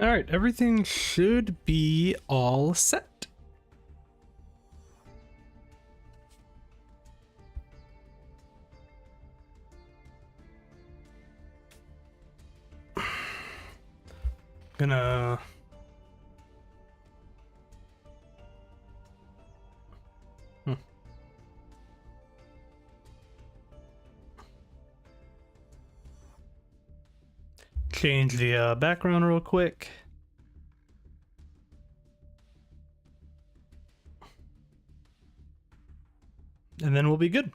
All right, everything should be all set. Gonna change the background real quick. And then we'll be good.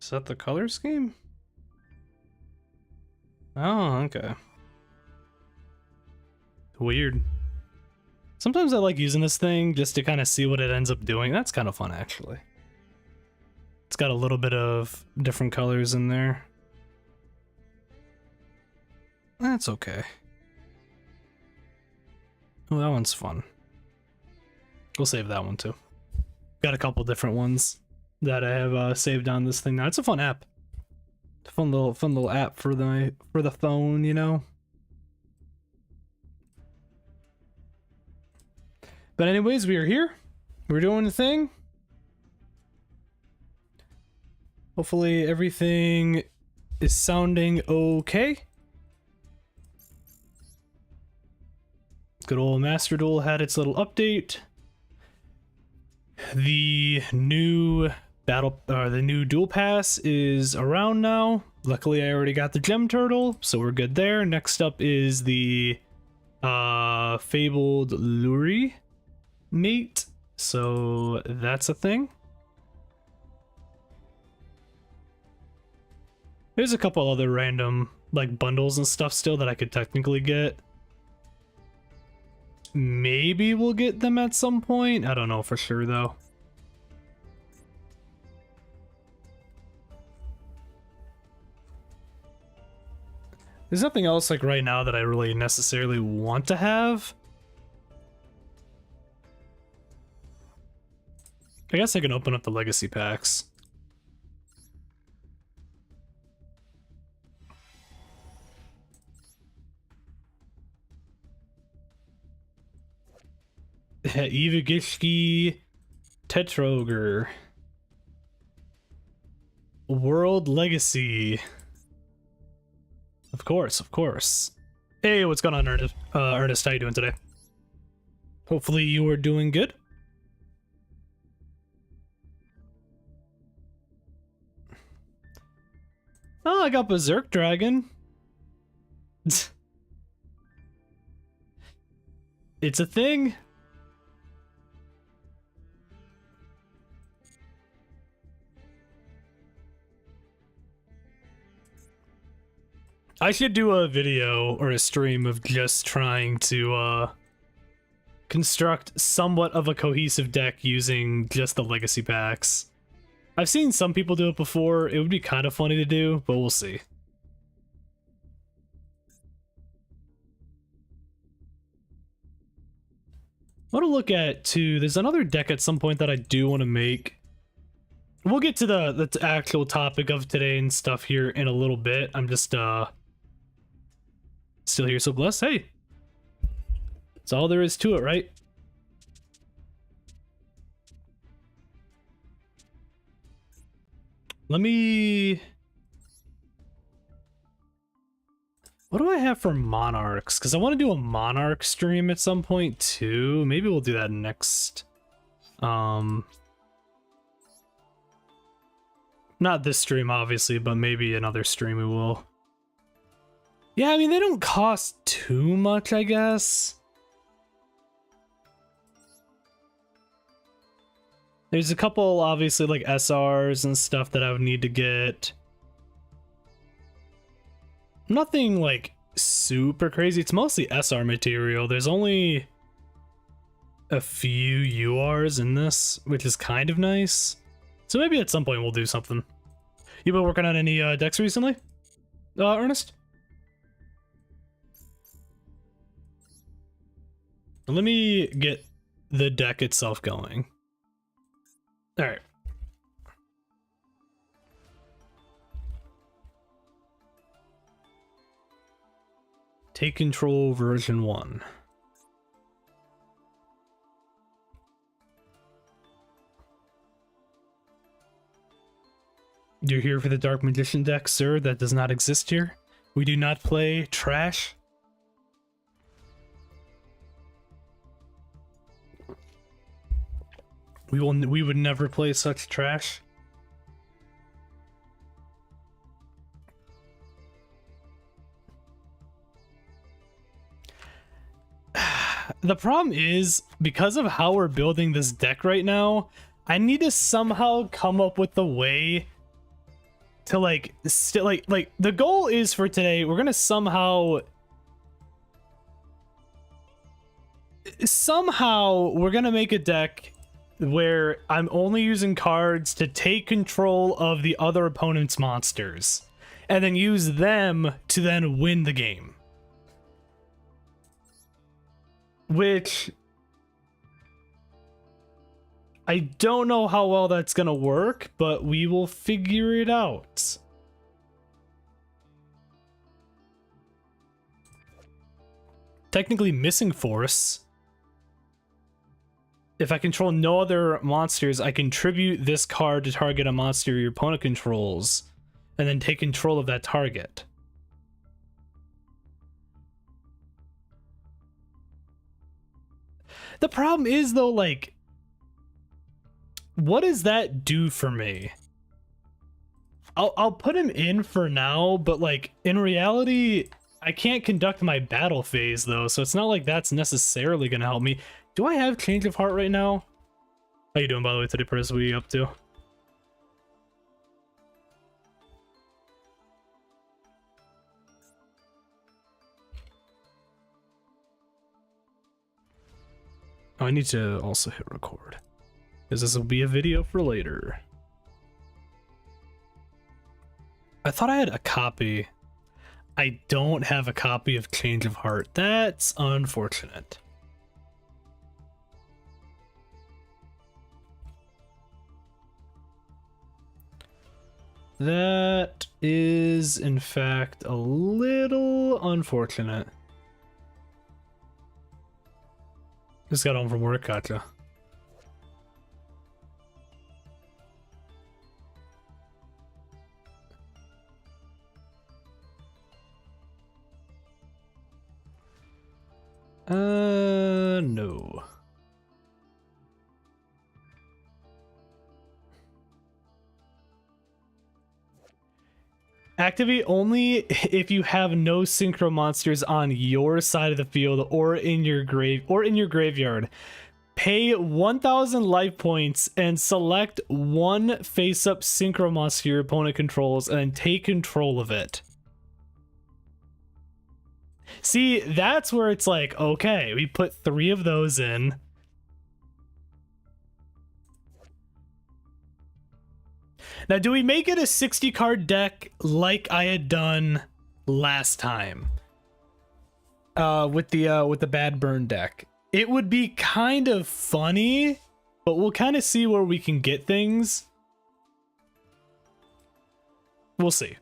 Is that the color scheme? Oh, okay. Weird. Sometimes I like using this thing just to kind of see what it ends up doing. That's kind of fun, actually. It's got a little bit of different colors in there. That's okay. Oh, that one's fun. We'll save that one too. Got a couple different ones that I have saved on this thing now. It's a fun app. Fun little app for the phone, you know. But anyways, we are here. We're doing the thing. Hopefully everything is sounding okay. Good old Master Duel had its little update. The new the new Duel Pass is around now. Luckily, I already got the Gem Turtle, so we're good there. Next up is the Fabled Luri Mate, so that's a thing. There's a couple other random like bundles and stuff still that I could technically get. Maybe we'll get them at some point. I don't know for sure though. There's nothing else like right now that I really necessarily want to have. I guess I can open up the legacy packs. Ivagishki Tetrogre. World Legacy. Of course, of course. Hey, what's going on, Ernest? Ernest, how you doing today? Hopefully you are doing good. Oh, I got Berserk Dragon. It's a thing. I should do a video or a stream of just trying to construct somewhat of a cohesive deck using just the legacy packs. I've seen some people do it before. It would be kind of funny to do, but we'll see. I want to look at too. There's another deck at some point that I do want to make. We'll get to the actual topic of today and stuff here in a little bit. I'm just still here, so bless. Hey, that's all there is to it, right? Let me... What do I have for Monarchs? Because I want to do a Monarch stream at some point too. Maybe we'll do that next. Not this stream, obviously, but maybe another stream we will. Yeah, I mean, they don't cost too much, I guess. There's a couple, obviously, like SRs and stuff that I would need to get. Nothing, like, super crazy. It's mostly SR material. There's only a few URs in this, which is kind of nice. So maybe at some point we'll do something. You been working on any decks recently, Ernest? Let me get the deck itself going. All right. Take Control version 1. You're here for the Dark Magician deck, sir? That does not exist here. We do not play trash. We would never play such trash. The problem is, because of how we're building this deck right now, I need to somehow come up with a way to like the goal is for today, we're gonna somehow we're gonna make a deck where I'm only using cards to take control of the other opponent's monsters and then use them to then win the game. Which I don't know how well that's gonna work, but we will figure it out. Technically missing force. If I control no other monsters, I contribute this card to target a monster your opponent controls, and then take control of that target. The problem is though, like, what does that do for me? I'll put him in for now, but like in reality, I can't conduct my battle phase though, so it's not like that's necessarily gonna help me. Do I have Change of Heart right now? How you doing, by the way, today, Pris? What are you up to? Oh, I need to also hit record, because this will be a video for later. I thought I had a copy. I don't have a copy of Change of Heart. That's unfortunate. That is, in fact, a little unfortunate. Just got home from work, gotcha. No. Activate only if you have no synchro monsters on your side of the field or in your graveyard. Pay 1,000 life points and select one face-up synchro monster your opponent controls and then take control of it. See, that's where it's like, okay, we put 3 of those in. Now, do we make it a 60 card deck like I had done last time? With the Bad Burn deck. It would be kind of funny, but we'll kind of see where we can get things. We'll see.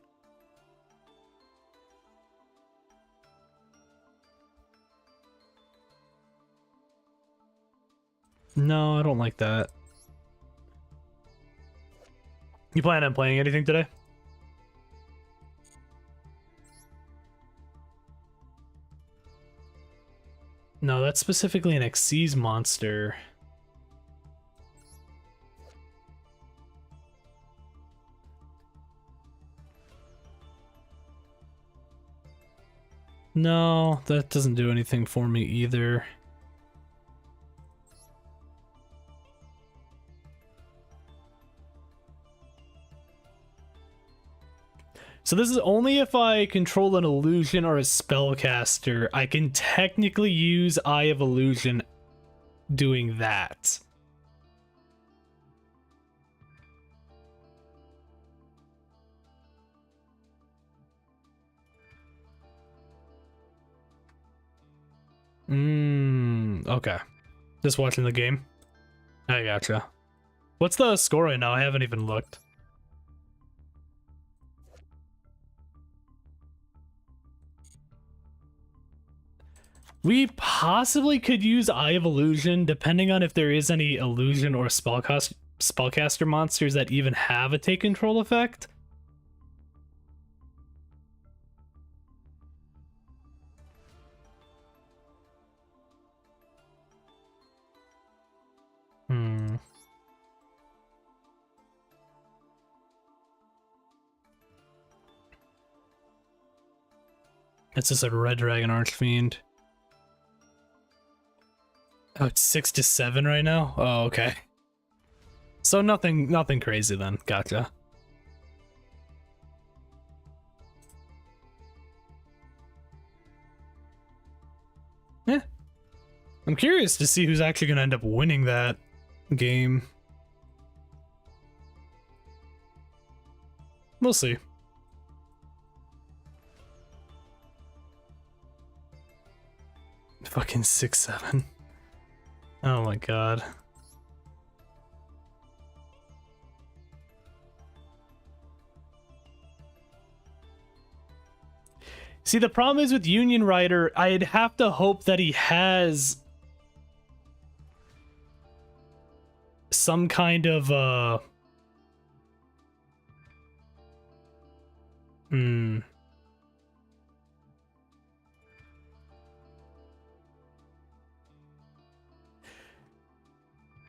No, I don't like that. You plan on playing anything today? No, that's specifically an Xyz monster. No, that doesn't do anything for me either. So this is only if I control an illusion or a spellcaster. I can technically use Eye of Illusion doing that. Okay. Just watching the game. I gotcha. What's the score right now? I haven't even looked. We possibly could use Eye of Illusion, depending on if there is any illusion or spellcaster monsters that even have a take control effect. It's just a Red Dragon Archfiend. Oh, it's 6-7 right now? Oh, okay. So nothing crazy then. Gotcha. Yeah. I'm curious to see who's actually going to end up winning that game. We'll see. Fucking 6-7. Oh my god. See, the problem is with Union Rider, I'd have to hope that he has some kind of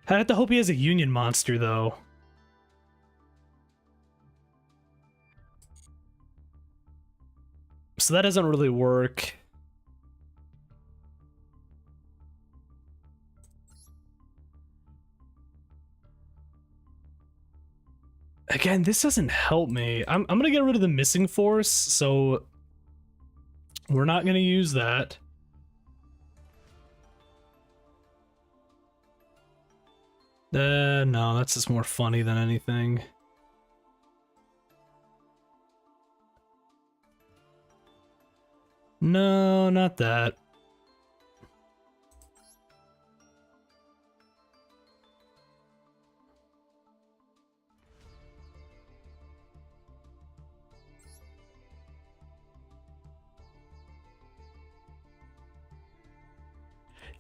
I have to hope he has a Union monster, though. So that doesn't really work. Again, this doesn't help me. I'm gonna get rid of the Missing Force, so we're not gonna use that. No, that's just more funny than anything. No, not that.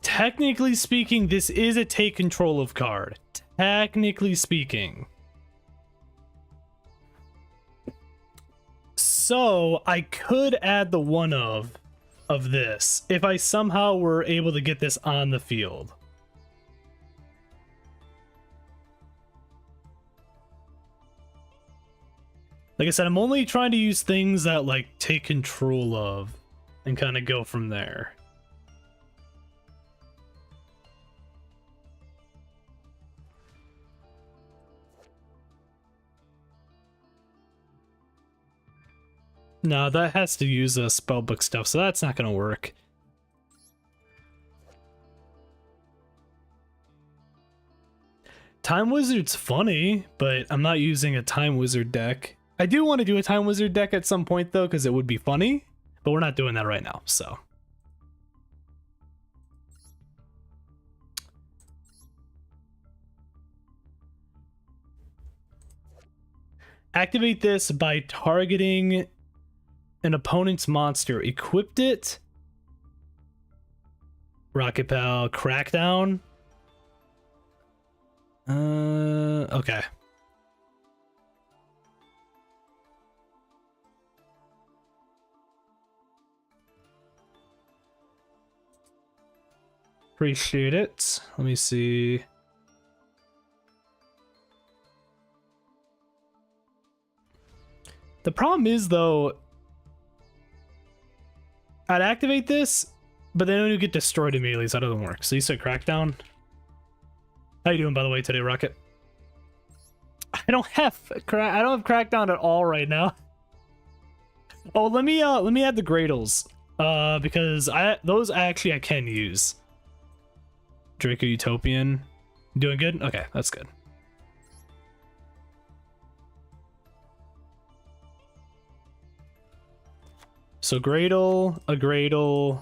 Technically speaking, this is a take control of card. Technically speaking. So I could add the one of this if I somehow were able to get this on the field. Like I said, I'm only trying to use things that like take control of and kind of go from there. No, that has to use a spellbook stuff, so that's not going to work. Time Wizard's funny, but I'm not using a Time Wizard deck. I do want to do a Time Wizard deck at some point, though, because it would be funny, but we're not doing that right now, so. Activate this by targeting an opponent's monster. Equipped it. Rocket Pal Crackdown. Okay. Appreciate it. Let me see. The problem is, though, I'd activate this, but then it would get destroyed immediately, so that doesn't work. So you said Crackdown. How you doing, by the way, today, Rocket? I don't have Crackdown at all right now. Oh, let me add the Gradles, because those actually I can use. Draco Utopian. Doing good? Okay, that's good. So Gradle, a Gradle,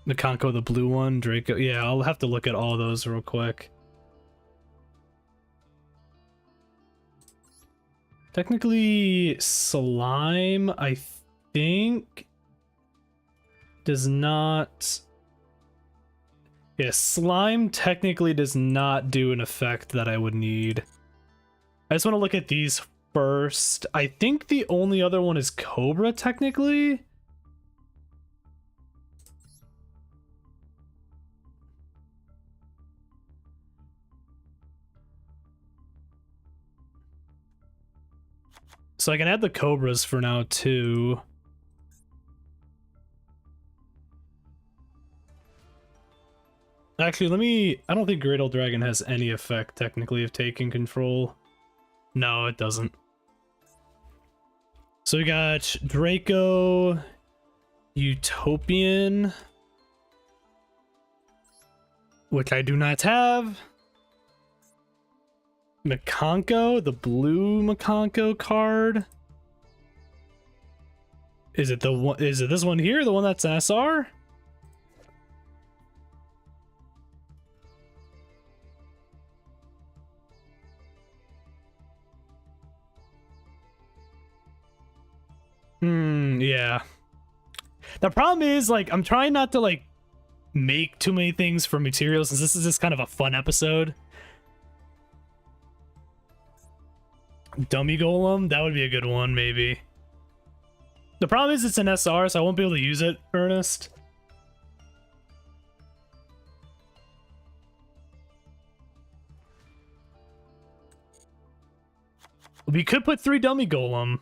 Makanko, the blue one, Draco. Yeah, I'll have to look at all those real quick. Technically, Slime, I think, does not... Yeah, Slime technically does not do an effect that I would need. I just want to look at these first. I think the only other one is Cobra, technically. So I can add the Cobras for now, too. Actually, let me... I don't think Gradle Dragon has any effect, technically, of taking control. No, it doesn't. So we got Draco, Utopian, which I do not have. Makanko, the blue Makanko card. Is it the one? Is it this one here? The one that's SR? Yeah. The problem is, like, I'm trying not to, like, make too many things for materials, since this is just kind of a fun episode. Dummy Golem, that would be a good one, maybe. The problem is it's an SR, so I won't be able to use it, Ernest. We could put 3 Dummy Golem.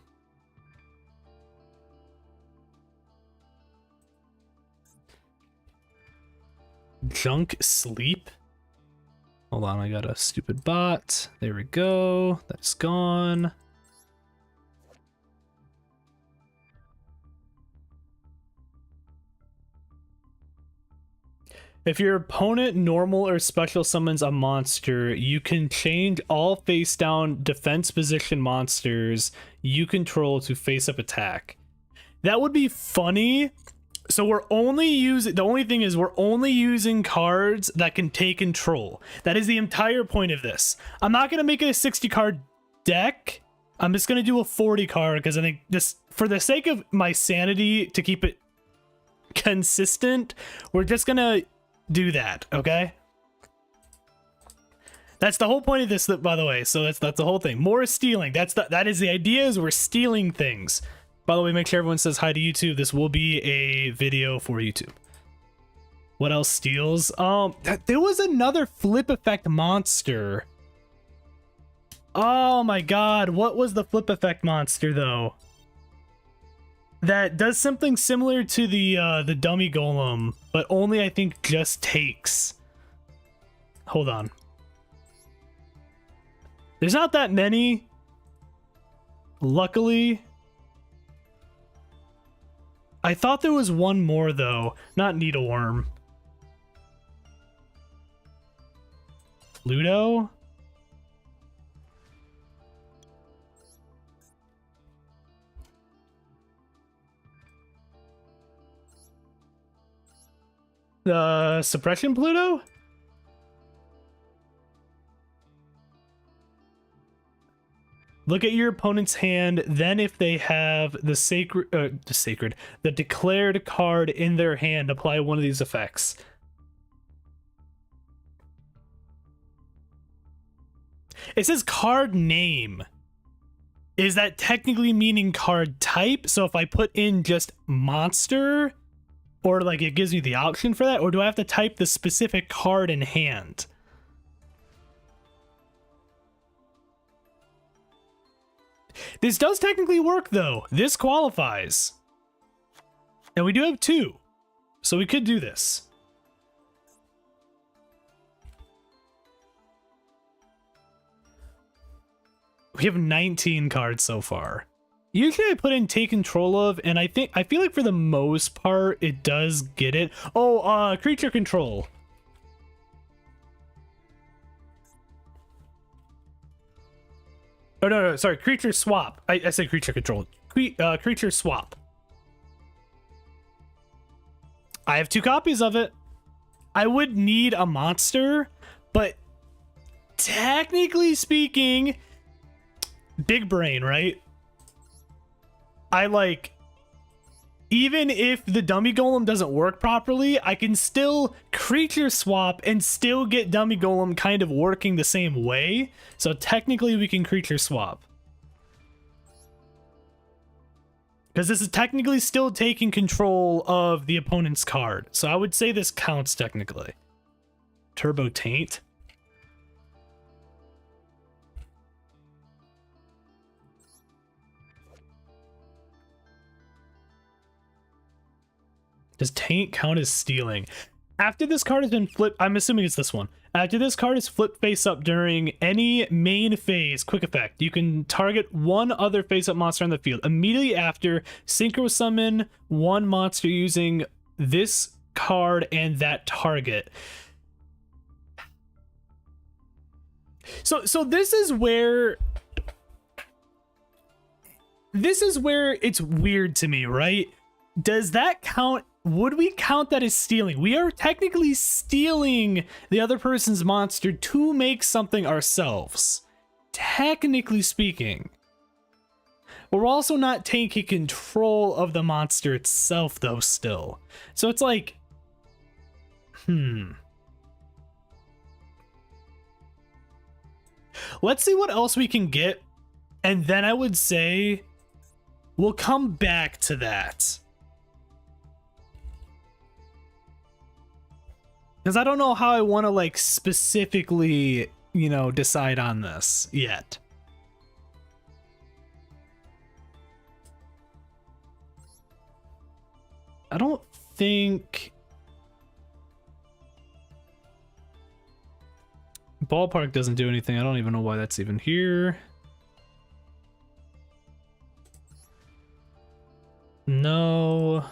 Junk Sleep. Hold on, I got a stupid bot. There we go. That's gone. If your opponent normal or special summons a monster, you can change all face down defense position monsters you control to face up attack. That would be funny. So we're only using, the only thing is we're only using cards that can take control. That is the entire point of this. I'm not going to make it a 60 card deck. I'm just going to do a 40 card because I think this, for the sake of my sanity, to keep it consistent, we're just going to do that, okay? That's the whole point of this, by the way. So that's the whole thing. More stealing. That is the idea, is we're stealing things. By the way, make sure everyone says hi to YouTube. This will be a video for YouTube. What else steals? There was another flip effect monster. Oh my god, what was the flip effect monster though? That does something similar to the dummy golem, but only I think just takes. Hold on. There's not that many. Luckily. I thought there was one more though, not Needleworm. Ludo? The Suppression Pluto? Look at your opponent's hand, then if they have the the declared card in their hand, apply one of these effects. It says card name. Is that technically meaning card type? So if I put in just monster, or like it gives me the option for that, or do I have to type the specific card in hand? This does technically work though. This qualifies. And we do have 2. So we could do this. We have 19 cards so far. Usually I put in take control of, and I feel like for the most part it does get it. Oh, creature control. Oh no, sorry, creature swap. I said creature control. Creature swap. I have 2 copies of it. I would need a monster, but technically speaking, big brain, right? Even if the dummy golem doesn't work properly, I can still creature swap and still get dummy golem kind of working the same way. So technically we can creature swap. Because this is technically still taking control of the opponent's card. So I would say this counts technically. Turbo Taint. Does Taint count as stealing? After this card has been flipped, I'm assuming it's this one. After this card is flipped face up during any main phase, quick effect, you can target one other face up monster on the field. Immediately after, synchro summon one monster using this card and that target. So this is where it's weird to me, right? Does that count? Would we count that as stealing? We are technically stealing the other person's monster to make something ourselves. Technically speaking. We're also not taking control of the monster itself though still. So it's like, Let's see what else we can get. And then I would say we'll come back to that. Because I don't know how I want to like specifically, you know, decide on this yet. I don't think Ballpark doesn't do anything. I don't even know why that's even here. No.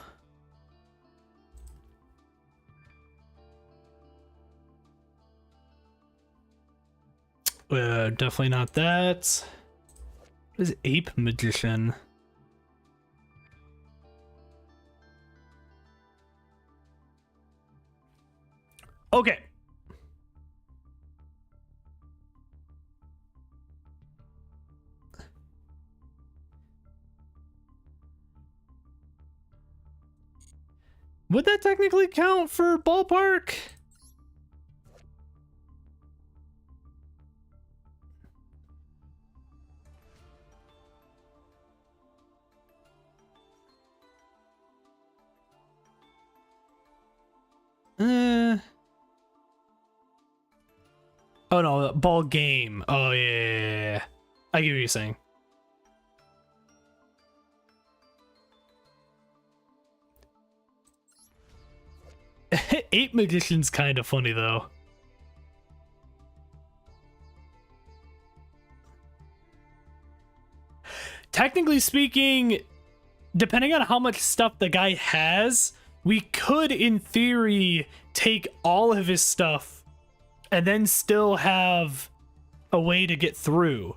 Definitely not that. What is Ape Magician? Okay. Would that technically count for Ballpark? Oh no, ball game. Oh yeah. I get what you're saying. Ape Magician's kind of funny though. Technically speaking, depending on how much stuff the guy has, we could in theory take all of his stuff and then still have a way to get through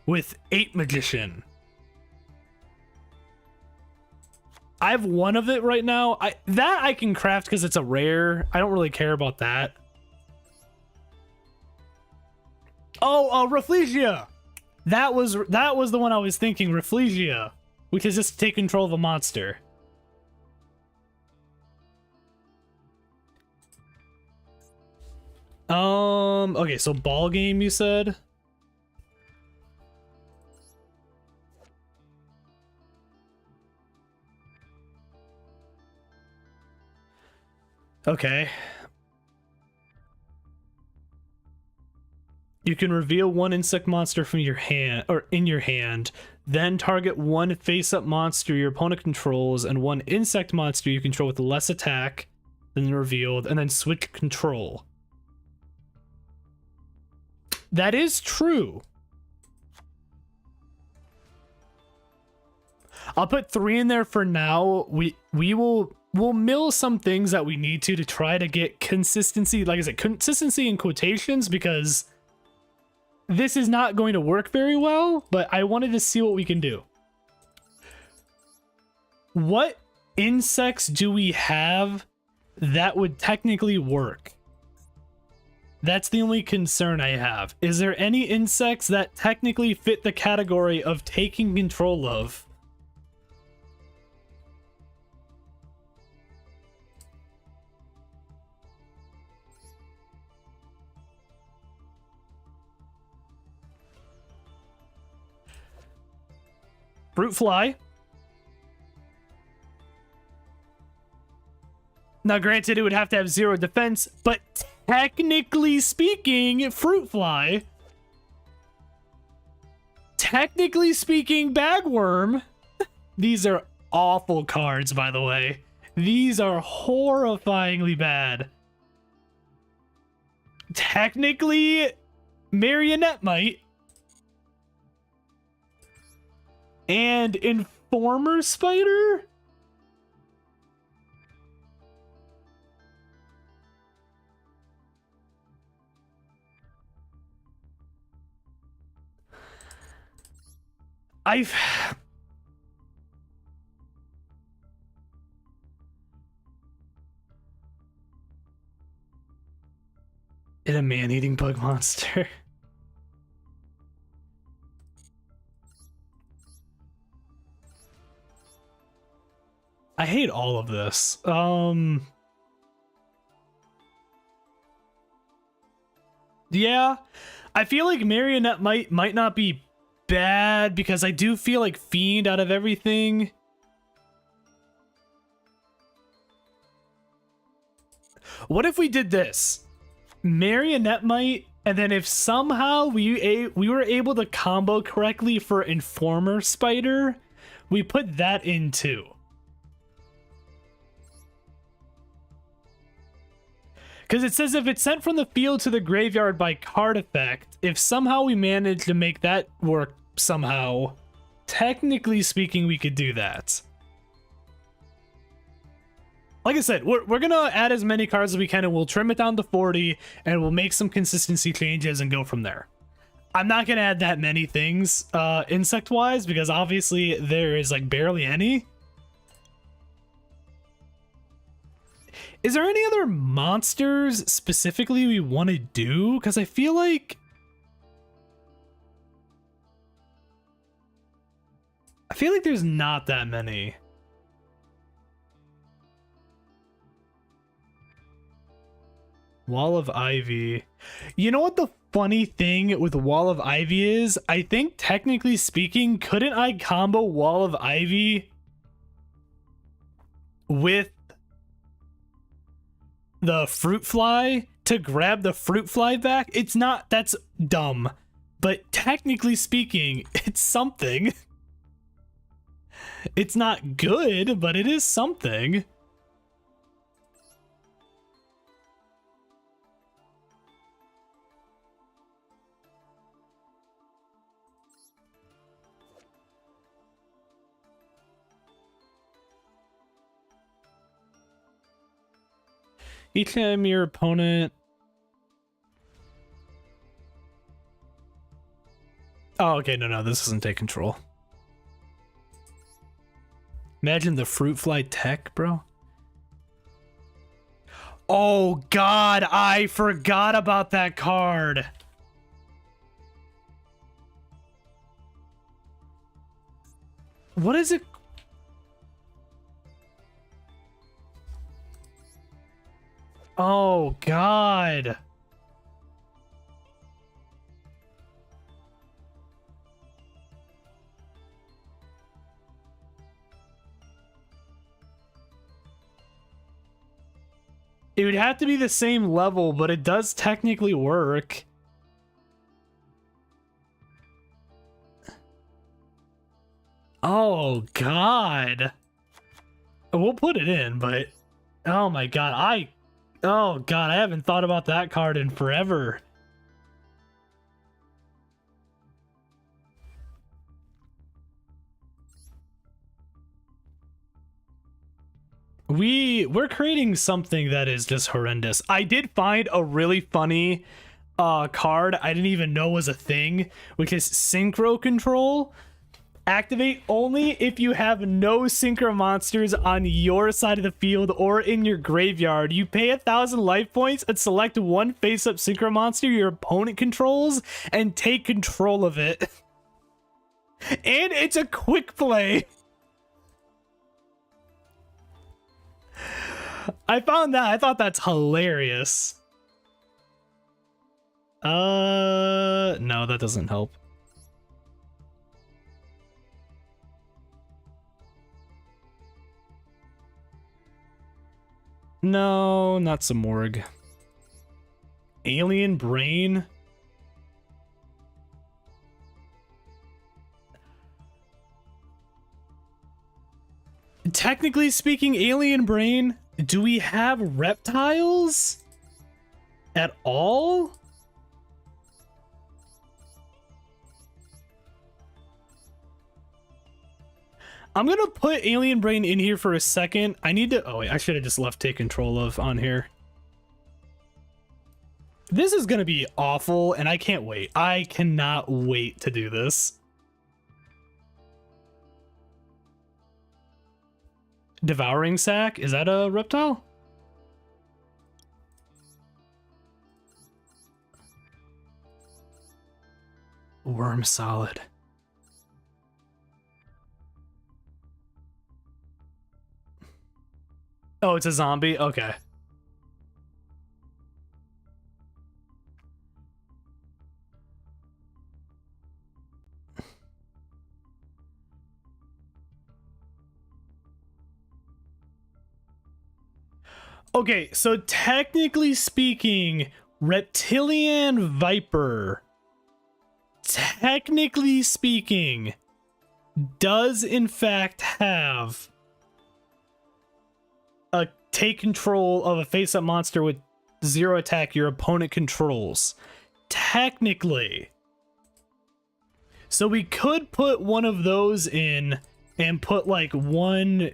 with Ape Magician. I have one of it right now. That I can craft because it's a rare. I don't really care about that. Oh, Rafflesia. That was the one I was thinking. Rafflesia, which is just to take control of a monster. Okay, so ball game you said? Okay. You can reveal one insect monster from your hand, or in your hand, then target one face-up monster your opponent controls and one insect monster you control with less attack than revealed, and then switch control. That is true. I'll put 3 in there for now. We'll mill some things that we need to try to get consistency. Like I said, consistency in quotations, because this is not going to work very well, but I wanted to see what we can do. What insects do we have that would technically work? That's the only concern I have. Is there any insects that technically fit the category of taking control of? Fruit fly. Now, granted, it would have to have 0 defense, but technically speaking, fruit fly. Technically speaking, bagworm. These are awful cards, by the way. These are horrifyingly bad. Technically, marionette mite. And informer spider? In a man-eating bug monster. I hate all of this. Yeah, I feel like marionette might not be bad, because I do feel like fiend out of everything. What if we did this? Marionette mite, and then if somehow we were able to combo correctly for informer spider, we put that in too. Because it says if it's sent from the field to the graveyard by card effect, if somehow we manage to make that work somehow, technically speaking, we could do that. Like I said, we're going to add as many cards as we can, and we'll trim it down to 40, and we'll make some consistency changes and go from there. I'm not going to add that many things insect-wise, because obviously there is like barely any. Is there any other monsters specifically we want to do? Because I feel like there's not that many. Wall of Ivy. You know what the funny thing with Wall of Ivy is? I think technically speaking, couldn't I combo Wall of Ivy with the fruit fly to grab the fruit fly back? It's not, that's dumb, but technically speaking, it's something. It's not good, but it is something. Each time your opponent... Oh, okay, no, this doesn't take control. Imagine the fruit fly tech, bro. Oh, God, I forgot about that card. What is it? Oh, God. It would have to be the same level, but it does technically work. Oh, God. We'll put it in, but... Oh, my God. Oh, God, I haven't thought about that card in forever. We're creating something that is just horrendous. I did find a really funny card I didn't even know was a thing, which is Synchro Control. Activate only if you have no synchro monsters on your side of the field or in your graveyard. You pay 1,000 life points and select one face-up synchro monster your opponent controls and take control of it. And it's a quick play. I found that. I thought that's hilarious. No, that doesn't help. No, not Zamorg. Alien Brain? Technically speaking, Alien Brain, do we have reptiles at all? I'm gonna put Alien Brain in here for a second. I need to... Oh, wait, I should have just left take control of on here. This is gonna be awful, and I can't wait. I cannot wait to do this. Devouring Sack? Is that a reptile? Worm Solid. Oh, it's a zombie? Okay. Okay, so technically speaking, Reptilian Viper, technically speaking, does in fact have a take control of a face-up monster with 0 attack your opponent controls. Technically. So we could put one of those in and put like one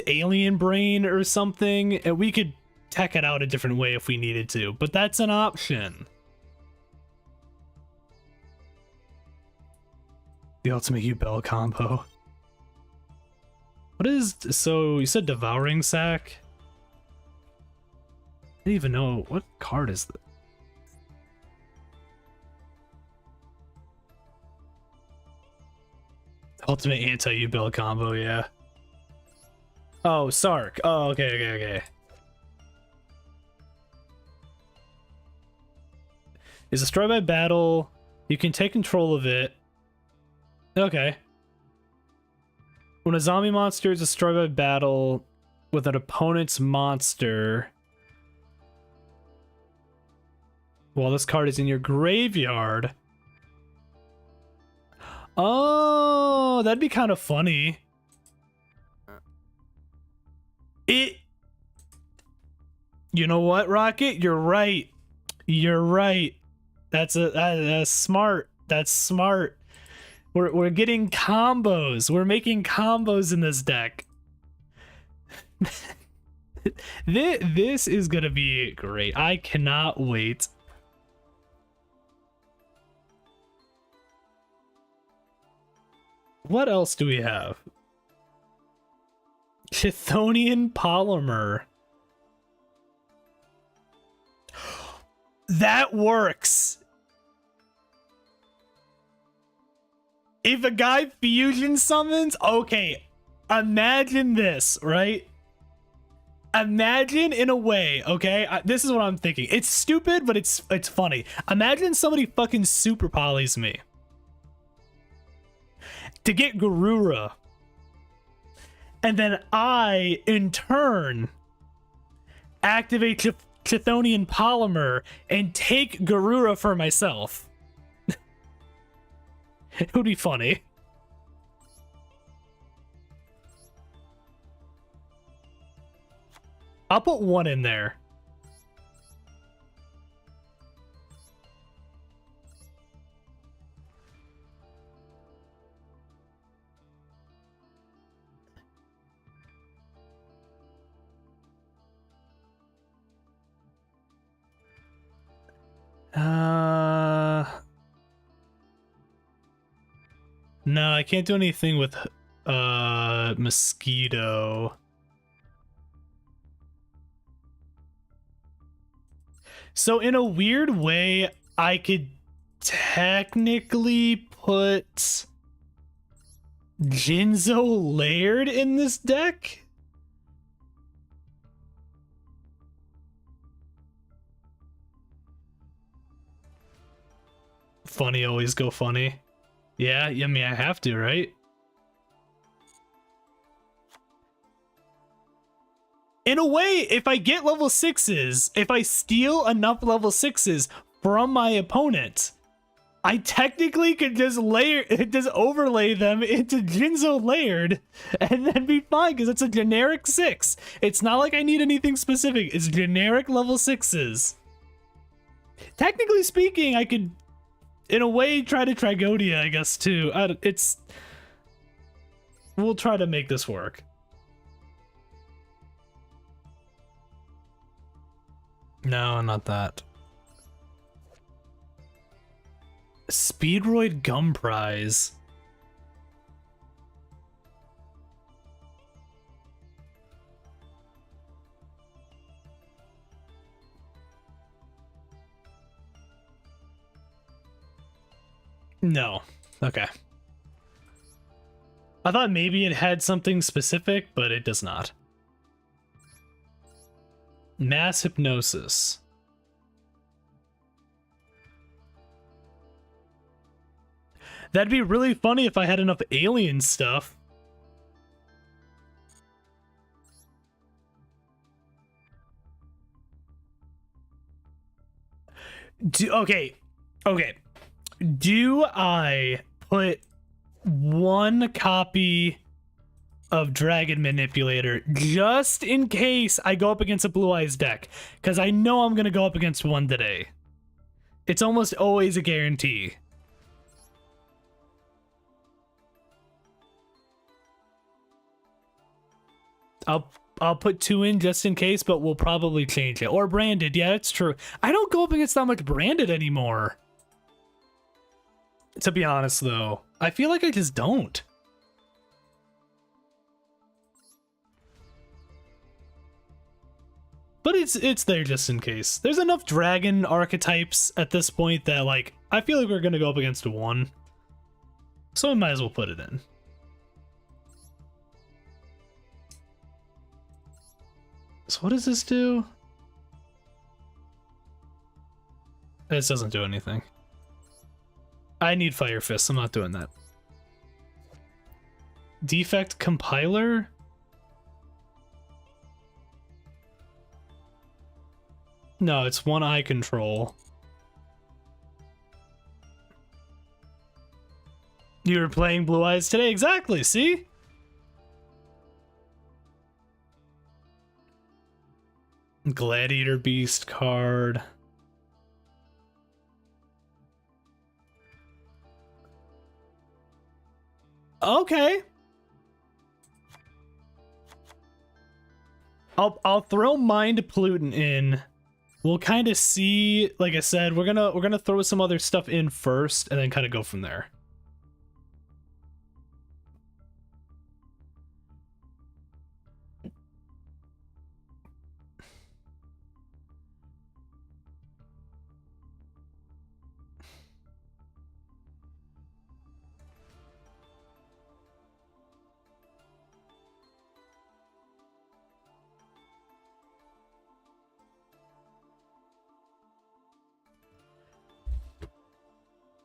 Alien Brain or something, and we could tech it out a different way if we needed to, but that's an option. The Ultimate U-Bell combo. What is... So, you said Devouring Sack? I didn't even know... What card is that? Ultimate anti-U-Bell combo, yeah. Oh, Sark. Oh, okay. Is destroyed by battle. You can take control of it. Okay. When a zombie monster is destroyed by battle with an opponent's monster, while this card is in your graveyard. Oh, that'd be kind of funny. You know what, Rocket? You're right. You're right. That's smart. That's smart. We're getting combos. We're making combos in this deck. This is gonna be great. I cannot wait. What else do we have? Chthonian Polymer. That works. If a guy fusion summons, okay, imagine this, right? Imagine in a way, okay? This is what I'm thinking. It's stupid, but it's funny. Imagine somebody fucking super polys me to get Garura. And then I, in turn, activate Chthonian Polymer and take Garura for myself. It would be funny. I'll put one in there. No, I can't do anything with Mosquito. So in a weird way, I could technically put Jinzo layered in this deck. Funny always go funny. Yeah, I mean, I have to, right? In a way, if I get level 6s, if I steal enough level 6s from my opponent, I technically could just overlay them into Jinzo layered and then be fine because it's a generic 6. It's not like I need anything specific. It's generic level 6s. Technically speaking, I could, in a way, try to Trigodia, I guess, too. We'll try to make this work. No, not that. Speedroid Gum Prize. No. Okay. I thought maybe it had something specific, but it does not. Mass Hypnosis. That'd be really funny if I had enough alien stuff. Okay. Do I put one copy of Dragon Manipulator just in case I go up against a Blue Eyes deck? Because I know I'm going to go up against one today. It's almost always a guarantee. I'll put 2 in just in case, but we'll probably change it. Or Branded, yeah, that's true. I don't go up against that much Branded anymore. To be honest, though, I feel like I just don't. But it's there just in case. There's enough dragon archetypes at this point that, like, I feel like we're gonna go up against one. So I might as well put it in. So what does this do? This doesn't do anything. I need Fire Fist. I'm not doing that. Defect Compiler? No, it's one eye control. You were playing Blue Eyes today? Exactly, see? Gladiator Beast card. Okay. I'll throw Mind Pollutant in. We'll kind of see, like I said, we're gonna throw some other stuff in first and then kind of go from there.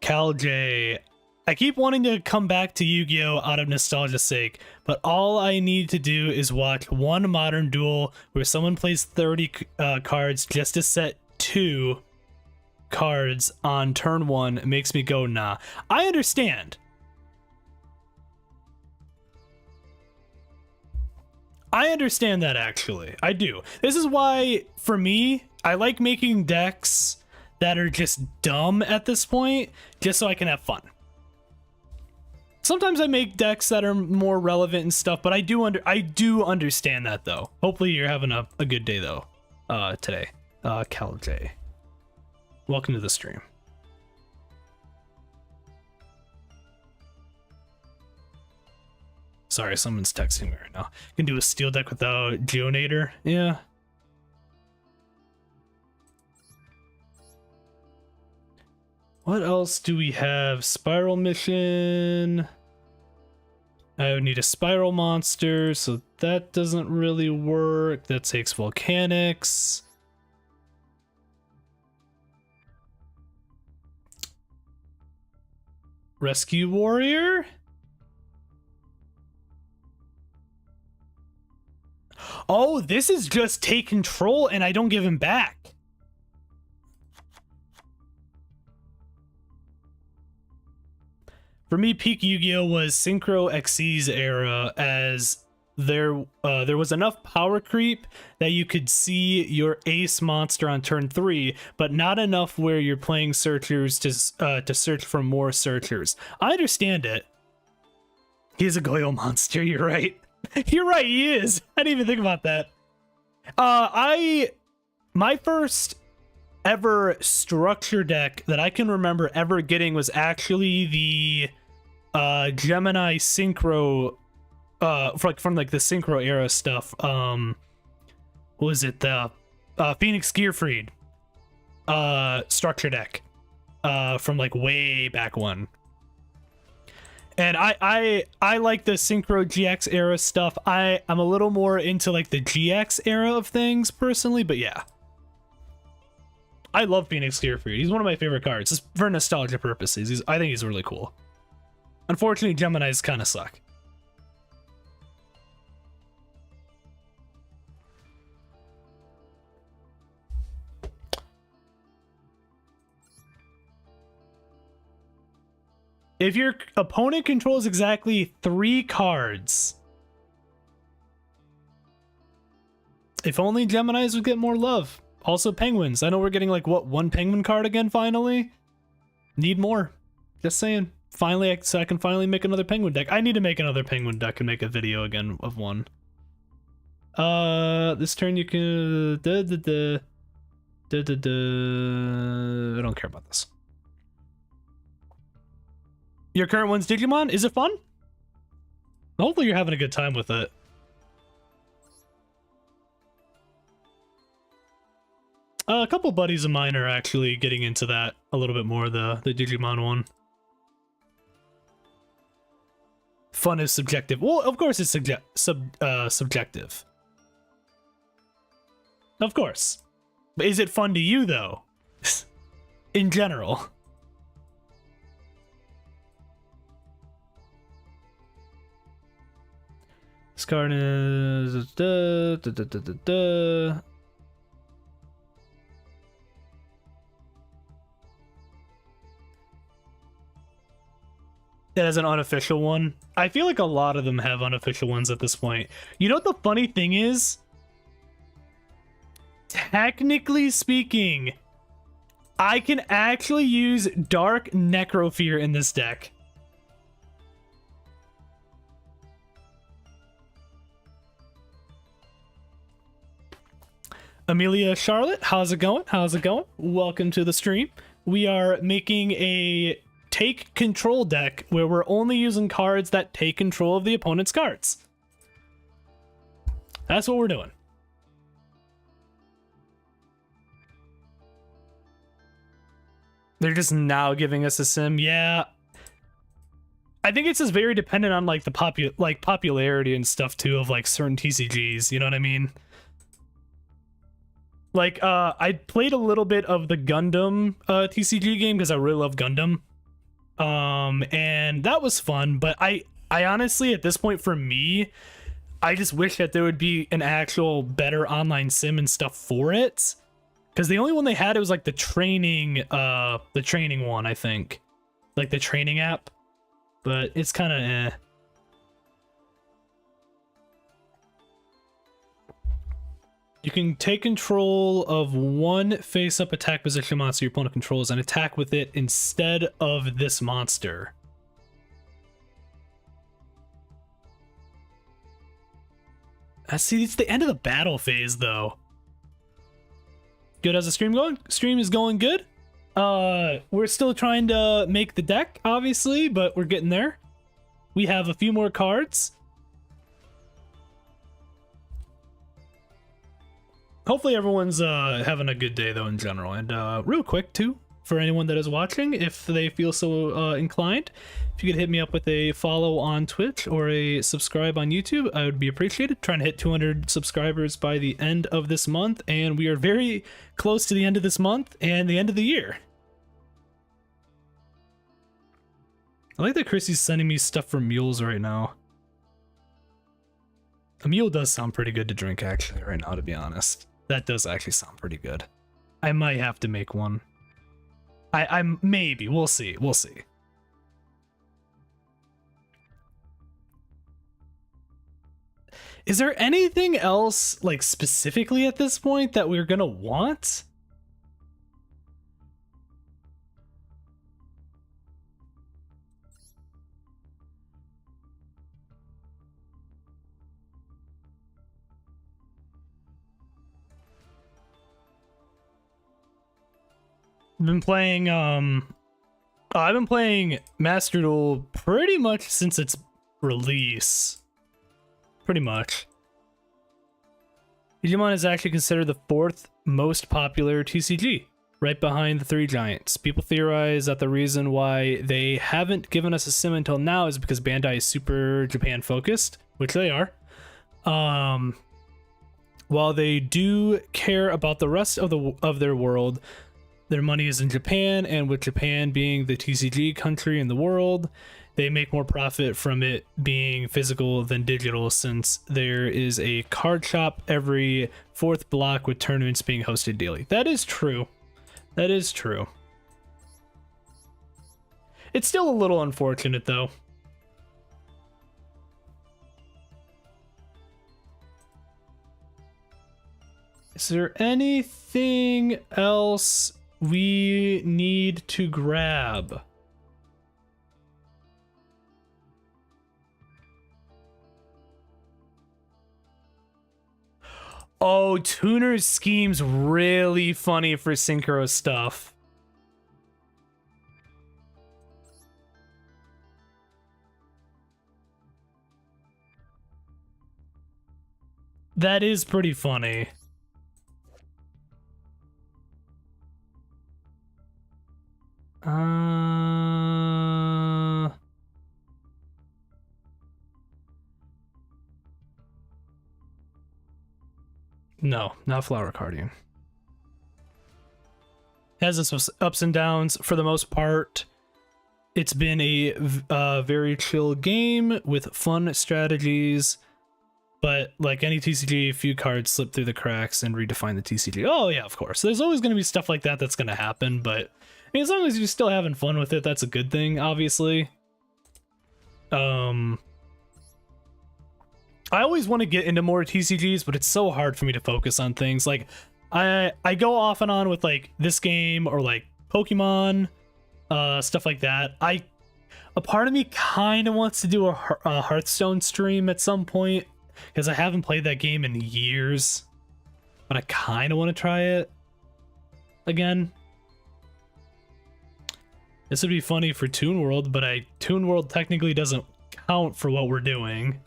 Cal J, I keep wanting to come back to Yu-Gi-Oh! Out of nostalgia's sake, but all I need to do is watch one Modern Duel where someone plays 30 cards just to set 2 cards on turn 1. It makes me go, nah. I understand. I understand that, actually. I do. This is why, for me, I like making decks that are just dumb at this point, just so I can have fun. Sometimes I make decks that are more relevant and stuff, but I do understand that, though. Hopefully you're having a good day, though, today. Cal J. Welcome to the stream. Sorry, someone's texting me right now. Can do a steel deck without Geonator. Yeah. What else do we have? Spiral Mission. I would need a Spiral Monster, so that doesn't really work. That takes Volcanics. Rescue Warrior? Oh, this is just take control and I don't give him back. For me, peak Yu-Gi-Oh was Synchro XC's era, as there was enough power creep that you could see your ace monster on turn 3, but not enough where you're playing searchers to search for more searchers. I understand it. He's a Goyo monster, you're right. You're right, he is. I didn't even think about that. My first ever structure deck that I can remember ever getting was actually the Gemini Synchro, from like the Synchro era stuff. What was it? The Phoenix Gearfried structure deck from like way back when. And I like the Synchro GX era stuff. I'm a little more into like the GX era of things personally, but yeah. I love Phoenix Gearfried. He's one of my favorite cards, just for nostalgia purposes. I think he's really cool. Unfortunately, Geminis kind of suck. If your opponent controls exactly 3 cards, if only Geminis would get more love. Also Penguins. I know we're getting like, what, 1 Penguin card again finally? Need more. Just saying. Finally, so I can finally make another Penguin deck. I need to make another Penguin deck and make a video again of one. This turn you can... I don't care about this. Your current one's Digimon? Is it fun? Hopefully you're having a good time with it. A couple buddies of mine are actually getting into that a little bit more, the Digimon one. Fun is subjective. Well, of course it's subjective. Of course. But is it fun to you, though? In general. Scarness... It has an unofficial one. I feel like a lot of them have unofficial ones at this point. You know what the funny thing is? Technically speaking, I can actually use Dark Necrofear in this deck. Amelia Charlotte, how's it going? How's it going? Welcome to the stream. We are making a take control deck where we're only using cards that take control of the opponent's cards. That's what we're doing. They're just now giving us a sim. Yeah. I think it's just very dependent on like the popularity and stuff too of like certain TCGs, you know what I mean? Like I played a little bit of the Gundam TCG game because I really love Gundam. And that was fun, but I honestly, at this point for me, I just wish that there would be an actual better online sim and stuff for it. Because the only one they had, it was like the training one, I think. Like the training app. But it's kind of eh. You can take control of one face-up attack position monster your opponent controls and attack with it instead of this monster. See, it's the end of the battle phase, though. Good, how's the stream going? Stream is going good. We're still trying to make the deck, obviously, but we're getting there. We have a few more cards. hopefully everyone's having a good day though in general. And real quick too, for anyone that is watching, if they feel so inclined, if you could hit me up with a follow on Twitch or a subscribe on YouTube, I would be appreciated. Trying to hit 200 subscribers by the end of this month, and we are very close to the end of this month and the end of the year. I like that Chrissy's sending me stuff for mules right now. A mule does sound pretty good to drink actually right now, to be honest. That does actually sound pretty good. I might have to make one. I'm maybe, we'll see. Is there anything else, like, specifically at this point that we're gonna want? I've been playing Master Duel pretty much since its release. Pretty much. Digimon is actually considered the 4th most popular TCG, right behind the Three Giants. People theorize that the reason why they haven't given us a sim until now is because Bandai is super Japan focused, which they are. While they do care about the rest of their world, their money is in Japan, and with Japan being the TCG country in the world, they make more profit from it being physical than digital, since there is a card shop every 4th block with tournaments being hosted daily. That is true. That is true. It's still a little unfortunate, though. Is there anything else we need to grab? Oh, Tuner's scheme's really funny for synchro stuff. That is pretty funny. No, not Flower Cardian. Has its ups and downs. For the most part, it's been a very chill game with fun strategies, but like any TCG, a few cards slip through the cracks and redefine the TCG. Oh yeah, of course. There's always going to be stuff like that that's going to happen, but I mean, as long as you're still having fun with it, that's a good thing, obviously. I always want to get into more TCGs, but it's so hard for me to focus on things. Like, I go off and on with, like, this game or, like, Pokemon, stuff like that. A part of me kind of wants to do a Hearthstone stream at some point, because I haven't played that game in years. But I kind of want to try it again. This would be funny for Toon World, but Toon World technically doesn't count for what we're doing.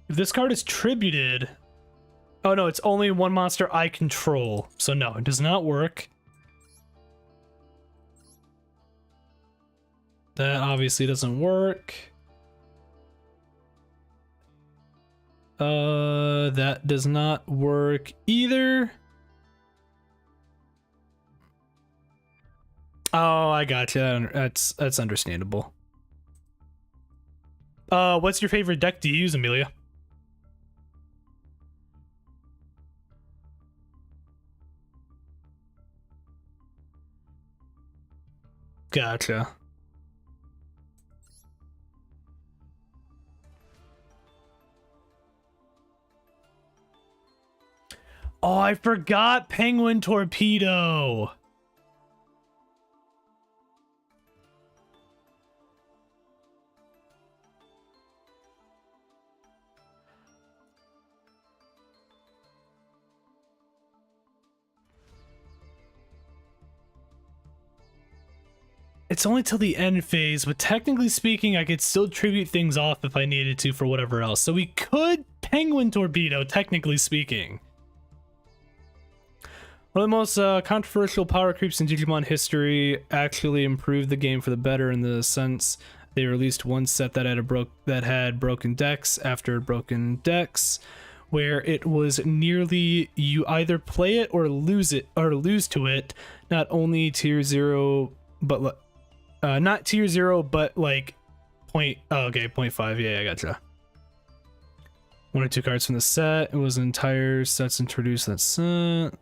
If this card is tributed... Oh no, it's only one monster I control. So no, it does not work. That obviously doesn't work. That does not work either. Oh, I gotcha. That's understandable. What's your favorite deck to use, Amelia? Gotcha. Oh, I forgot Penguin Torpedo. it's only till the end phase, but technically speaking, I could still tribute things off if I needed to for whatever else. So we could Penguin Torpedo, technically speaking. One of the most controversial power creeps in Digimon history actually improved the game for the better in the sense they released one set that had broken decks after broken decks, where it was nearly you either play it or lose to it. Not only tier 0, but not tier 0, but like 0.5. Yeah, I gotcha. 1 or 2 cards from the set. It was entire sets introduced that set.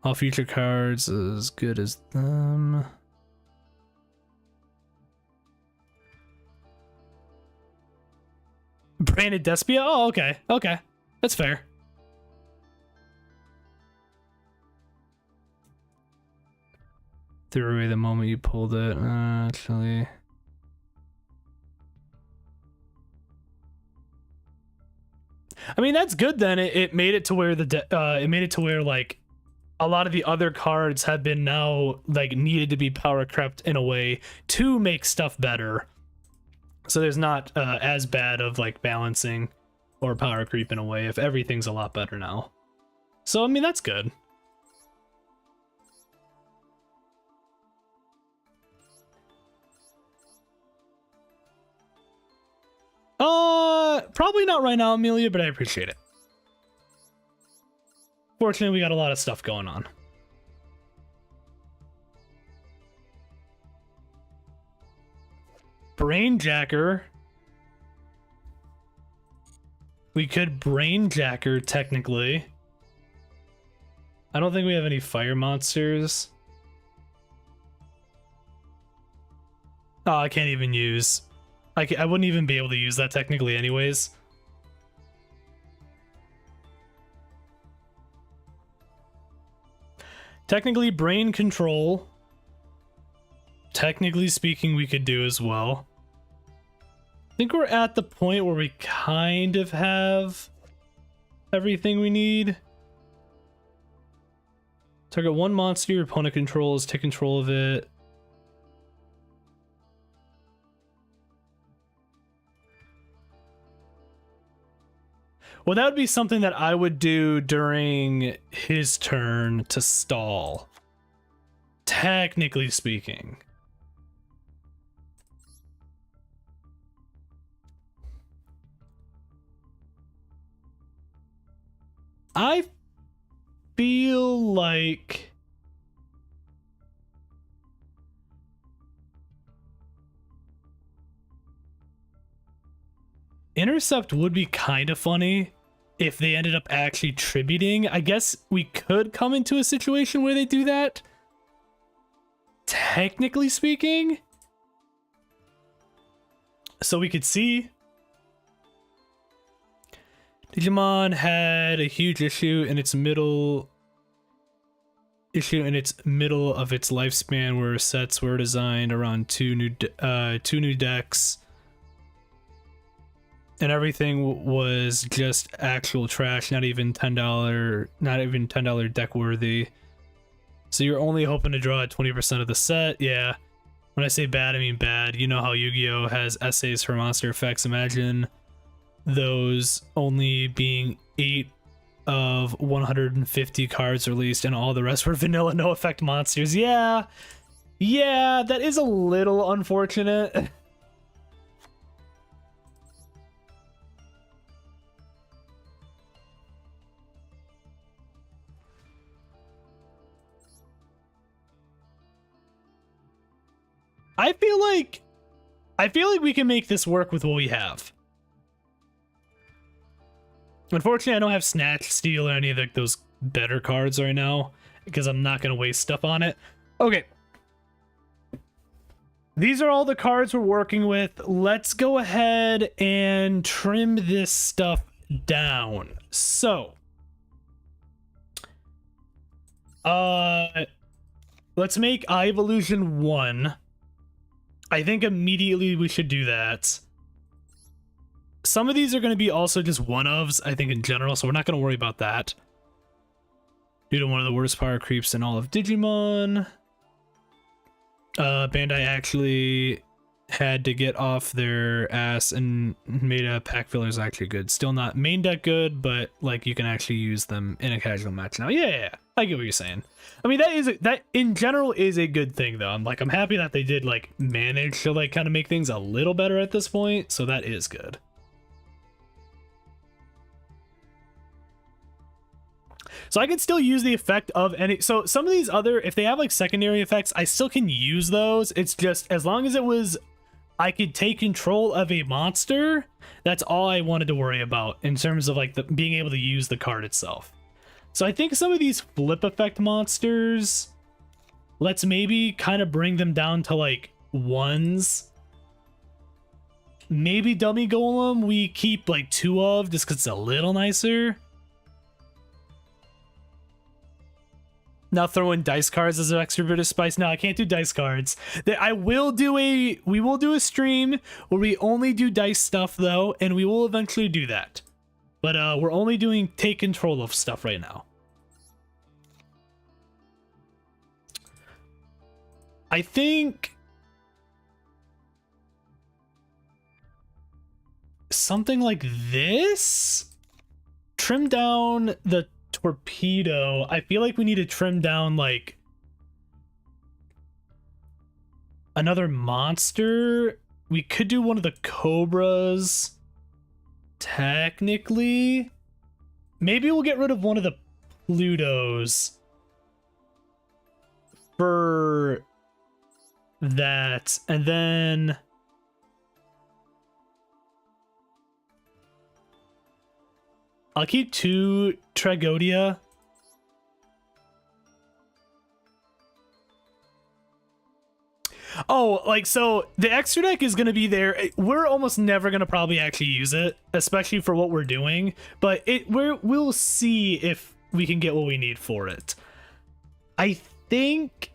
All future cards as good as them. Branded Despia? Oh, okay. Okay. That's fair. Threw away the moment you pulled it. Actually. I mean, that's good then. It made it to where like a lot of the other cards have been now like needed to be power crept in a way to make stuff better. So there's not as bad of like balancing or power creep in a way if everything's a lot better now. So I mean, that's good. Probably not right now, Amelia, but I appreciate it. Fortunately, we got a lot of stuff going on. Brainjacker. We could Brainjacker, technically. I don't think we have any fire monsters. Oh, I can't even use... I wouldn't even be able to use that technically anyways. Technically, brain control. Technically speaking, we could do as well. I think we're at the point where we kind of have everything we need. Target one monster your opponent controls, take control of it. Well, that would be something that I would do during his turn to stall. Technically speaking. I feel like... Intercept would be kind of funny if they ended up actually tributing. I guess we could come into a situation where they do that. Technically speaking. So we could see. Digimon had a huge issue in its middle of its lifespan where sets were designed around two new decks. And everything was just actual trash, not even $10 deck worthy. So you're only hoping to draw at 20% of the set. Yeah. When I say bad, I mean bad. You know how Yu-Gi-Oh! Has essays for monster effects. Imagine those only being 8 of 150 cards released and all the rest were vanilla no effect monsters. Yeah. Yeah, that is a little unfortunate. I feel like we can make this work with what we have. Unfortunately, I don't have Snatch, Steal, or any of those better cards right now because I'm not going to waste stuff on it. Okay. These are all the cards we're working with. Let's go ahead and trim this stuff down. So, let's make Evolution 1. I think immediately we should do that. Some of these are going to be also just one-ofs, I think, in general, so we're not going to worry about that. Due to one of the worst power creeps in all of Digimon. Bandai actually had to get off their ass and made a pack fillers actually good. Still not main deck good, but like you can actually use them in a casual match now. Yeah, I get what you're saying. I mean, that in general is a good thing though. I'm happy that they did like manage to like kind of make things a little better at this point, so that is good. So I can still use the effect of any, so some of these other, if they have like secondary effects, I still can use those. It's just as long as it was, I could take control of a monster, that's all I wanted to worry about in terms of like being able to use the card itself. So I think some of these flip effect monsters, let's maybe kind of bring them down to like ones. Maybe Dummy Golem we keep like 2 of just because it's a little nicer. Now throw in dice cards as an extra bit of spice. No, I can't do dice cards. We will do a stream where we only do dice stuff though, and we will eventually do that. But we're only doing take control of stuff right now. I think something like this. Trim down the torpedo. I feel like we need to trim down like another monster. We could do one of the cobras technically. Maybe we'll get rid of one of the Plutos for that, and then I'll keep 2 Tragodia. Oh, like, so the extra deck is going to be there. We're almost never going to probably actually use it, especially for what we're doing, but we'll see if we can get what we need for it. I think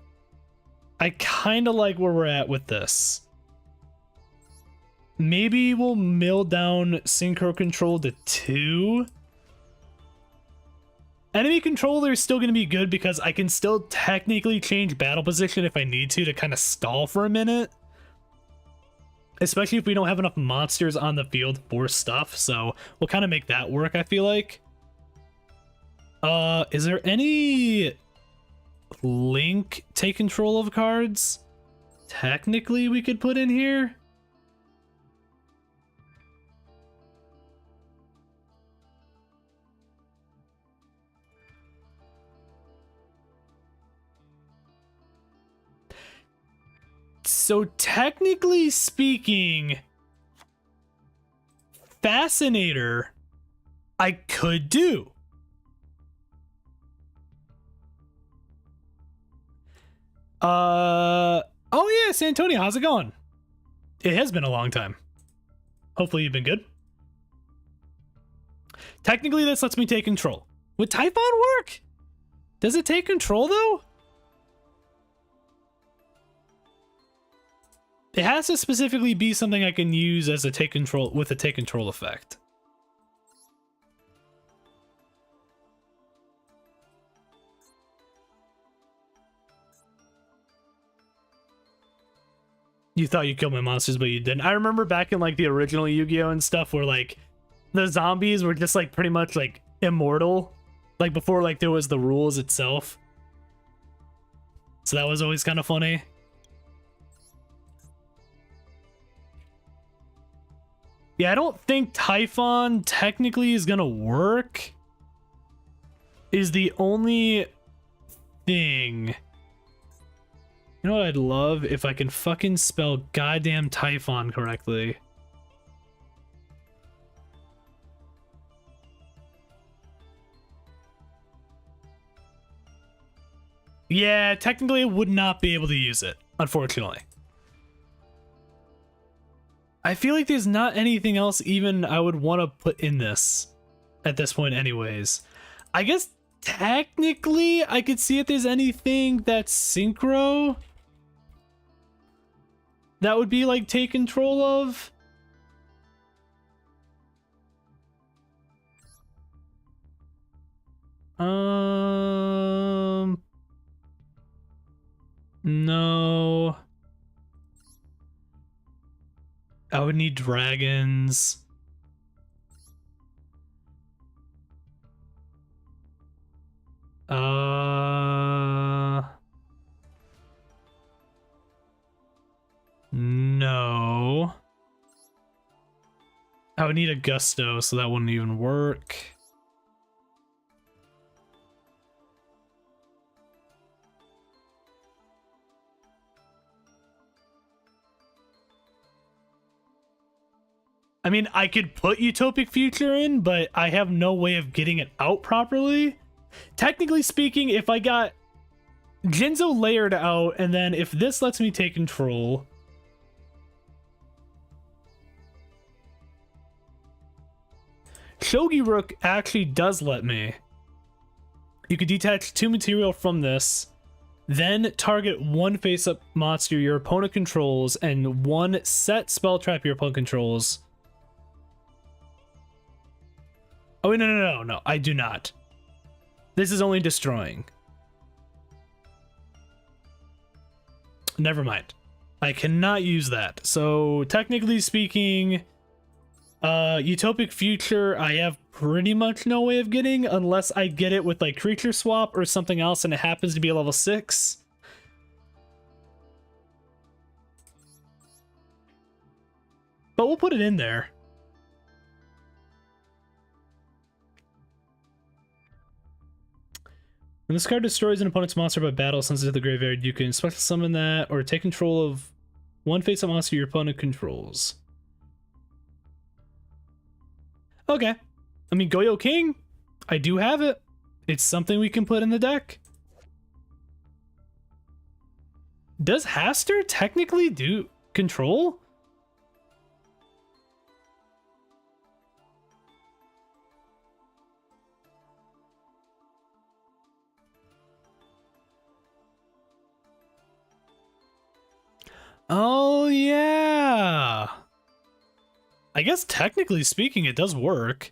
I kind of like where we're at with this. Maybe we'll mill down Synchro Control to 2. Enemy controller is still going to be good because I can still technically change battle position if I need to kind of stall for a minute. Especially if we don't have enough monsters on the field for stuff. So we'll kind of make that work, I feel like. Is there any Link take control of cards technically we could put in here? So technically speaking, Fascinator I could do. Oh yeah, Santonio, how's it going? It has been a long time. Hopefully you've been good. Technically this lets me take control. Would Typhon work? Does it take control though? It has to specifically be something I can use as a take control with a take control effect. You thought you killed my monsters, but you didn't. I remember back in like the original Yu-Gi-Oh and stuff where like the zombies were just like pretty much like immortal, like before like there was the rules itself. So that was always kind of funny. Yeah, I don't think Typhon technically is gonna work. Is the only thing. You know what I'd love? If I can fucking spell goddamn Typhon correctly. Yeah, technically I would not be able to use it, unfortunately. I feel like there's not anything else even I would want to put in this at this point anyways. I guess technically I could see if there's anything that's synchro that would be like take control of. No. I would need dragons. No. I would need a Gusto, so that wouldn't even work. I mean, I could put Utopic Future in, but I have no way of getting it out properly. Technically speaking, if I got Jinzo layered out, and then if this lets me take control... Shogi Rook actually does let me. You could detach 2 material from this, then target 1 face-up monster your opponent controls, and 1 set spell trap your opponent controls. Oh, no, I do not. This is only destroying. Never mind. I cannot use that. So, technically speaking, Utopic Future, I have pretty much no way of getting unless I get it with like Creature Swap or something else and it happens to be a level 6. But we'll put it in there. When this card destroys an opponent's monster by battle, sends it to the graveyard, you can special summon that or take control of 1 face-up monster your opponent controls. Okay. I mean, Goyo King, I do have it. It's something we can put in the deck. Does Haster technically do control? Oh, yeah. I guess technically speaking, it does work.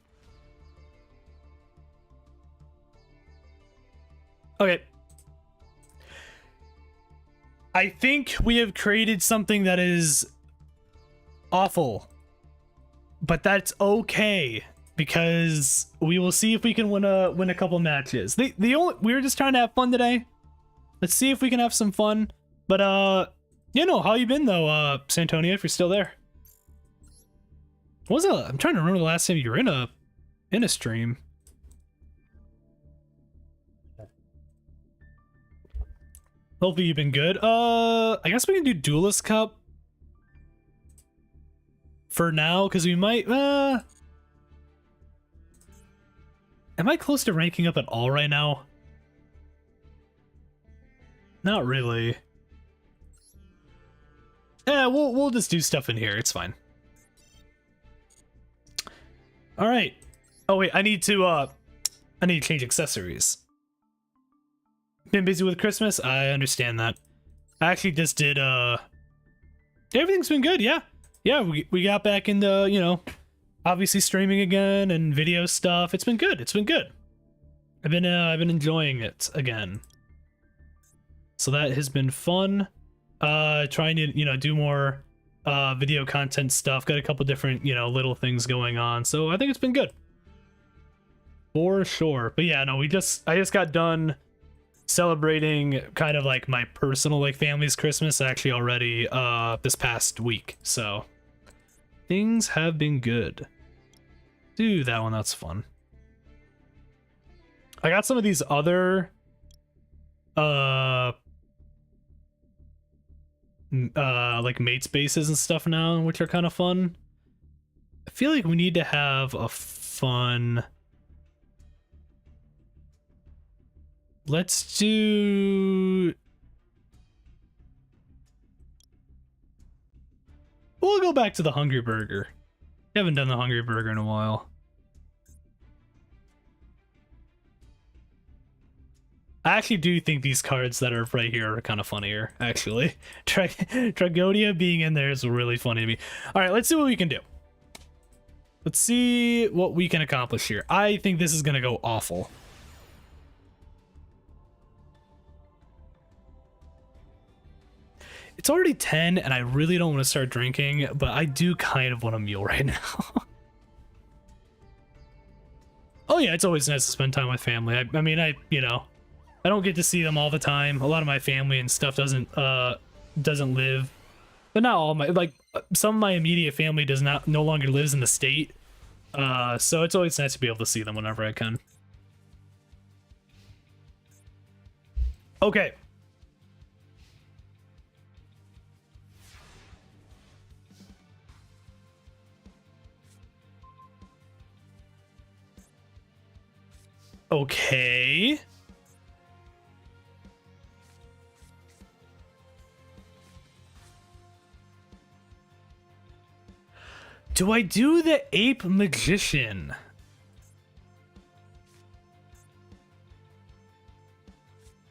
Okay. I think we have created something that is awful. But that's okay, because we will see if we can win a couple matches. We were just trying to have fun today. Let's see if we can have some fun. But you know, how you been though, Santonio, if you're still there? What was it? I'm trying to remember the last time you were in a stream. Hopefully you've been good. I guess we can do Duelist Cup for now, because we might am I close to ranking up at all right now? Not really. Yeah, we'll just do stuff in here. It's fine. All right. Oh wait, I need to change accessories. Been busy with Christmas. I understand that. I actually just did everything's been good. Yeah. We got back into, you know, obviously streaming again and video stuff. It's been good. It's been good. I've been enjoying it again. So that has been fun. Trying to, you know, do more video content stuff. Got a couple different, you know, little things going on. So I think it's been good. For sure. But yeah, no, I just got done celebrating kind of like my personal like family's Christmas actually already this past week. So things have been good. Do that one, that's fun. I got some of these other like mate spaces and stuff now, which are kind of fun. I feel like we need to have a fun... Let's do... We'll go back to the Hungry Burger. Haven't done the Hungry Burger in a while. I actually do think these cards that are right here are kind of funnier, actually. Tragodia being in there is really funny to me. All right, let's see what we can do. Let's see what we can accomplish here. I think this is going to go awful. It's already 10 and I really don't want to start drinking, but I do kind of want a meal right now. Oh yeah, it's always nice to spend time with family. I mean, I don't get to see them all the time. A lot of my family and stuff doesn't live, but not all my, like, some of my immediate family no longer lives in the state. So it's always nice to be able to see them whenever I can. Okay. Okay. Do I do the Ape Magician?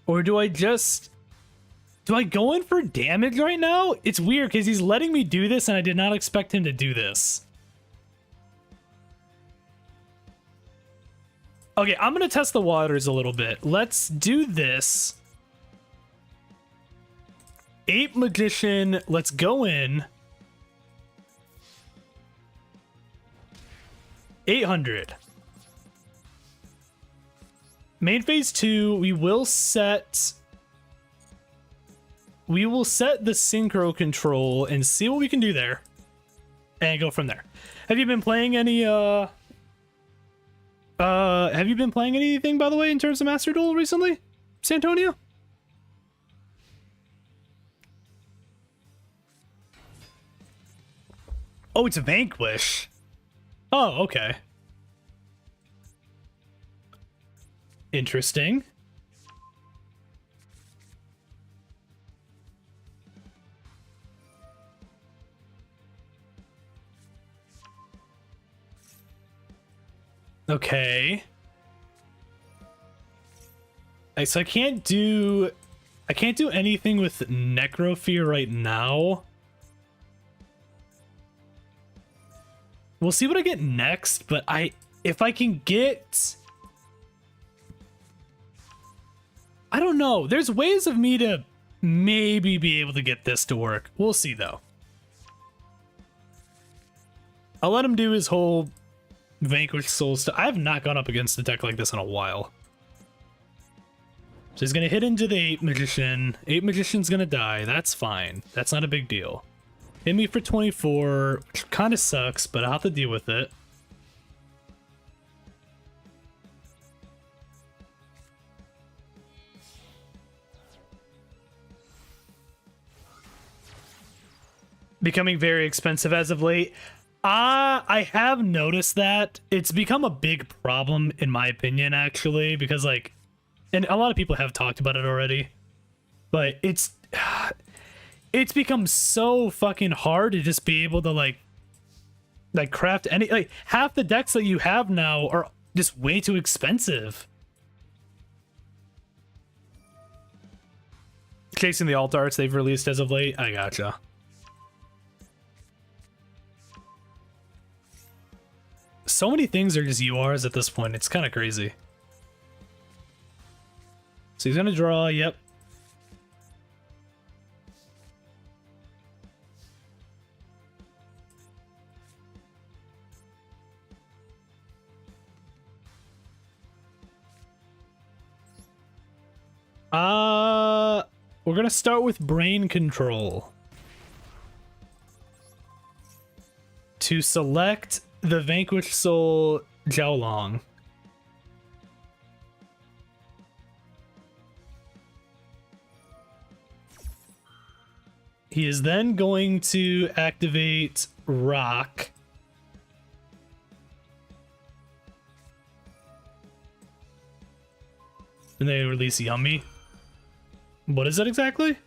Or do I go in for damage right now? It's weird because he's letting me do this and I did not expect him to do this. Okay, I'm gonna test the waters a little bit. Let's do this. Ape Magician, let's go in. 800. Main phase 2, we will set the synchro control and see what we can do there. And go from there. Have you been playing any anything, by the way, in terms of Master Duel recently, Santonio? Oh, it's a Vanquish. Oh, okay. Interesting. Okay. So I can't do anything with Necrofear right now. We'll see what I get next, but if I can get, I don't know. There's ways of me to maybe be able to get this to work. We'll see though. I'll let him do his whole Vanquish Soul stuff. I have not gone up against a deck like this in a while. So he's gonna hit into the Ape Magician. Ape Magician's gonna die. That's fine. That's not a big deal. Hit me for 24, which kind of sucks, but I'll have to deal with it. Becoming very expensive as of late. I have noticed that. It's become a big problem, in my opinion, actually, because, like, and a lot of people have talked about it already, but it's become so fucking hard to just be able to like craft any, like, half the decks that you have now are just way too expensive. Chasing the alt arts they've released as of late. I gotcha. So many things are just URs at this point. It's kind of crazy. So he's gonna draw. Yep. We're gonna start with Brain Control. To select the Vanquish Soul Jiaolong. He is then going to activate Rock. And they release Yummy. What is it exactly?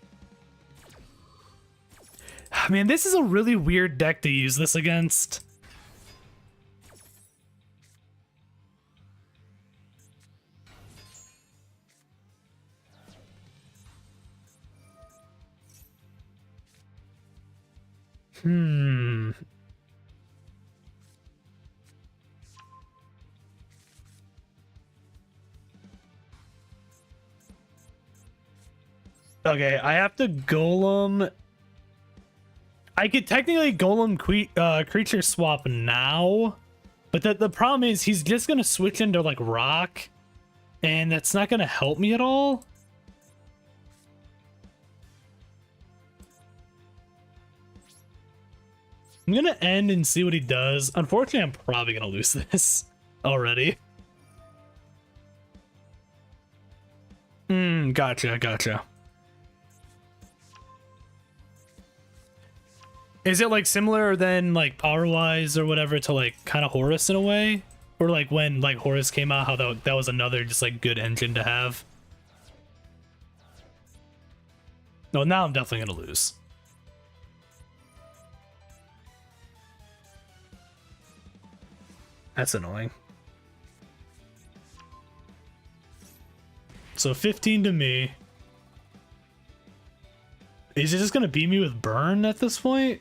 Man, this is a really weird deck to use this against. Okay, I have to Golem I could technically Golem creature swap now, but the problem is he's just gonna switch into like rock, and that's not gonna help me at all. I'm gonna end and see what he does. Unfortunately, I'm probably gonna lose this already. Gotcha. Is it like similar than like power-wise or whatever to like kind of Horus in a way? Or like when like Horus came out, how that was another just like good engine to have? No, now I'm definitely gonna lose. That's annoying. So 15 to me. Is it just gonna beat me with burn at this point?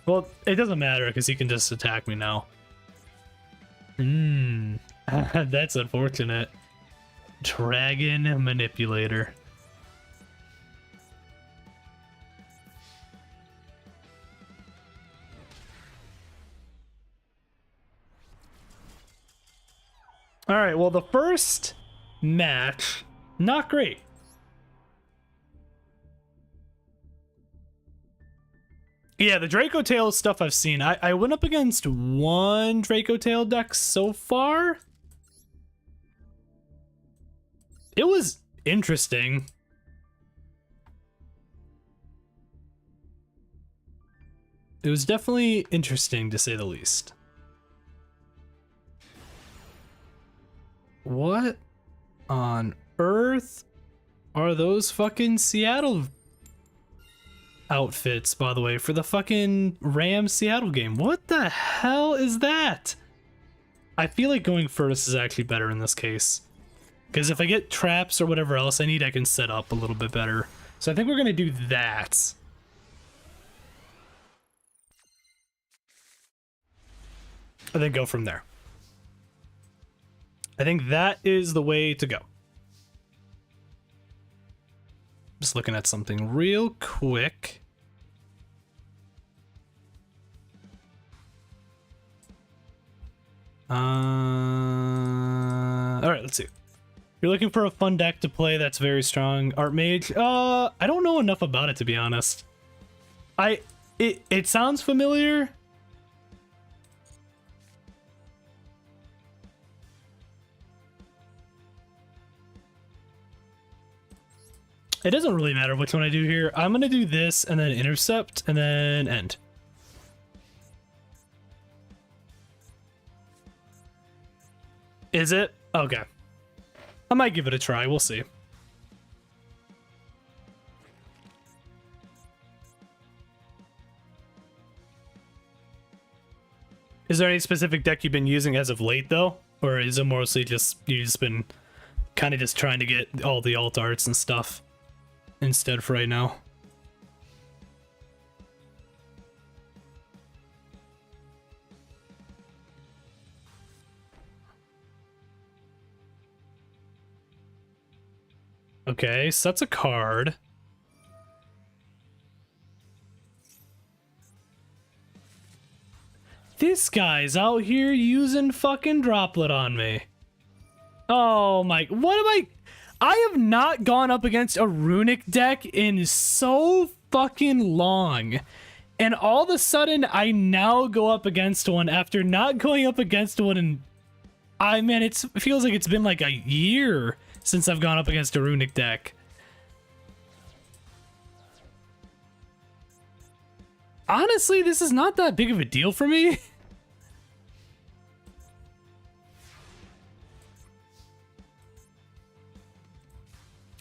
Well, it doesn't matter because he can just attack me now. That's unfortunate. Dragon Manipulator. All right, well, the first match, not great. Yeah, the Draco Tail stuff I've seen. I went up against one Draco Tail deck so far. It was interesting. It was definitely interesting, to say the least. What on earth are those fucking Seattle outfits, by the way, for the fucking Rams Seattle game? What the hell is that? I feel like going first is actually better in this case, because if I get traps or whatever else I need, I can set up a little bit better. So I think we're gonna do that. And then go from there. I think that is the way to go. Just looking at something real quick. All right, let's see. You're looking for a fun deck to play that's very strong. Archmage. I don't know enough about it, to be honest. It sounds familiar. It doesn't really matter which one I do here. I'm gonna do this and then intercept and then end. Is it? Okay. I might give it a try. We'll see. Is there any specific deck you've been using as of late, though? Or is it mostly just, you've just been kind of just trying to get all the alt arts and stuff instead for right now? Okay, so that's a card. This guy's out here using fucking Droplet on me. Oh my, what am I have not gone up against a Runic deck in so fucking long. And all of a sudden, I now go up against one after not going up against one in... man, it feels like it's been like a year since I've gone up against a Runic deck. Honestly, this is not that big of a deal for me.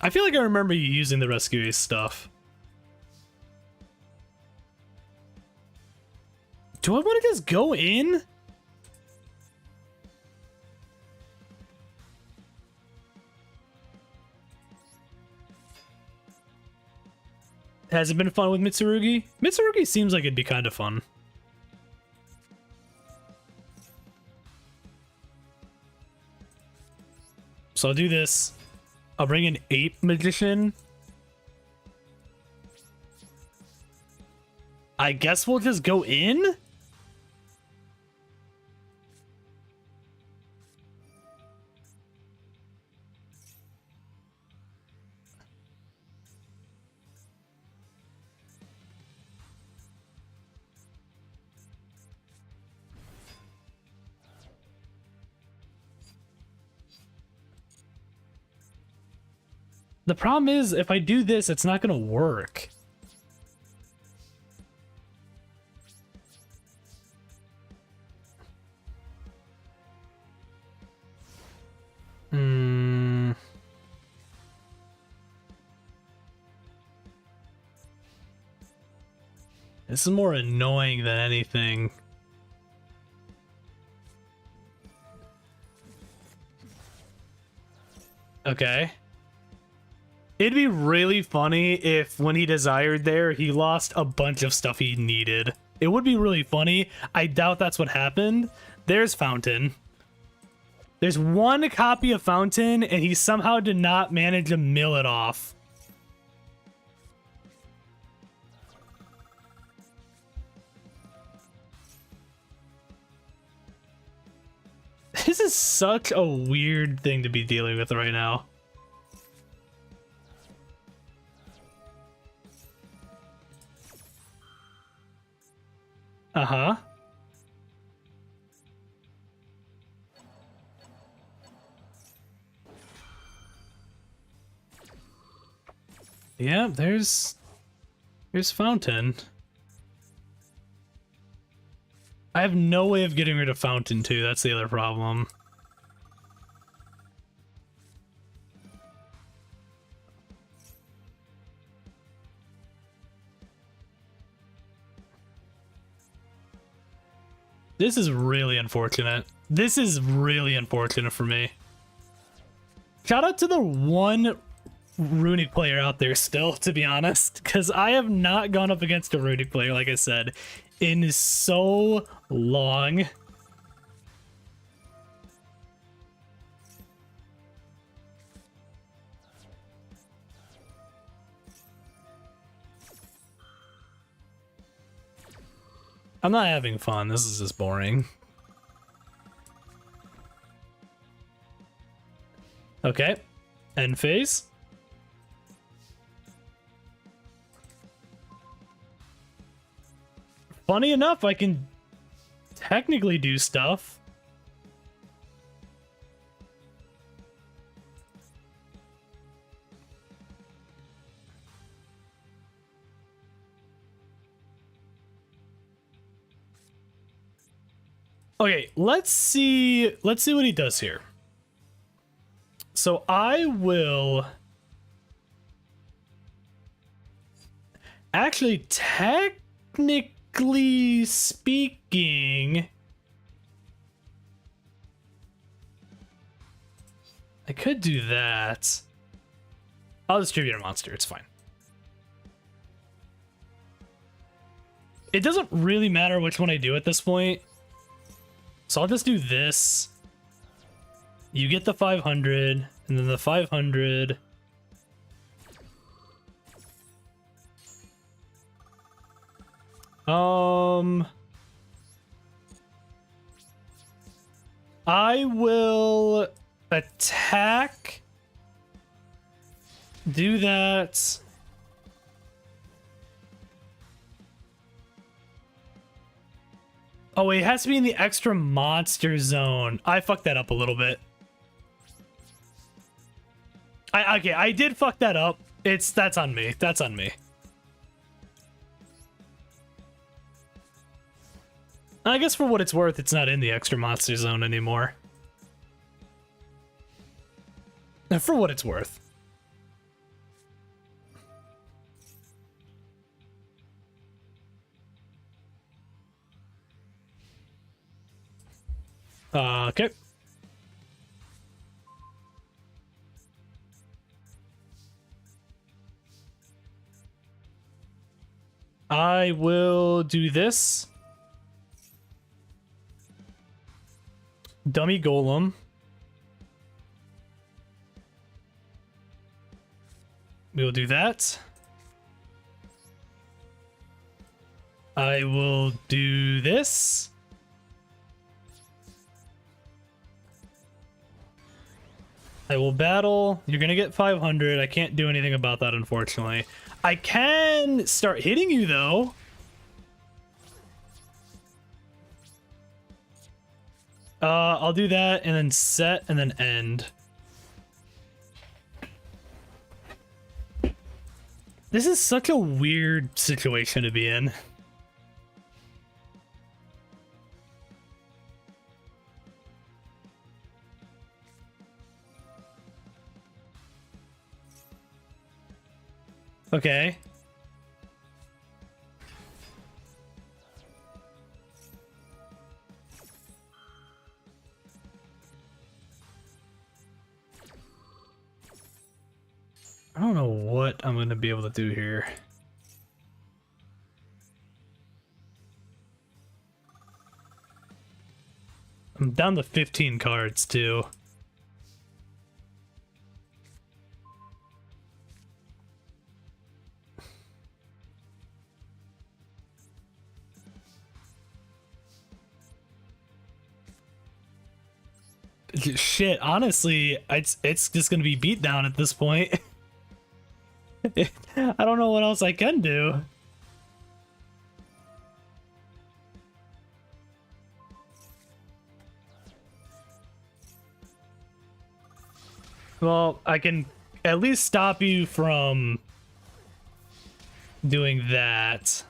I feel like I remember you using the Rescue Ace stuff. Do I want to just go in? Has it been fun with Mitsurugi? Mitsurugi seems like it'd be kind of fun. So I'll do this. I'll bring an Ape Magician. I guess we'll just go in? The problem is, if I do this, it's not gonna work. This is more annoying than anything. Okay. It'd be really funny if when he desired there, he lost a bunch of stuff he needed. It would be really funny. I doubt that's what happened. There's Fountain. There's one copy of Fountain, and he somehow did not manage to mill it off. This is such a weird thing to be dealing with right now. Uh-huh. Yeah, there's Fountain. I have no way of getting rid of Fountain too, that's the other problem. This is really unfortunate. This is really unfortunate for me. Shout out to the one Runic player out there still, to be honest, because I have not gone up against a Runic player, like I said, in so long. I'm not having fun. This is just boring. Okay. End phase. Funny enough, I can technically do stuff. Okay, let's see what he does here. So I will actually, technically speaking, I could do that. I'll distribute a monster, it's fine. It doesn't really matter which one I do at this point. So I'll just do this. You get the 500, and then the 500. I will attack. Do that. Oh, it has to be in the extra monster zone. I fucked that up a little bit. Okay, I did fuck that up. That's on me. That's on me. I guess for what it's worth, it's not in the extra monster zone anymore. For what it's worth. Okay. I will do this. Dummy Golem. We will do that. I will do this. I will battle. You're gonna get 500. I can't do anything about that, unfortunately. I can start hitting you, though. I'll do that, and then set, and then end. This is such a weird situation to be in. Okay. I don't know what I'm going to be able to do here. I'm down to 15 cards, too. Shit, honestly, it's just going to be beat down at this point. I don't know what else I can do. Well, I can at least stop you from doing that.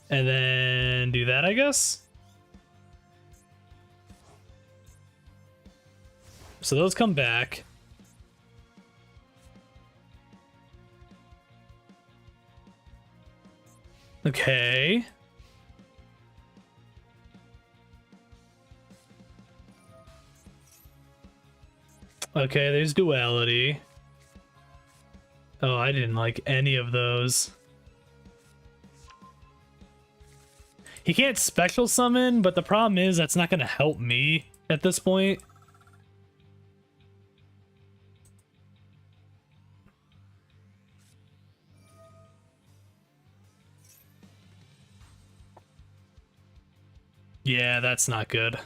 And then do that, I guess? So those come back. Okay. Okay, there's duality. Oh, I didn't like any of those. He can't special summon, but the problem is that's not going to help me at this point. Yeah, that's not good.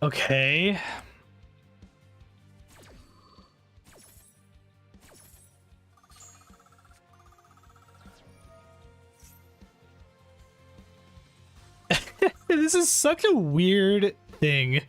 Okay. This is such a weird thing.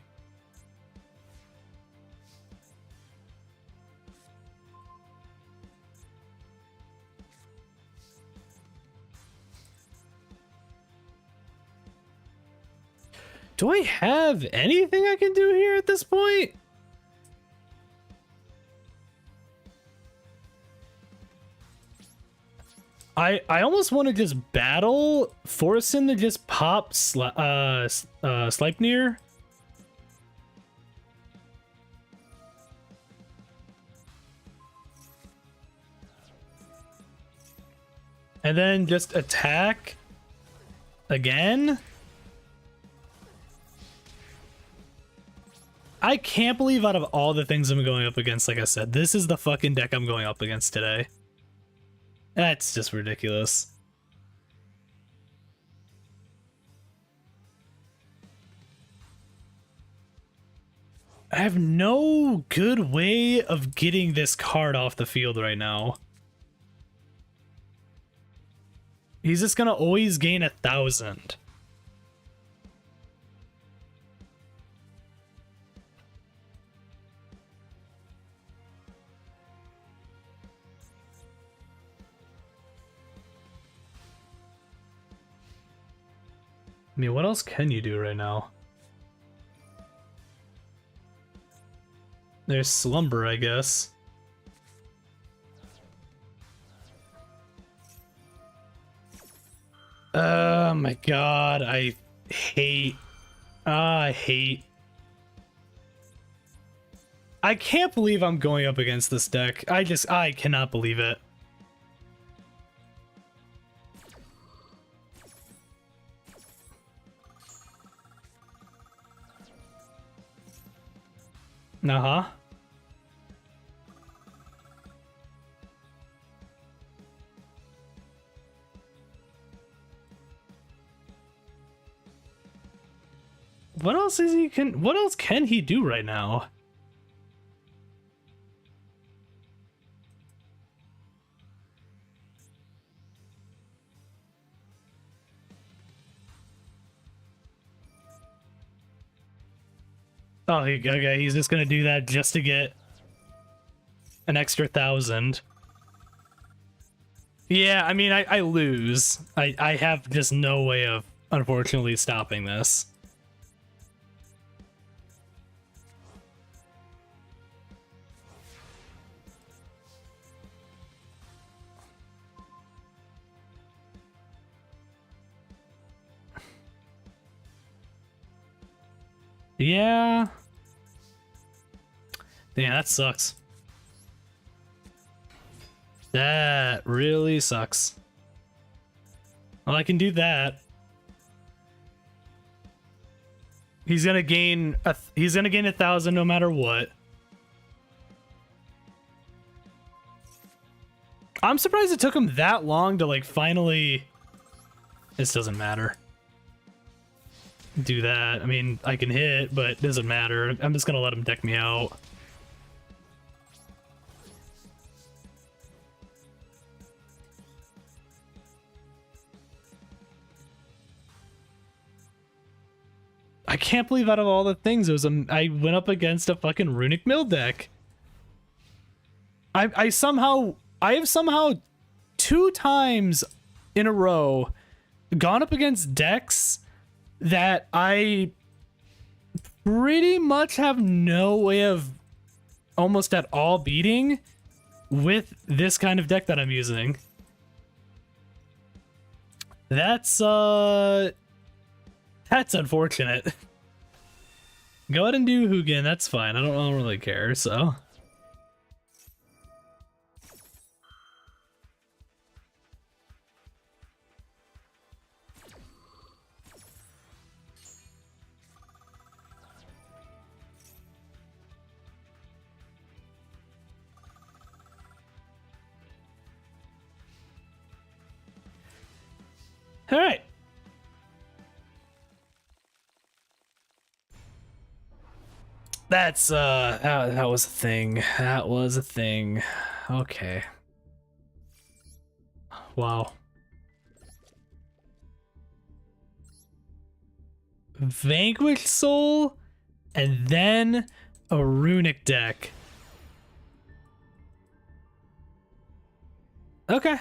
Do I have anything I can do here at this point? I almost want to just battle, force him to just pop Sleipnir. And then just attack again. I can't believe out of all the things I'm going up against, like I said, this is the fucking deck I'm going up against today. That's just ridiculous. I have no good way of getting this card off the field right now. He's just gonna always gain 1,000. I mean, what else can you do right now? There's Slumber, I guess. Oh my god, I hate... I hate... I can't believe I'm going up against this deck. I cannot believe it. Uh-huh. What else what else can he do right now? Oh, okay, he's just gonna do that just to get an extra 1,000. Yeah, I mean, I lose. I have just no way of, unfortunately, stopping this. Yeah. Damn, that sucks. That really sucks. Well, I can do that. He's gonna gain 1,000 no matter what. I'm surprised it took him that long to like finally. This doesn't matter. Do that. I mean, I can hit, but it doesn't matter. I'm just gonna let him deck me out. I can't believe out of all the things, I went up against a fucking Runic Mill deck. I have somehow 2 times in a row gone up against decks that I pretty much have no way of almost at all beating with this kind of deck that I'm using. That's unfortunate. Go ahead and do Hugin, that's fine. I don't really care, so. All right. That's that was a thing. That was a thing. Okay. Wow. Vanquish Soul and then a Runic deck. Okay.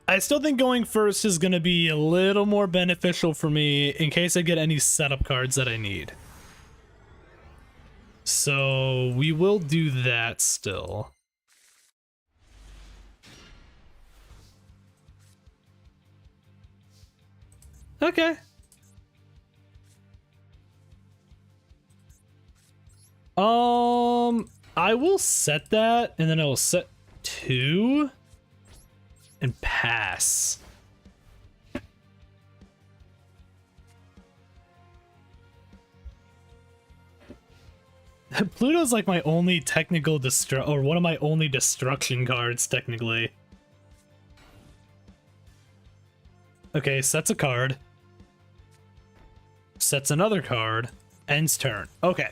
I still think going first is going to be a little more beneficial for me in case I get any setup cards that I need. So we will do that still. Okay. I will set that, and then I will set 2 and pass. Pluto's like my only technical or one of my only destruction cards, technically. Okay, sets a card. Sets another card. Ends turn. Okay.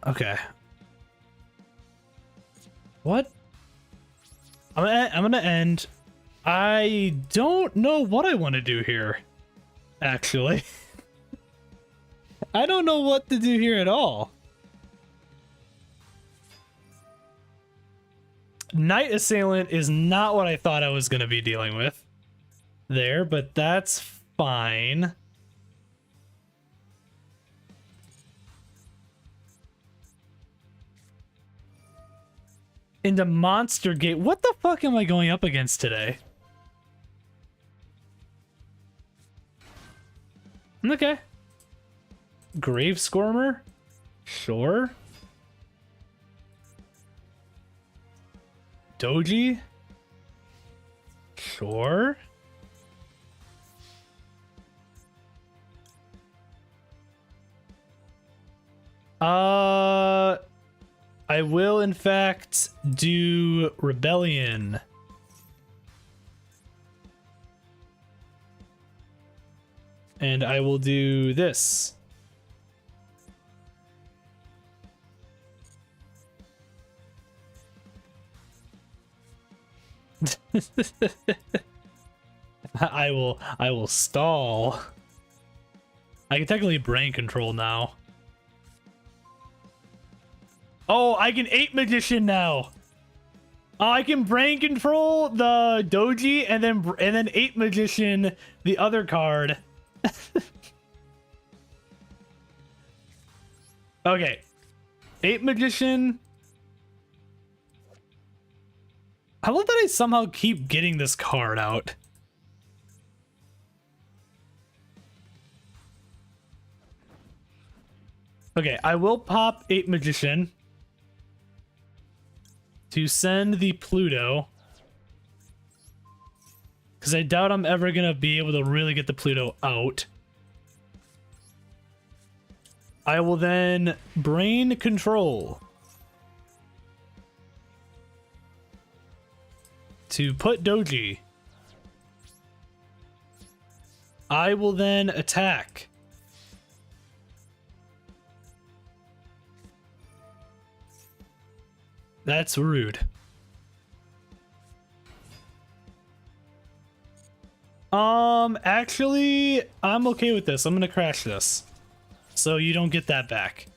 Okay. What? I'm gonna end. I don't know what I want to do here, actually. I don't know what to do here at all. Night Assailant is not what I thought I was gonna be dealing with there, but that's fine. Into Monster Gate. What the fuck am I going up against today? Okay. Grave Squirmer? Sure. Doji? Sure. I will in fact do Rebellion. And I will do this. I will stall. I can technically brain control now. Oh, I can 8 Magician now. I can brain control the Doji and then 8 Magician the other card. Okay. 8 Magician. I love that I somehow keep getting this card out. Okay, I will pop 8 Magician to send the Pluto, because I doubt I'm ever gonna be able to really get the Pluto out. I will then brain control to put Doji. I will then attack. That's rude. Actually, I'm okay with this. I'm gonna crash this, so you don't get that back.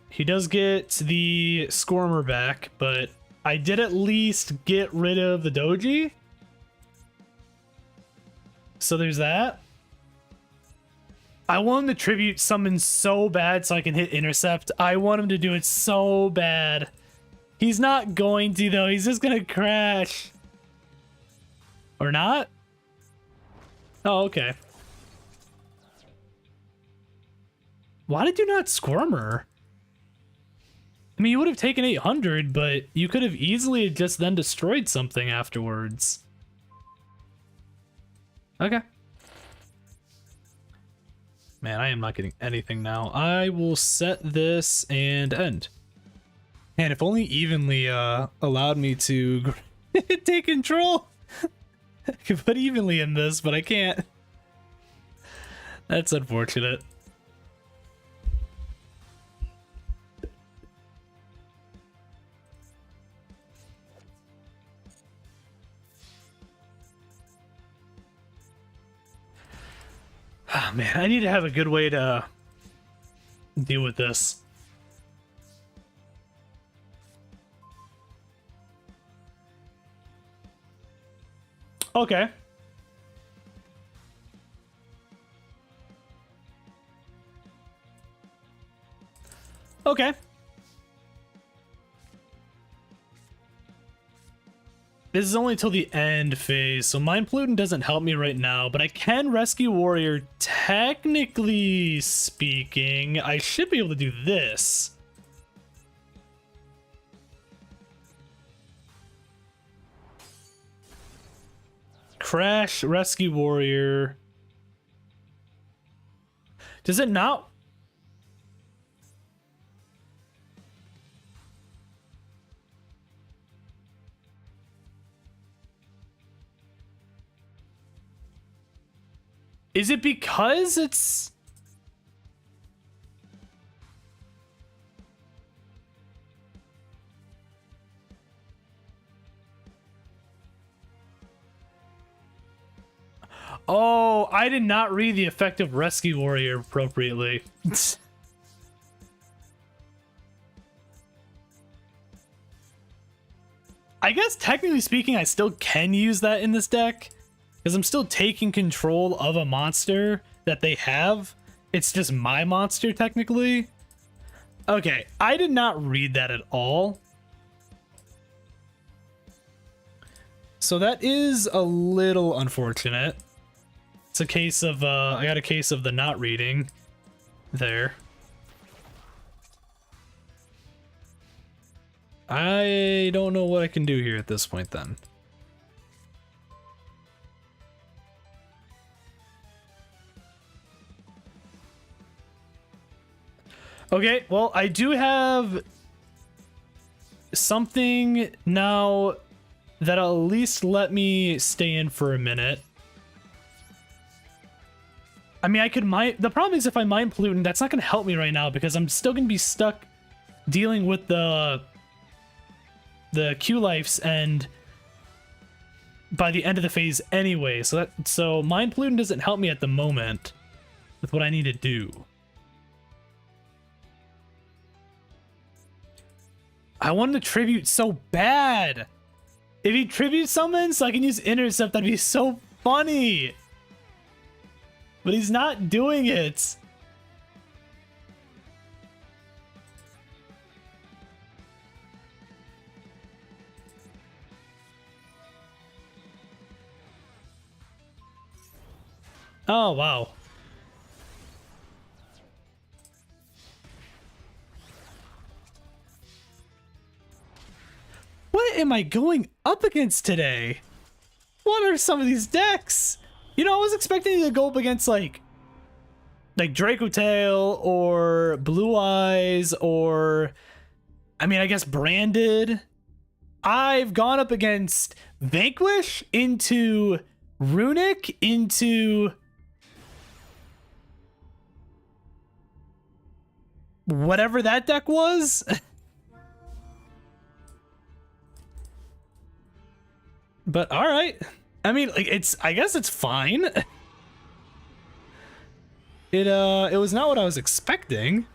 He does get the Squirmer back, but I did at least get rid of the Doji. So there's that. I want him to tribute summon so bad so I can hit intercept. I want him to do it so bad. He's not going to though. He's just gonna crash. Or not? Oh, okay. Why did you not Squirmer? I mean, you would have taken 800, but you could have easily just then destroyed something afterwards. Okay. Man, I am not getting anything now. I will set this and end. And if only Evenly allowed me to take control. I could put Evenly in this, but I can't. That's unfortunate. Oh, man, I need to have a good way to deal with this. Okay. Okay. This is only till the end phase, so Mind Pollutant doesn't help me right now, but I can Rescue Warrior. Technically speaking, I should be able to do this. Crash Rescue Warrior. Does it not? Is it because it's... Oh, I did not read the effect of Rescue Warrior appropriately. I guess technically speaking, I still can use that in this deck. Because I'm still taking control of a monster that they have. It's just my monster, technically. Okay, I did not read that at all. So that is a little unfortunate. It's a case of, I got a case of the not reading there. I don't know what I can do here at this point then. Okay, well, I do have something now that'll at least let me stay in for a minute. I mean, I could mine. The problem is if I mine pollutant, that's not going to help me right now because I'm still going to be stuck dealing with the Q lives and by the end of the phase anyway. So mine pollutant doesn't help me at the moment with what I need to do. I want to tribute so bad. If he tribute summons so I can use intercept, that'd be so funny. But he's not doing it. Oh, wow. What am I going up against today? What are some of these decks? You know, I was expecting to go up against like Draco Tail or Blue Eyes or, I mean, I guess Branded. I've gone up against Vanquish into Runic into whatever that deck was. But all right. I mean, like, I guess it's fine. It was not what I was expecting.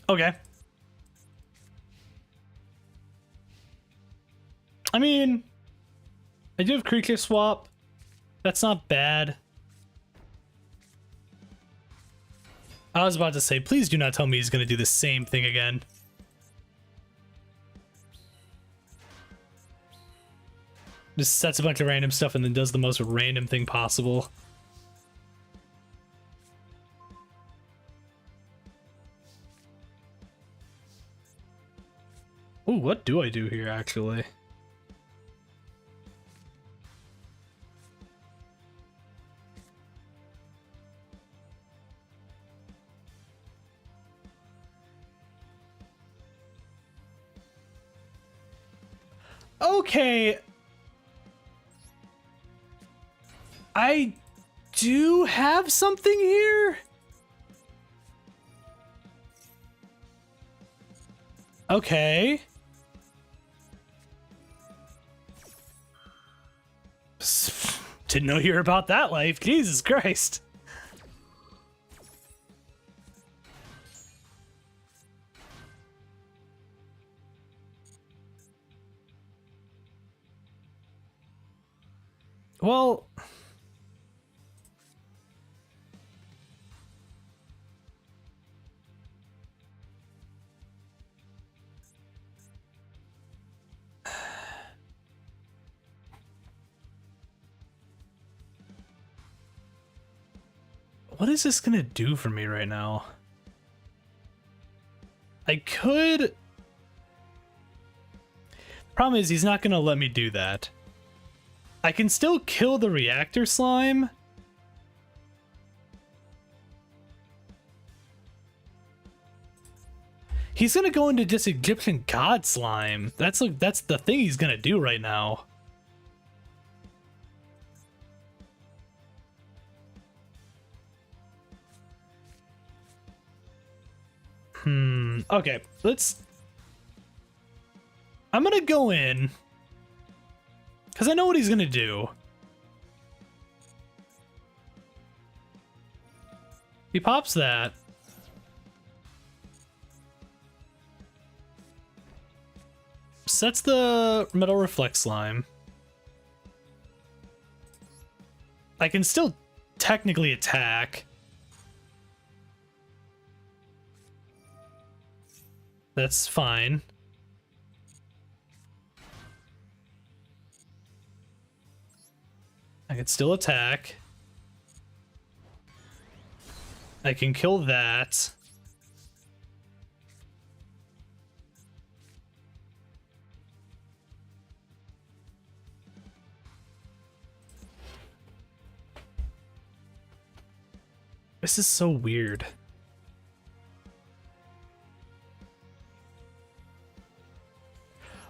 Okay. I mean, I do have creature swap. That's not bad. I was about to say, please do not tell me he's going to do the same thing again. Just sets a bunch of random stuff and then does the most random thing possible. Ooh, what do I do here, actually? Okay. I do have something here. Okay. Didn't know you were about that life. Jesus Christ. Well, what is this gonna do for me right now? I could... Problem is, he's not gonna let me do that. I can still kill the reactor slime. He's gonna go into just Egyptian god slime. That's the thing he's gonna do right now. Okay, I'm gonna go in because I know what he's gonna do. He pops that. Sets the metal reflect slime. I can still technically attack. That's fine. I can still attack. I can kill that. This is so weird.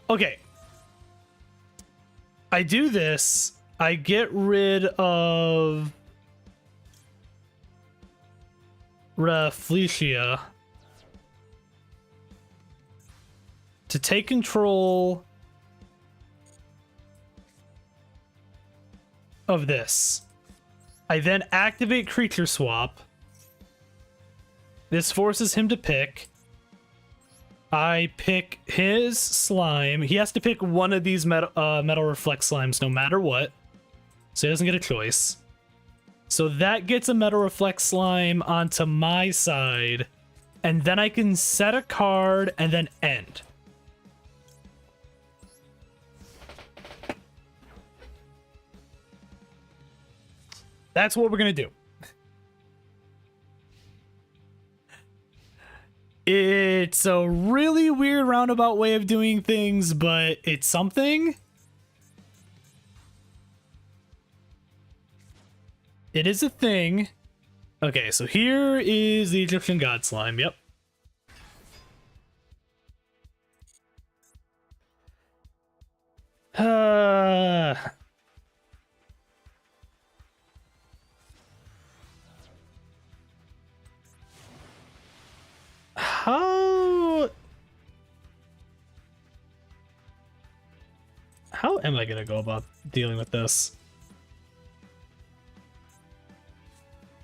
Okay. I do this. I get rid of Rafflesia to take control of this. I then activate Creature Swap. This forces him to pick. I pick his slime. He has to pick one of these Metal Reflect slimes no matter what. So he doesn't get a choice. So that gets a Metal Reflect slime onto my side. And then I can set a card and then end. That's what we're going to do. It's a really weird roundabout way of doing things, but it's something. It is a thing. Okay, so here is the Egyptian God Slime. Yep. How am I gonna go about dealing with this?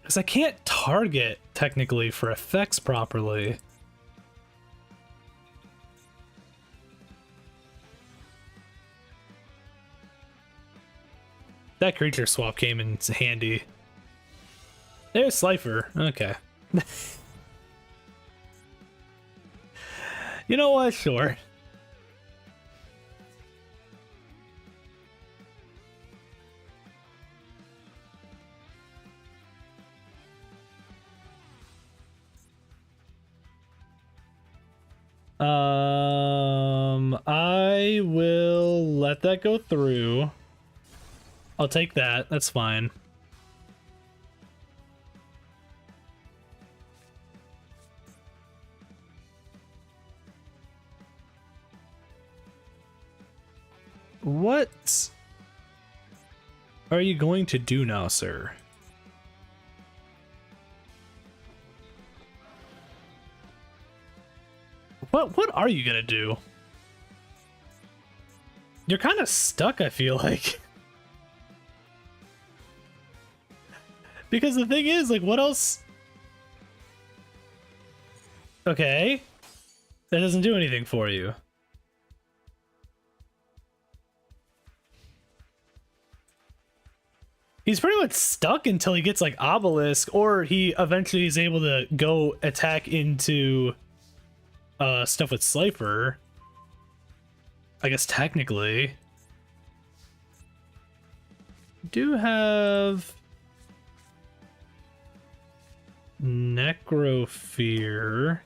Because I can't target technically for effects properly. That creature swap came in handy. There's Slifer. Okay. You know what? Sure. I will let that go through. I'll take that. That's fine. What are you going to do now, sir? What are you gonna do? You're kind of stuck, I feel like. Because the thing is, like, what else? Okay. That doesn't do anything for you. He's pretty much stuck until he gets, like, Obelisk, or he eventually is able to go attack into stuff with Slifer. I guess technically. Do have Necrofear.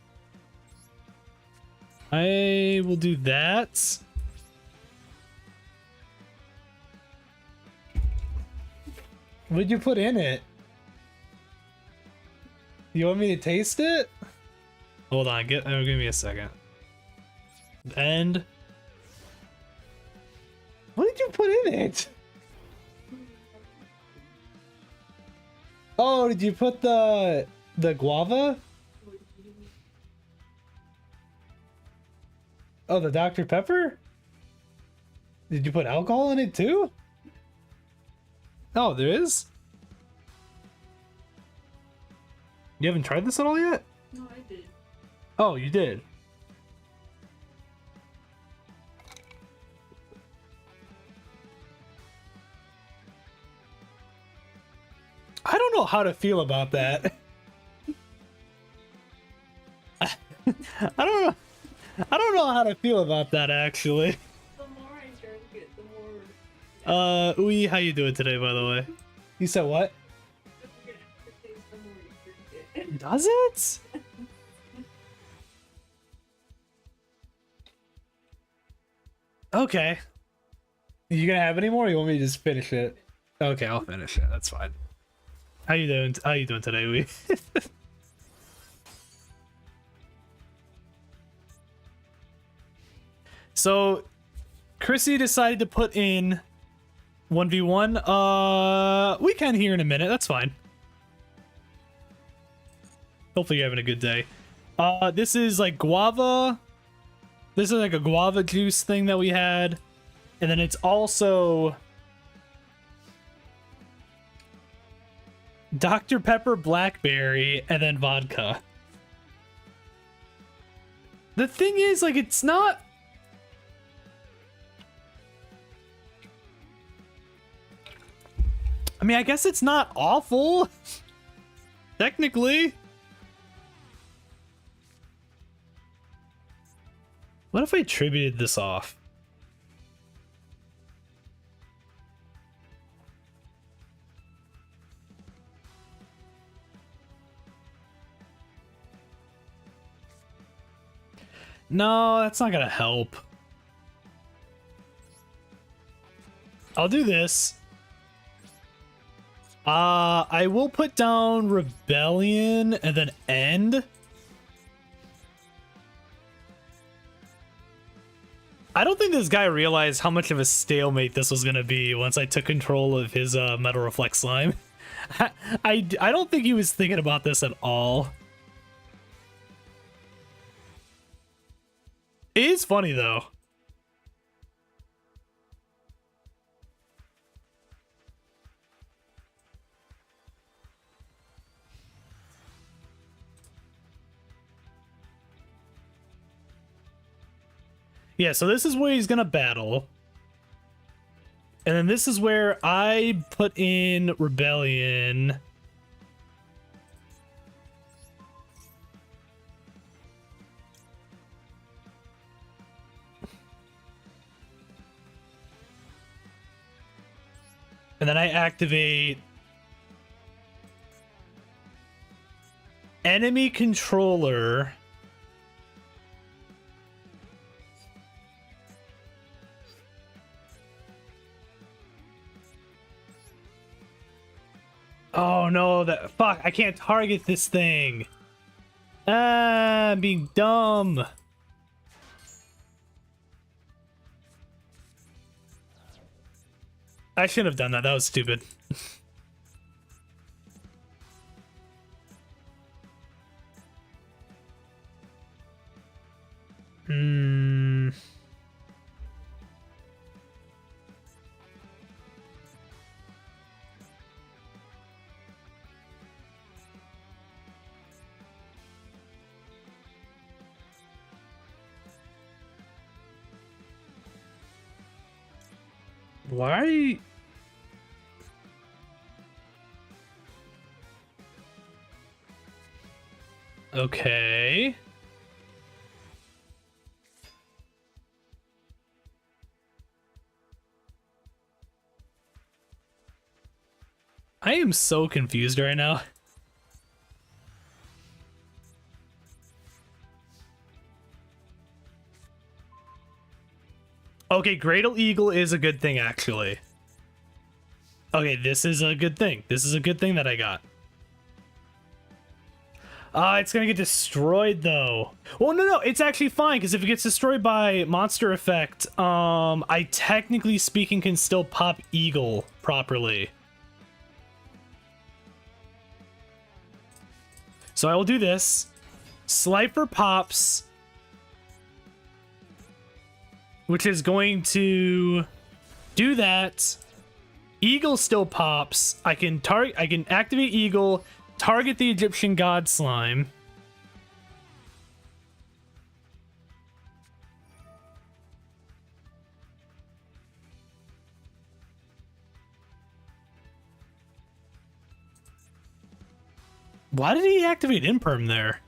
I will do that. What'd you put in it? You want me to taste it? Hold on, give me a second. And what did you put in it? Oh, did you put the guava? Oh, the Dr. Pepper? Did you put alcohol in it too? Oh, there is? You haven't tried this at all yet? No, I did. Oh, you did? I don't know how to feel about that. I don't know. how to feel about that, actually. The more I drink it, the more... Uy, how you doing today, by the way? You said what? The more you drink it. Does it? Okay. You gonna have any more, or you want me to just finish it? Okay, I'll finish it. That's fine. How you doing? How you doing today, Uy? So, Chrissy decided to put in 1v1. We can hear in a minute. That's fine. Hopefully you're having a good day. This is like guava. This is like a guava juice thing that we had. And then it's also Dr. Pepper blackberry and then vodka. The thing is, like, it's not... I mean, I guess it's not awful. Technically. What if I attributed this off? No, that's not gonna help. I'll do this. I will put down Rebellion and then End. I don't think this guy realized how much of a stalemate this was gonna be once I took control of his Metal Reflex Slime. I don't think he was thinking about this at all. It is funny though. Yeah, so this is where he's gonna battle. And then this is where I put in Rebellion. And then I activate Enemy Controller. Oh no, that fuck, I can't target this thing. Ah, I'm being dumb. I shouldn't have done that. That was stupid. Hmm. Why? Okay. I am so confused right now. Okay, Greater Eagle is a good thing, actually. Okay, this is a good thing. This is a good thing that I got. It's gonna get destroyed, though. Well, no, it's actually fine, because if it gets destroyed by Monster Effect, I technically speaking can still pop Eagle properly. So I will do this. Slifer pops, which is going to do that. Eagle still pops. I can activate Eagle, target the Egyptian God Slime. Why did he activate Imperm there?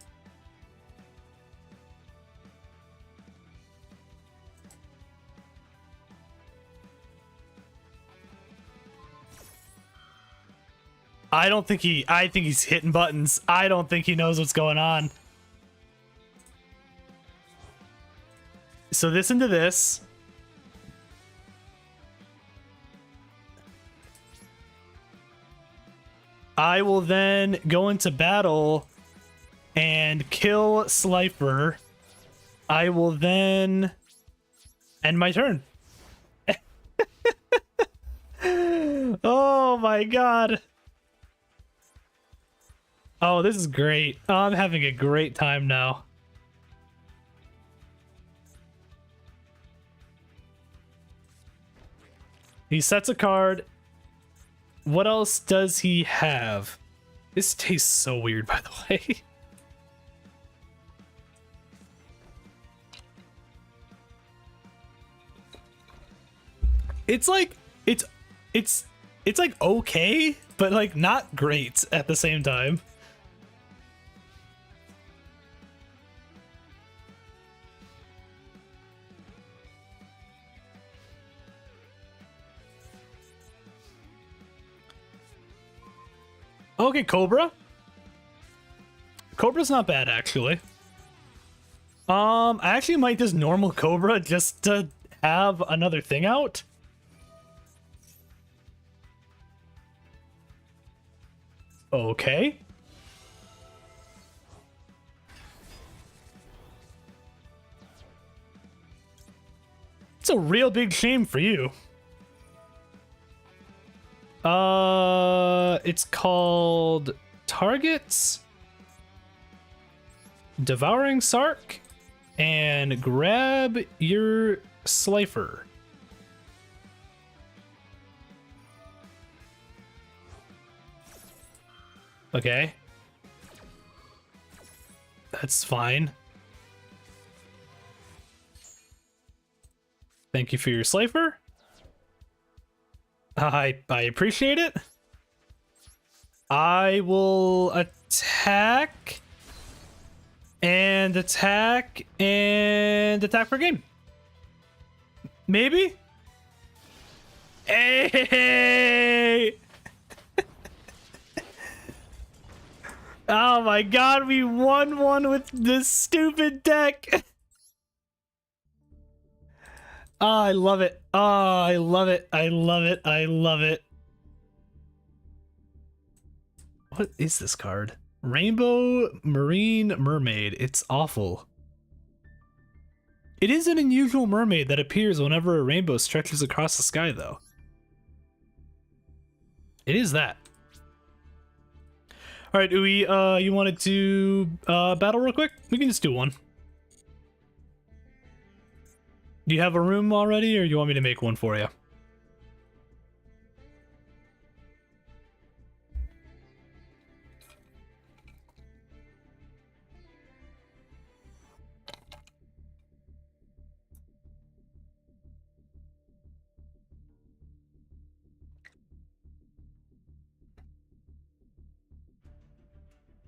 I don't think he... I think he's hitting buttons. I don't think he knows what's going on. So this into this. I will then go into battle and kill Slifer. I will then end my turn. Oh my god. Oh, this is great. Oh, I'm having a great time now. He sets a card. What else does he have? This tastes so weird, by the way. It's like it's like okay, but like not great at the same time. Okay, Cobra. Cobra's not bad, actually. I actually might just normal Cobra just to have another thing out. Okay. It's a real big shame for you. It's called Targets, Devouring Sark, and Grab Your Slifer. Okay. That's fine. Thank you for your Slifer. I appreciate it. I will attack and attack and attack for game. Maybe? Hey! Oh my god, we won one with this stupid deck. Oh, I love it. Oh, I love it. I love it. I love it. What is this card? Rainbow Marine Mermaid. It's awful. It is an unusual mermaid that appears whenever a rainbow stretches across the sky, though. It is that. All right, Uwe, you wanted to battle real quick? We can just do one. Do you have a room already, or you want me to make one for you?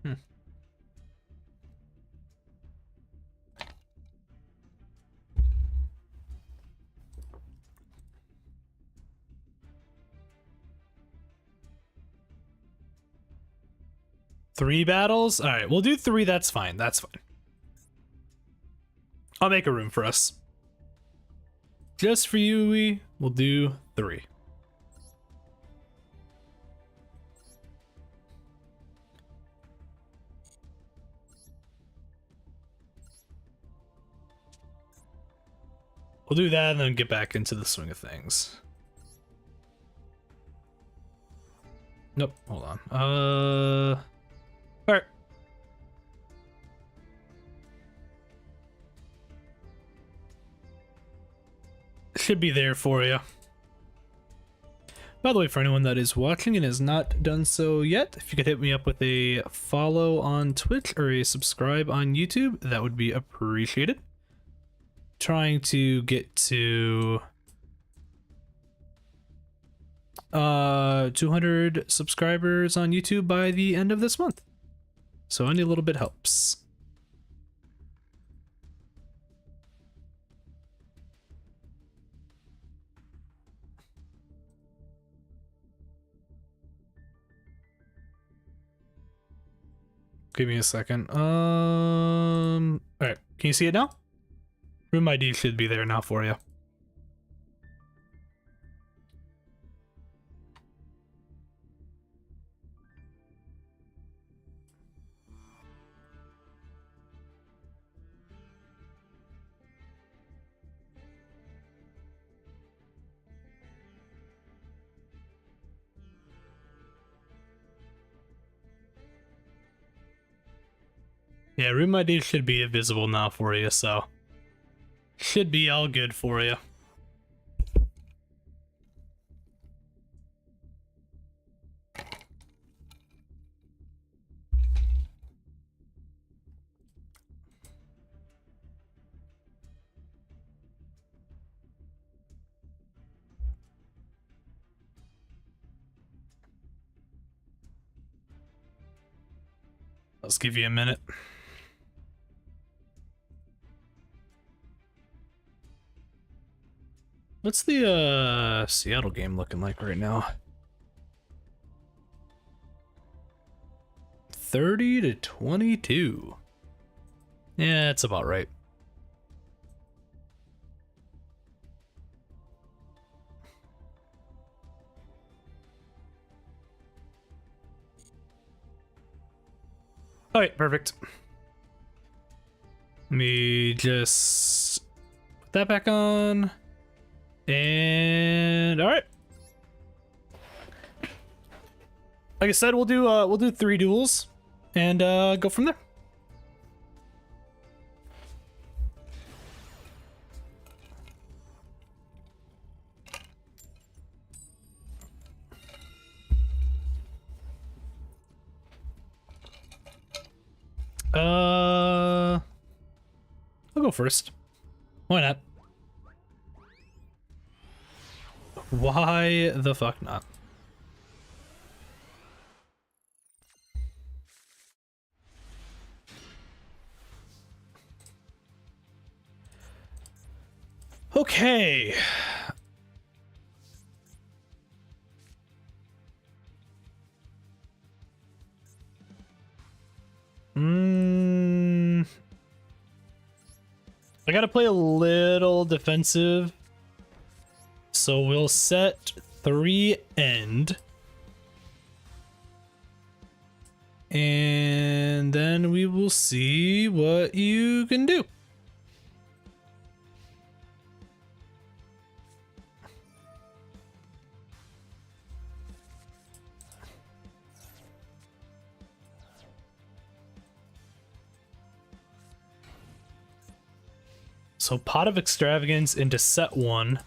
Hmm. Three battles? All right, we'll do three. That's fine. That's fine. I'll make a room for us. Just for you, we'll do three. We'll do that and then get back into the swing of things. Nope, hold on. Alright. Should be there for you. By the way, for anyone that is watching and has not done so yet, if you could hit me up with a follow on Twitch or a subscribe on YouTube, that would be appreciated. Trying to get to 200 subscribers on YouTube by the end of this month. So any little bit helps. Give me a second. Alright, can you see it now? Room ID should be there now for you. Yeah, room ID should be visible now for you, so should be all good for you. Let's give you a minute. What's the Seattle game looking like right now? 30-22. Yeah, that's about right. Alright, perfect. Let me just put that back on. And all right. Like I said, we'll do 3 duels and go from there. I'll go first. Why not? Why the fuck not? Okay. I gotta play a little defensive. So we'll set 3 end. And then we will see what you can do. So Pot of Extravagance into set 1.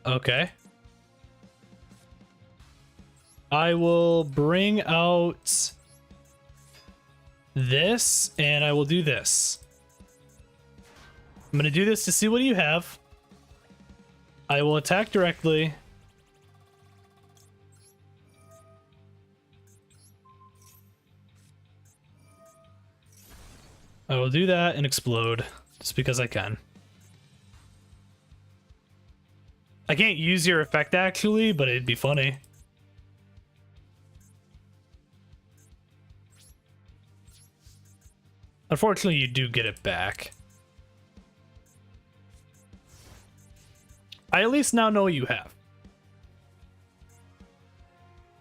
Okay. I will bring out this, and I will do this. I'm gonna do this to see what you have. I will attack directly. I will do that and explode, just because I can. I can't use your effect actually, but it'd be funny. Unfortunately, you do get it back. I at least now know what you have.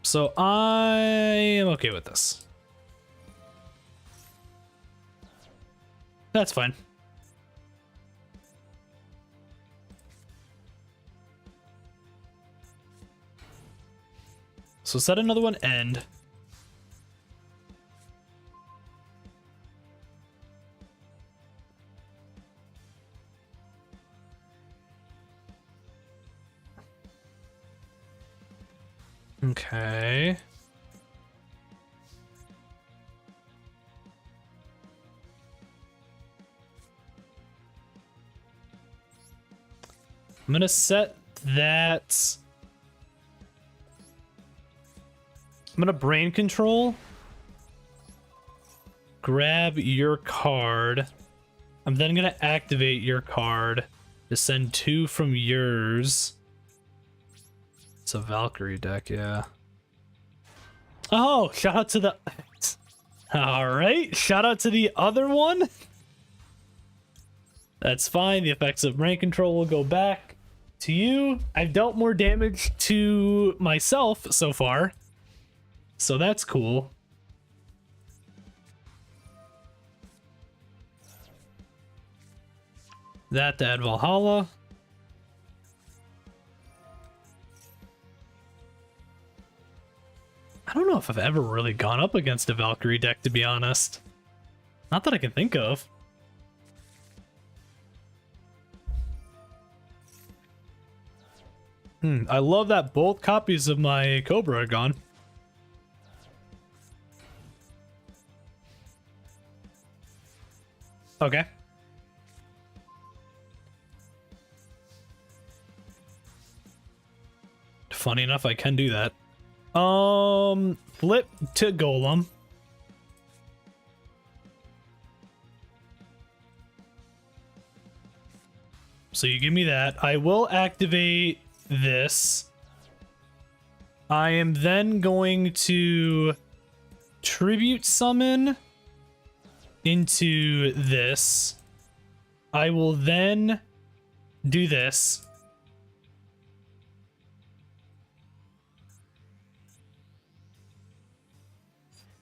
So I am okay with this. That's fine. So set another one end. Okay. I'm gonna set that. I'm gonna brain control. Grab your card. I'm then gonna activate your card to send 2 from yours. It's a Valkyrie deck, yeah. Oh, shout out to the... Alright, shout out to the other one. That's fine. The effects of brain control will go back to you. I've dealt more damage to myself so far, so that's cool. That to add Valhalla. I don't know if I've ever really gone up against a Valkyrie deck, to be honest. Not that I can think of. I love that both copies of my Cobra are gone. Okay. Funny enough, I can do that. Flip to Golem. So you give me that. I will activate this. I am then going to tribute summon into this. I will then do this.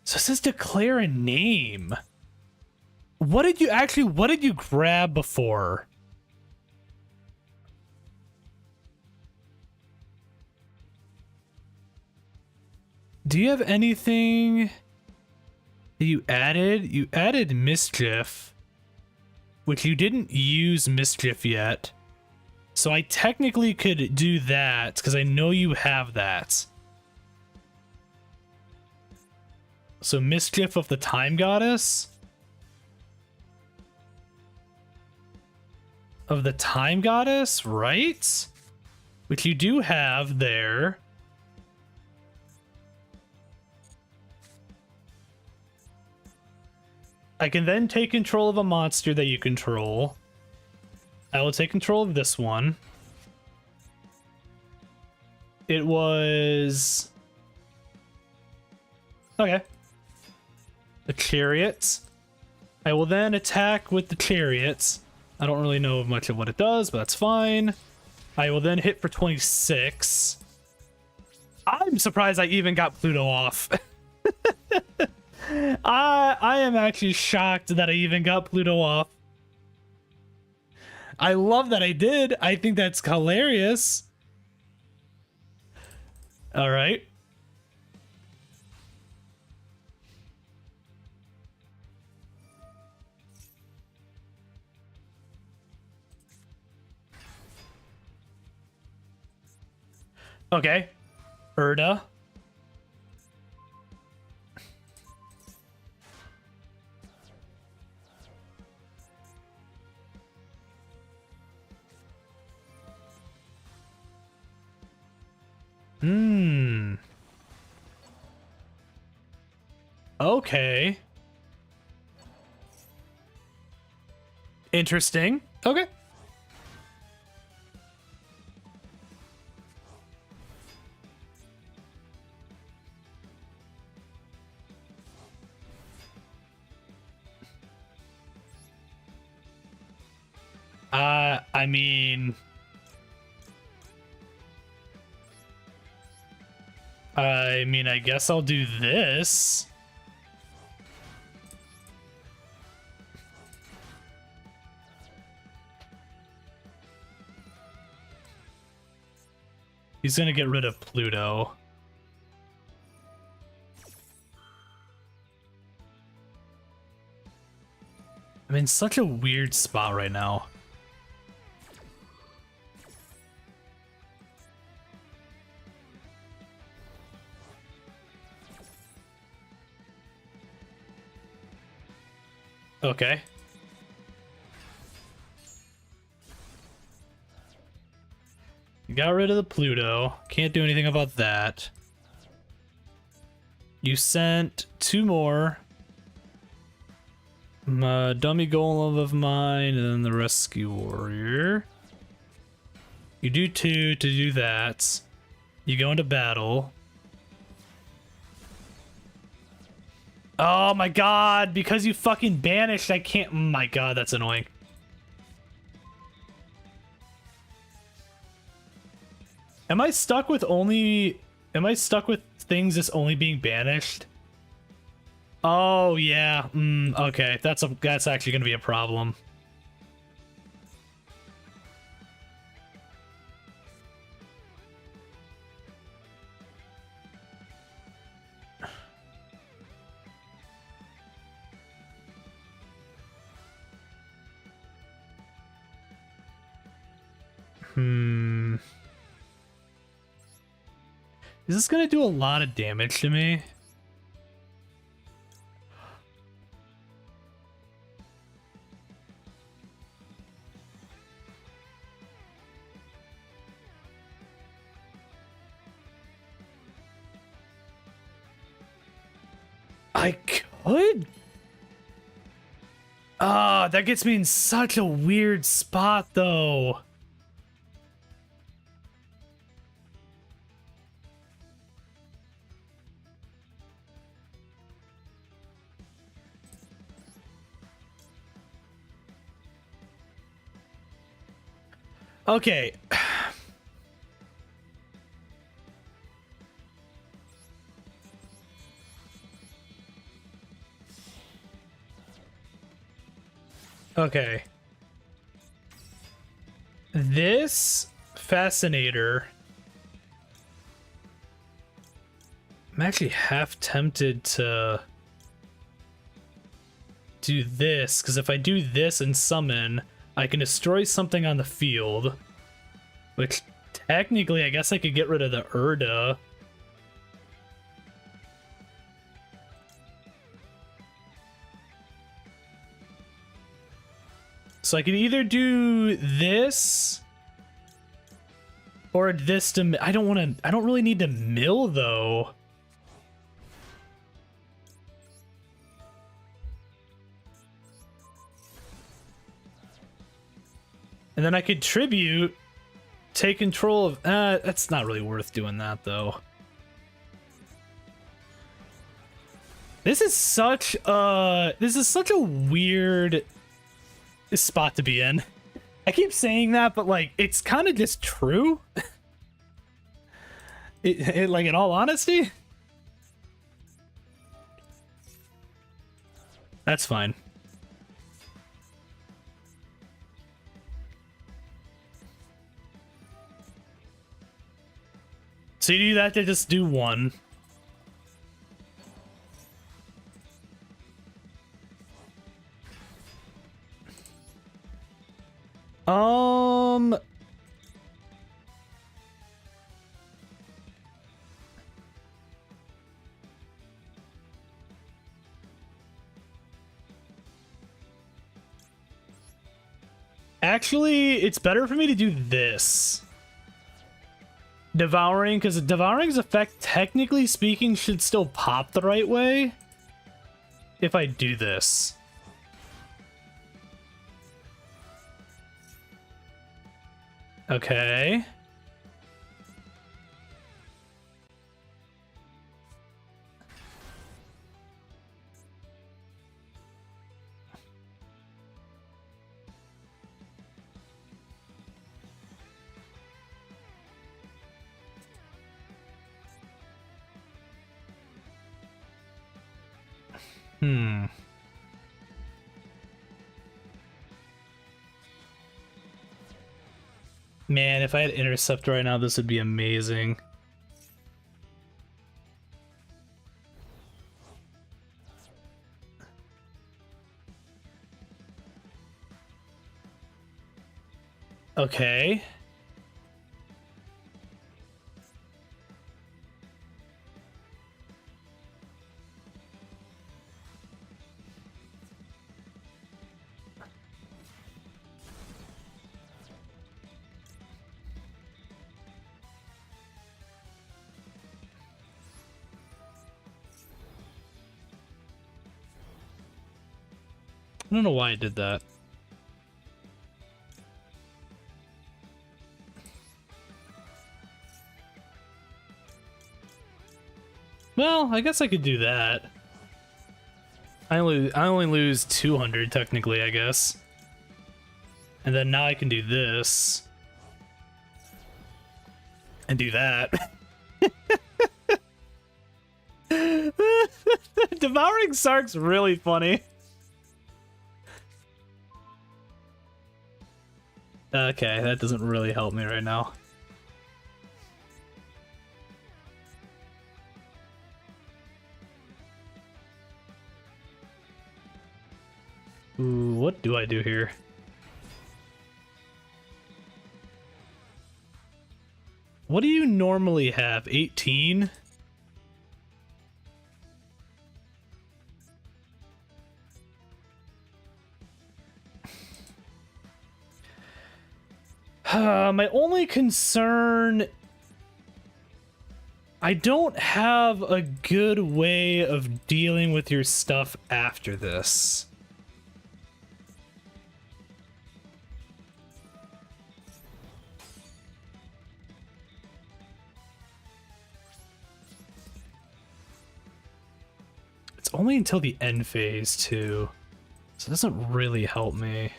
So it says declare a name. What did you grab before? Do you have anything that you added? You added Mischief, which you didn't use Mischief yet. So I technically could do that because I know you have that. So Mischief of the Time Goddess? Of the Time Goddess, right? Which you do have there. I can then take control of a monster that you control. I will take control of this one. It was... okay. The Chariot. I will then attack with the Chariot. I don't really know much of what it does, but that's fine. I will then hit for 26. I'm surprised I even got Pluto off. I am actually shocked that I even got Pluto off. I love that I did. I think that's hilarious. All right. Okay. Erda. Okay. Interesting. Okay. I mean... I guess I'll do this. He's gonna get rid of Pluto. I'm in such a weird spot right now. Okay. Got rid of the Pluto. Can't do anything about that. You sent 2 more. Dummy Golem of mine, and then the Rescue Warrior. You do 2 to do that. You go into battle. Oh my god, because you fucking banished, I can't. Oh my god, that's annoying. Am I stuck with things just only being banished? Oh yeah. Okay, that's actually gonna be a problem. Is this gonna do a lot of damage to me? I could? Ah, that gets me in such a weird spot though. Okay. Okay. This Fascinator. I'm actually half tempted to do this, because if I do this and summon, I can destroy something on the field. Which, technically, I guess I could get rid of the Urda. So I could either do this or this to. I don't really need to mill though. And then I could tribute, take control of. That's not really worth doing that though. This is such a weird spot to be in. I keep saying that, but like it's kind of just true. Like in all honesty, that's fine. So you do that to just do 1. Actually, it's better for me to do this. Devouring, because Devouring's effect, technically speaking, should still pop the right way if I do this. Okay. Man, if I had Intercept right now, this would be amazing. Okay. I don't know why I did that. Well, I guess I could do that. I only lose 200 technically, I guess. And then now I can do this. And do that. Devouring Sark's really funny. Okay, that doesn't really help me right now. Ooh, what do I do here? What do you normally have? 18? My only concern... I don't have a good way of dealing with your stuff after this. It's only until the end phase, too. So it doesn't really help me.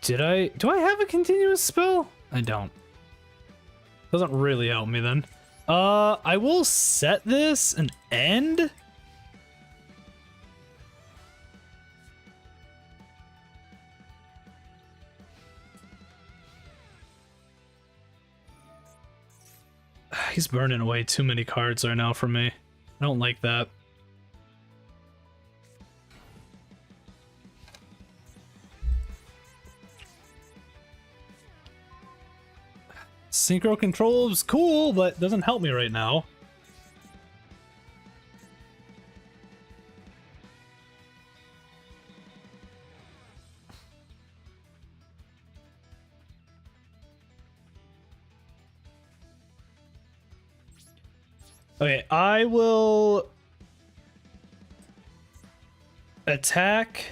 Do I have a continuous spell? I don't. Doesn't really help me then. I will set this an end. He's burning away too many cards right now for me. I don't like that. Synchro control is cool, but doesn't help me right now. Okay, I will attack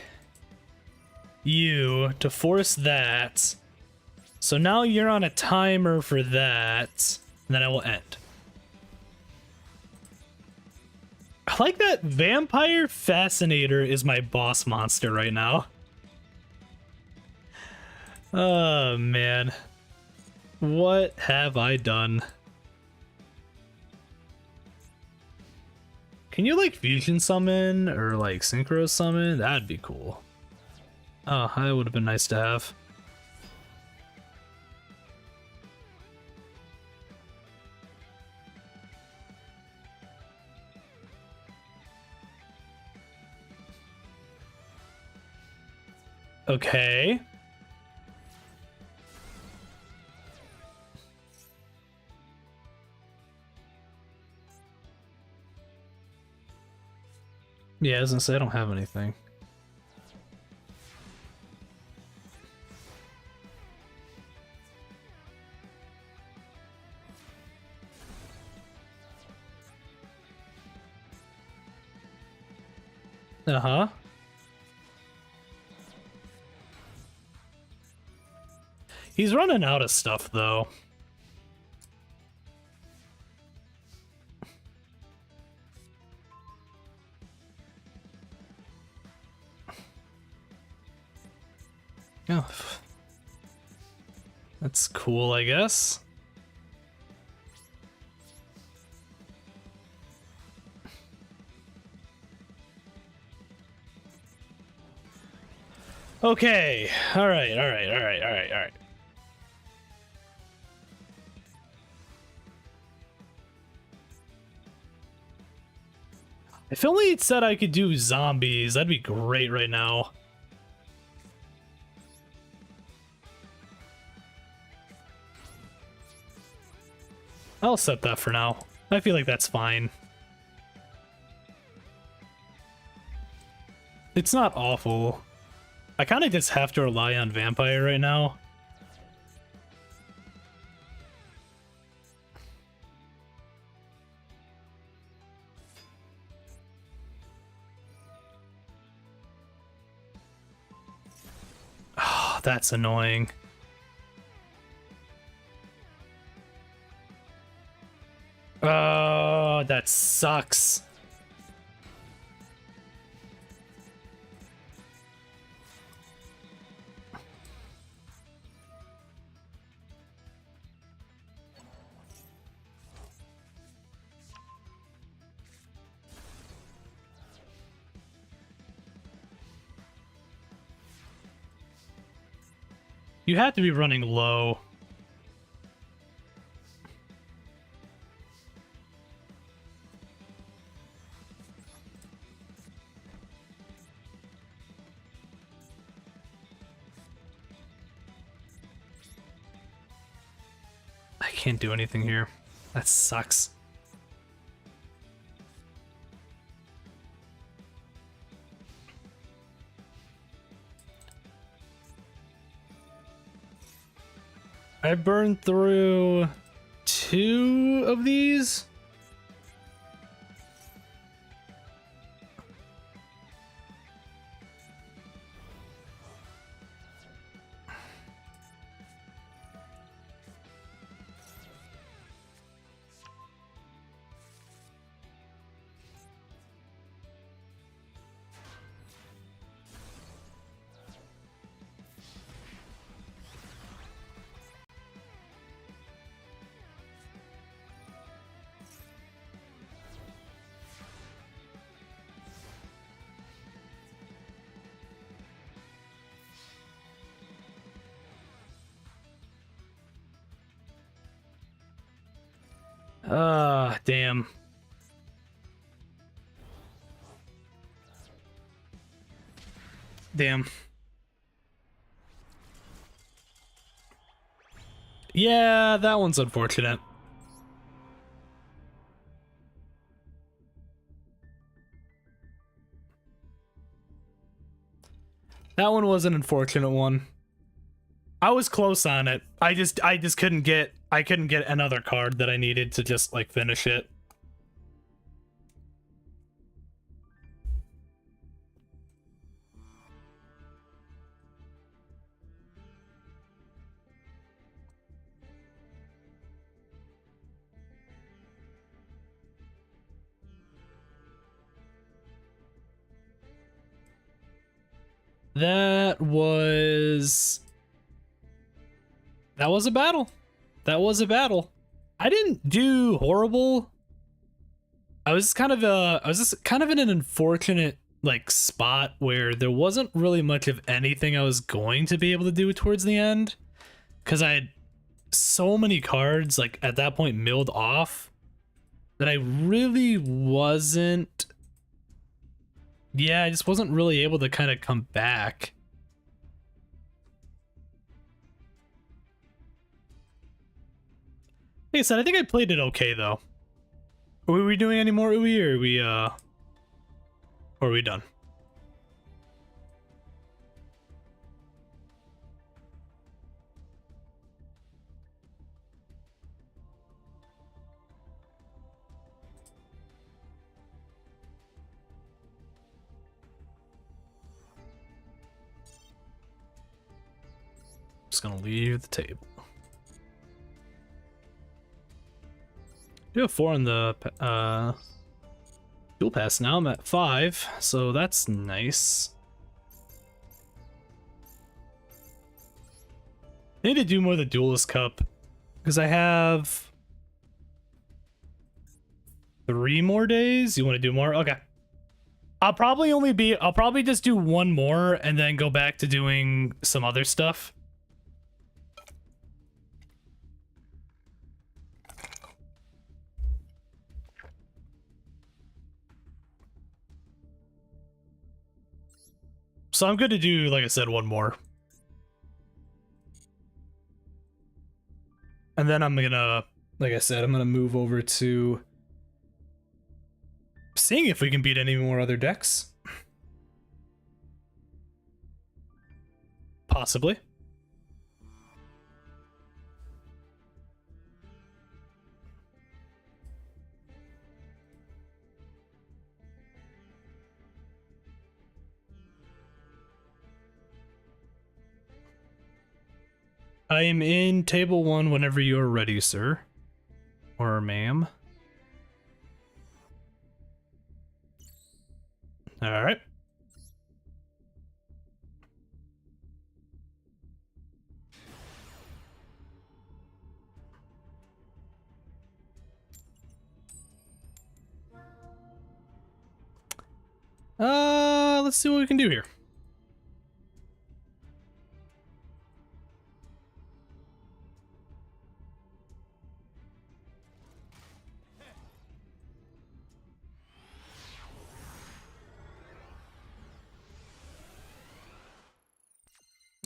you to force that. So now you're on a timer for that, and then I will end. I like that Vampire Fascinator is my boss monster right now. Oh, man. What have I done? Can you, like, fusion summon or, like, synchro summon? That'd be cool. Oh, that would have been nice to have. Okay. Yeah, I was gonna say I don't have anything. Uh-huh. He's running out of stuff, though. Oh. That's cool, I guess. Okay. All right. If only it said I could do zombies, that'd be great right now. I'll set that for now. I feel like that's fine. It's not awful. I kind of just have to rely on Vampire right now. Oh, that's annoying. Oh, that sucks. You have to be running low. I can't do anything here. That sucks. I burned through 2 of these. Damn. Damn. Yeah, that one's unfortunate. That one was an unfortunate one. I was close on it. I just couldn't get another card that I needed to just like finish it. That was a battle. That was a battle. I didn't do horrible. I was just kind of in an unfortunate like spot where there wasn't really much of anything I was going to be able to do towards the end, because I had so many cards like at that point milled off that I really wasn't. Yeah, I just wasn't really able to kind of come back. Like I said, I think I played it okay though. Are we doing any more Ui, or are we done? Just gonna leave the table. Do have 4 on the dual pass now. I'm at 5, so that's nice. I need to do more of the Duelist Cup because I have 3 more days. You want to do more? Okay. I'll probably just do 1 more and then go back to doing some other stuff. So I'm good to do, like I said, 1 more. And then I'm gonna, like I said, I'm gonna move over to seeing if we can beat any more other decks. Possibly. I am in table 1 whenever you're ready, sir. Or ma'am. All right. Let's see what we can do here.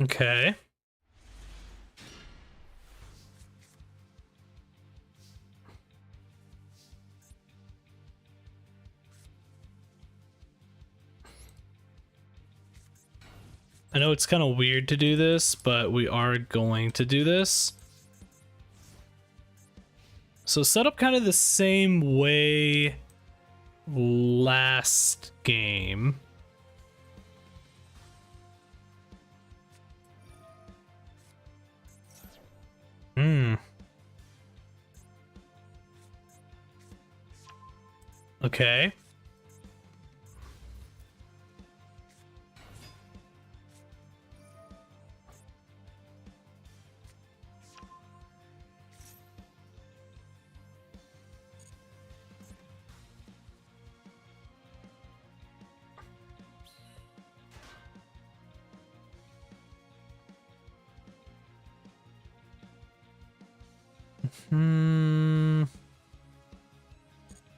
Okay. I know it's kind of weird to do this, but we are going to do this. So set up kind of the same way last game. Okay.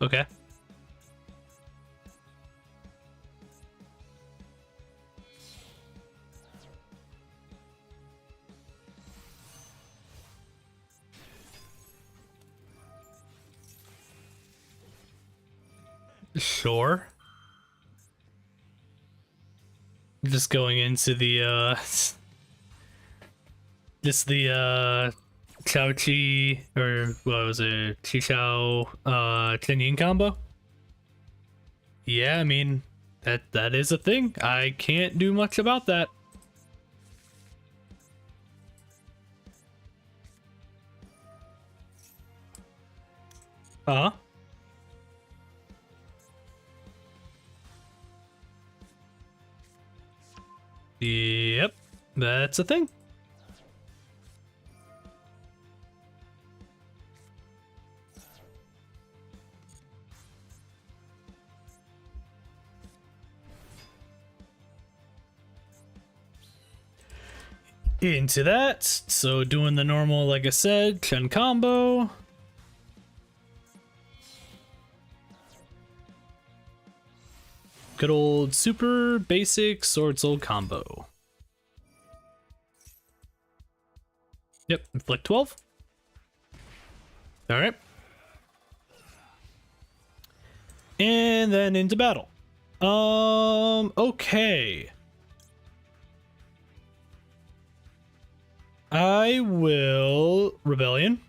Okay. Sure. Just going into the just the Chao Chi, or what was it, Chi Chao Chen Yin combo. Yeah, I mean that is a thing. I can't do much about that. Uh-huh. Yep, that's a thing. Into that, so doing the normal, like I said, Chen combo. Good old super basic Sword Soul combo. Yep, inflict 12. Alright. And then into battle. Okay. I will Rebellion.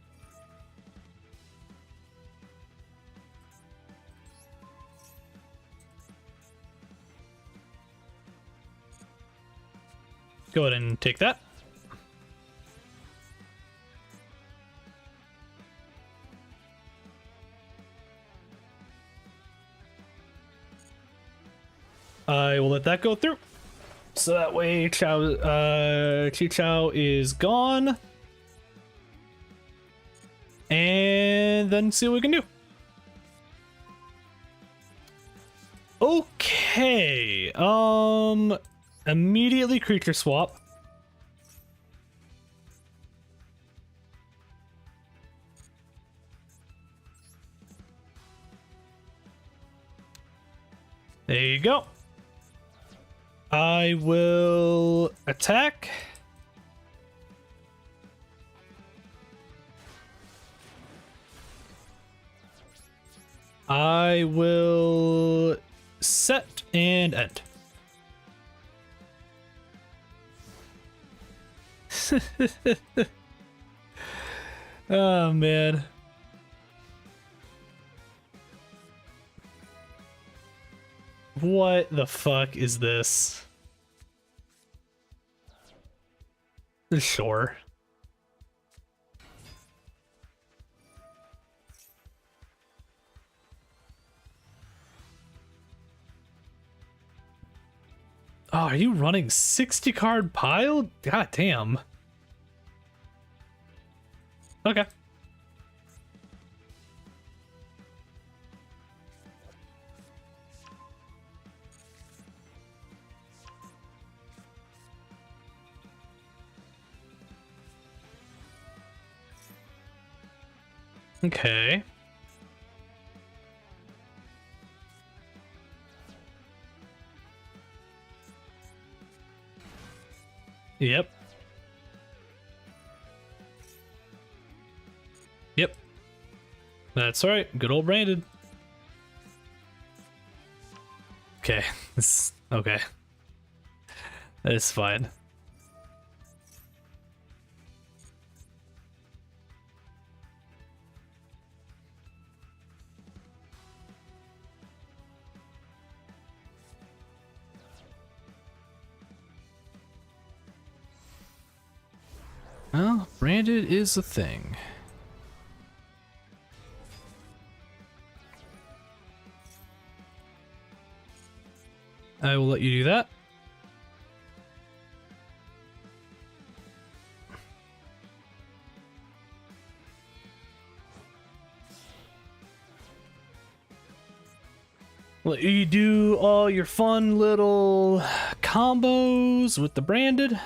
Go ahead and take that. I will let that go through. So that way Chi Chao is gone. And then see what we can do. Okay. Immediately creature swap. There you go. I will attack. I will set and end. Oh man. What the fuck is this? Sure. Oh, are you running 60 card pile? God damn. Okay. Okay. Yep. Yep. That's right. Good old Branded. Okay. This okay. That's fine. Well, Branded is a thing. I will let you do that. Let you do all your fun little combos with the Branded.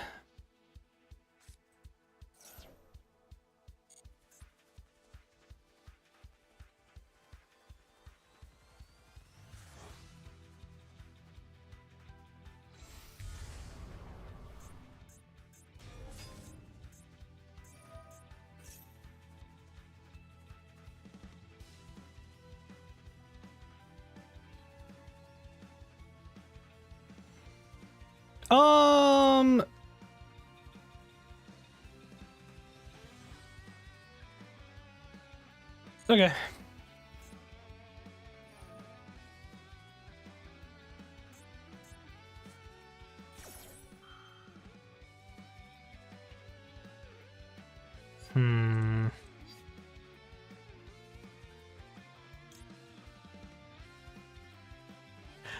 Okay.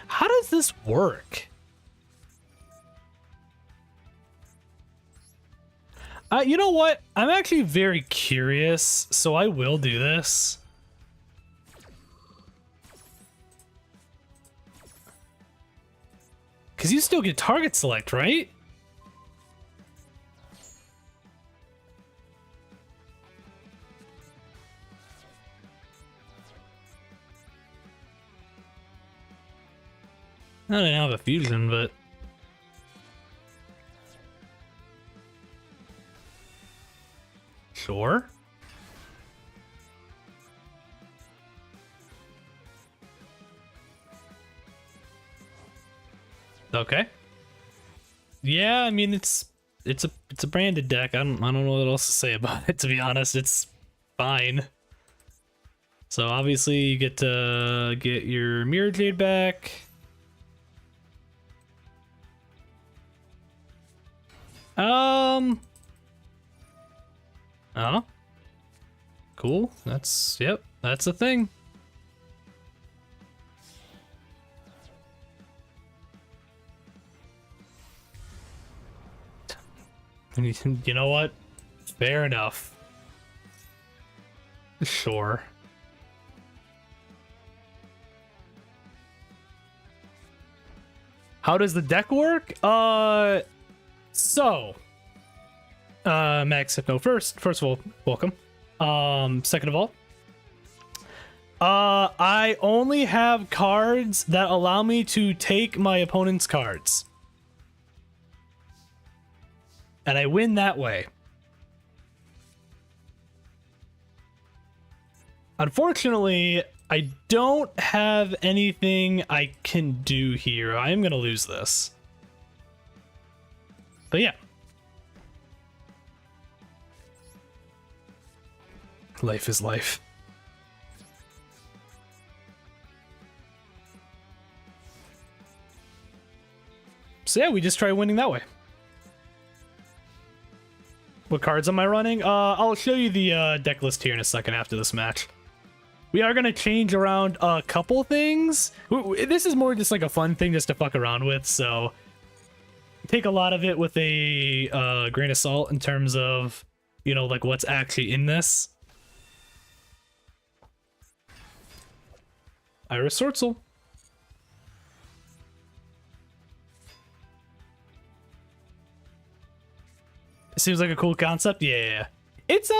How does this work? You know what? I'm actually very curious, so I will do this. Because you still get target select, right? I didn't have a fusion, but... Sure. Okay. Yeah, I mean it's a Branded deck. I don't know what else to say about it, to be honest. It's fine. So obviously you get to get your Mirror Jade back. Oh. Cool. Yep, that's a thing. You know what? Fair enough. Sure. How does the deck work? Max Hypno first of all, welcome. Second of all, I only have cards that allow me to take my opponent's cards. And I win that way. Unfortunately, I don't have anything I can do here. I am going to lose this. But yeah. Life is life. So yeah, we just try winning that way. What cards am I running? I'll show you the deck list here in a second after this match. We are going to change around a couple things. This is more just like a fun thing just to fuck around with, so take a lot of it with a grain of salt in terms of, you know, like what's actually in this. Iris Sortsel. Seems like a cool concept. Yeah. It's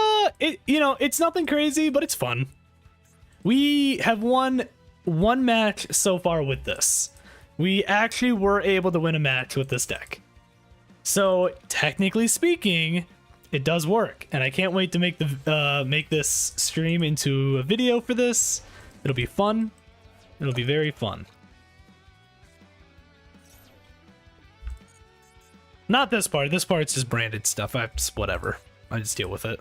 you know, it's nothing crazy, but it's fun. We have won one match so far with this. We actually were able to win a match with this deck. So, technically speaking, it does work, and I can't wait to make this stream into a video for this. It'll be fun. It'll be very fun. Not this part. This part's just branded stuff. Whatever. I just deal with it.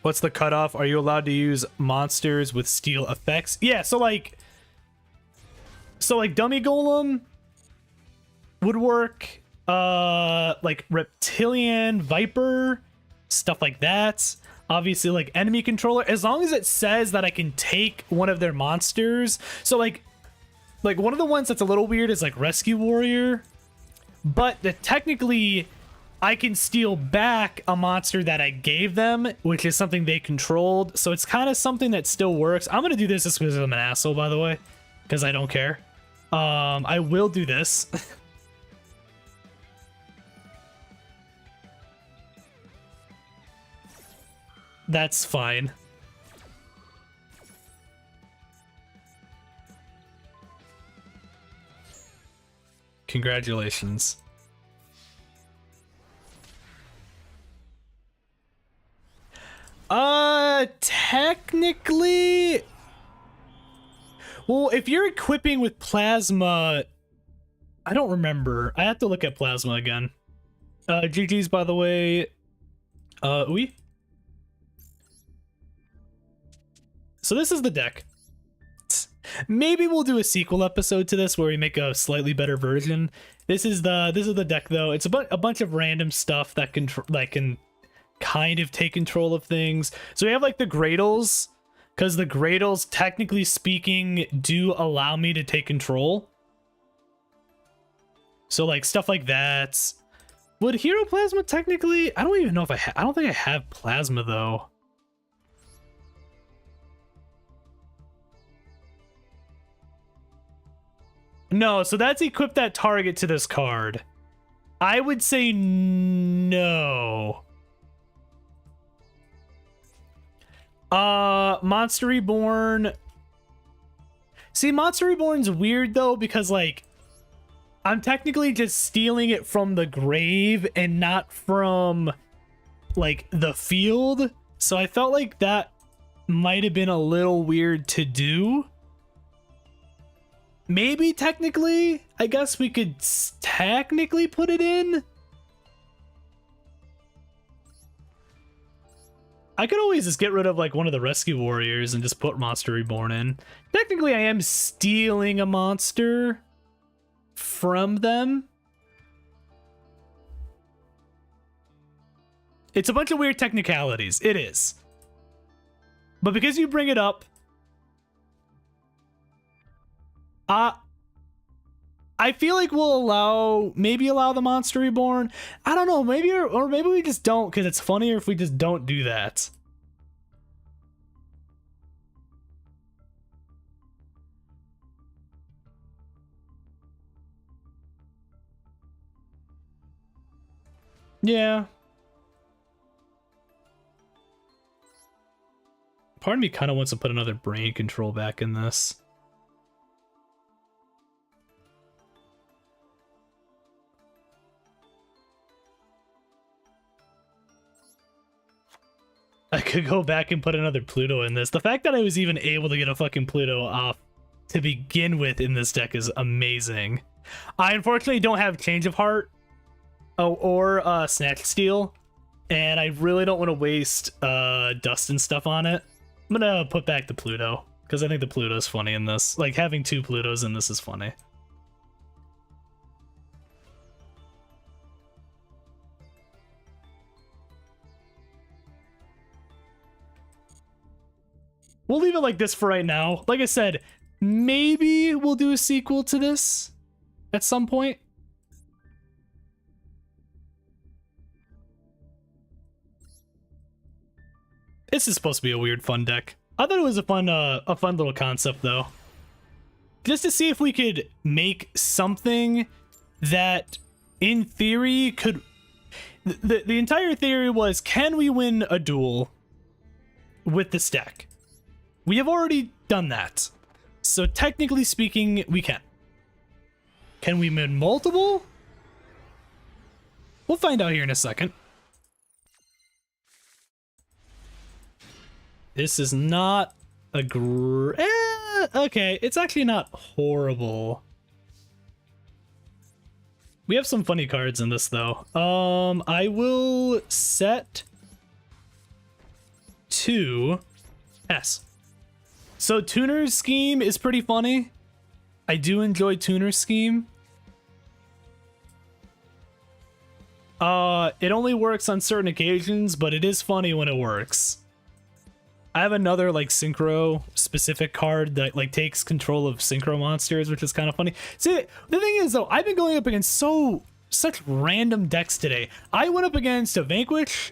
What's the cutoff? Are you allowed to use monsters with steel effects? Yeah, so like Dummy Golem would work. Like Reptilian Viper, stuff like that. Obviously, like enemy controller, as long as it says that I can take one of their monsters. So like one of the ones that's a little weird is like Rescue Warrior, but technically I can steal back a monster that I gave them, which is something they controlled. So it's kind of something that still works. I'm gonna do this just because I'm an asshole, by the way, because I don't care. I will do this. That's fine. Congratulations. Technically, well, if you're equipping with plasma, I don't remember. I have to look at plasma again. GG's, by the way. Oui. So this is the deck. Maybe we'll do a sequel episode to this where we make a slightly better version. This is the deck though. It's a bunch of random stuff that can kind of take control of things. So we have like the Gradles, because the Gradles, technically speaking, do allow me to take control. So like stuff like that. Would Hero Plasma technically? I don't even know if I don't think I have Plasma though. No, so that's equip that target to this card. I would say no. Monster Reborn. See, Monster Reborn's weird though, because like I'm technically just stealing it from the grave and not from like the field. So I felt like that might have been a little weird to do. Maybe technically, I guess we could technically put it in. I could always just get rid of like one of the Rescue Warriors and just put Monster Reborn in. Technically, I am stealing a monster from them. It's a bunch of weird technicalities. It is. But because you bring it up, I feel like we'll maybe allow the Monster Reborn. I don't know, maybe or maybe we just don't, because it's funnier if we just don't do that. Yeah. Part of me kind of wants to put another brain control back in this. I could go back and put another Pluto in this. The fact that I was even able to get a fucking Pluto off to begin with in this deck is amazing. I unfortunately don't have Change of Heart or Snatch Steal, and I really don't want to waste dust and stuff on it. I'm gonna put back the Pluto, because I think the Pluto's funny in this. Like, having two Plutos in this is funny. we'll leave it like this for right now. Like I said, maybe we'll do a sequel to this at some point. This is supposed to be a weird fun deck. I thought it was a fun little concept though. Just to see if we could make something that in theory could... The entire theory was, can we win a duel with this deck? We have already done that. So technically speaking, we can. Can we win multiple? We'll find out here in a second. This is not a okay, it's actually not horrible. We have some funny cards in this though. I will set to S. So Tuner's Scheme is pretty funny. I do enjoy Tuner's Scheme. It only works on certain occasions, but it is funny when it works. I have another like synchro specific card that like takes control of synchro monsters, which is kind of funny. See, the thing is though, I've been going up against such random decks today. I went up against a Vanquish.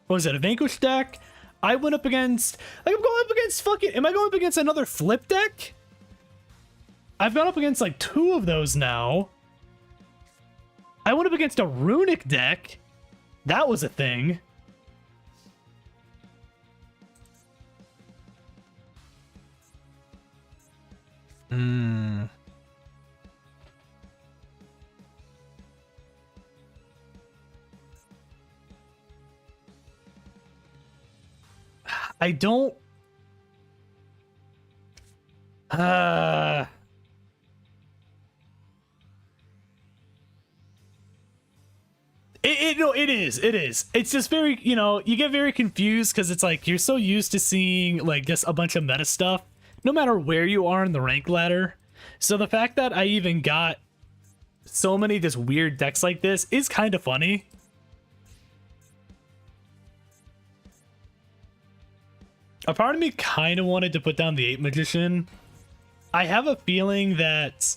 What was it? A Vanquish deck? I went up against, like, I'm going up against fucking, am I going up against another flip deck? I've gone up against like 2 of those now. I went up against a Runic deck. That was a thing. I don't... No, it is. It's just very, you know, you get very confused because it's like you're so used to seeing like just a bunch of meta stuff, no matter where you are in the rank ladder. So the fact that I even got so many just weird decks like this is kind of funny. A part of me kind of wanted to put down the 8 Magician. I have a feeling that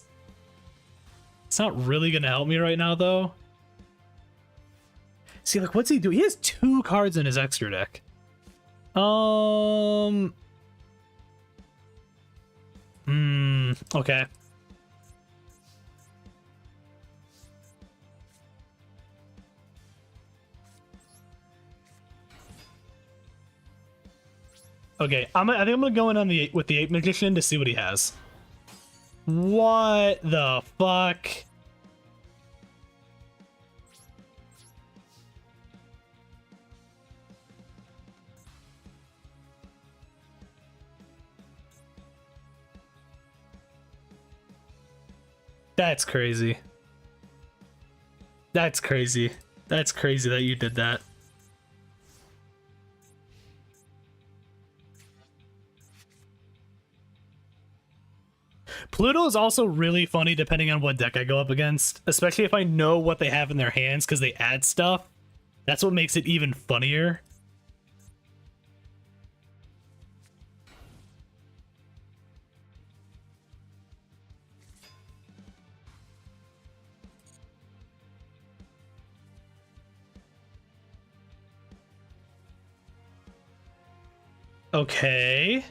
it's not really going to help me right now, though. See, like, what's he doing? He has 2 cards in his extra deck. Okay. Okay, I think I'm gonna go in on with the 8 Magician to see what he has. What the fuck? That's crazy. That's crazy. That's crazy that you did that. Pluto is also really funny depending on what deck I go up against, especially if I know what they have in their hands because they add stuff. That's what makes it even funnier. Okay.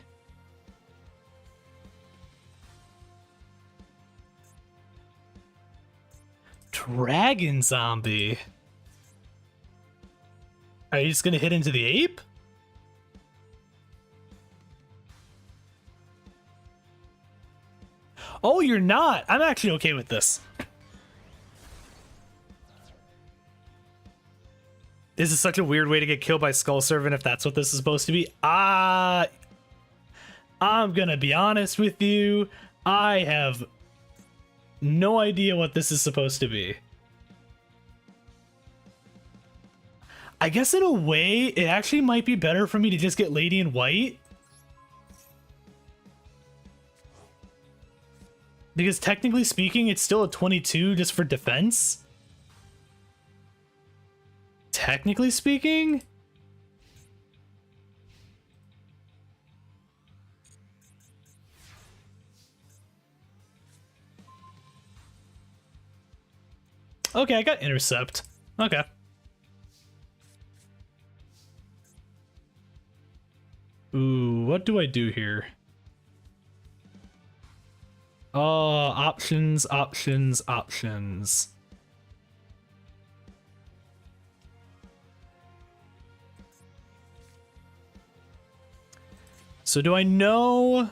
Dragon Zombie. Are you just gonna hit into the ape? Oh, you're not. I'm actually okay with this. This is such a weird way to get killed by Skull Servant if that's what this is supposed to be. I'm gonna be honest with you. I have no idea what this is supposed to be. I guess in a way, it actually might be better for me to just get Lady in White. Because technically speaking, it's still a 22 just for defense. Technically speaking. Okay, I got intercept. Okay. Ooh, what do I do here? Options, options, options. So do I know...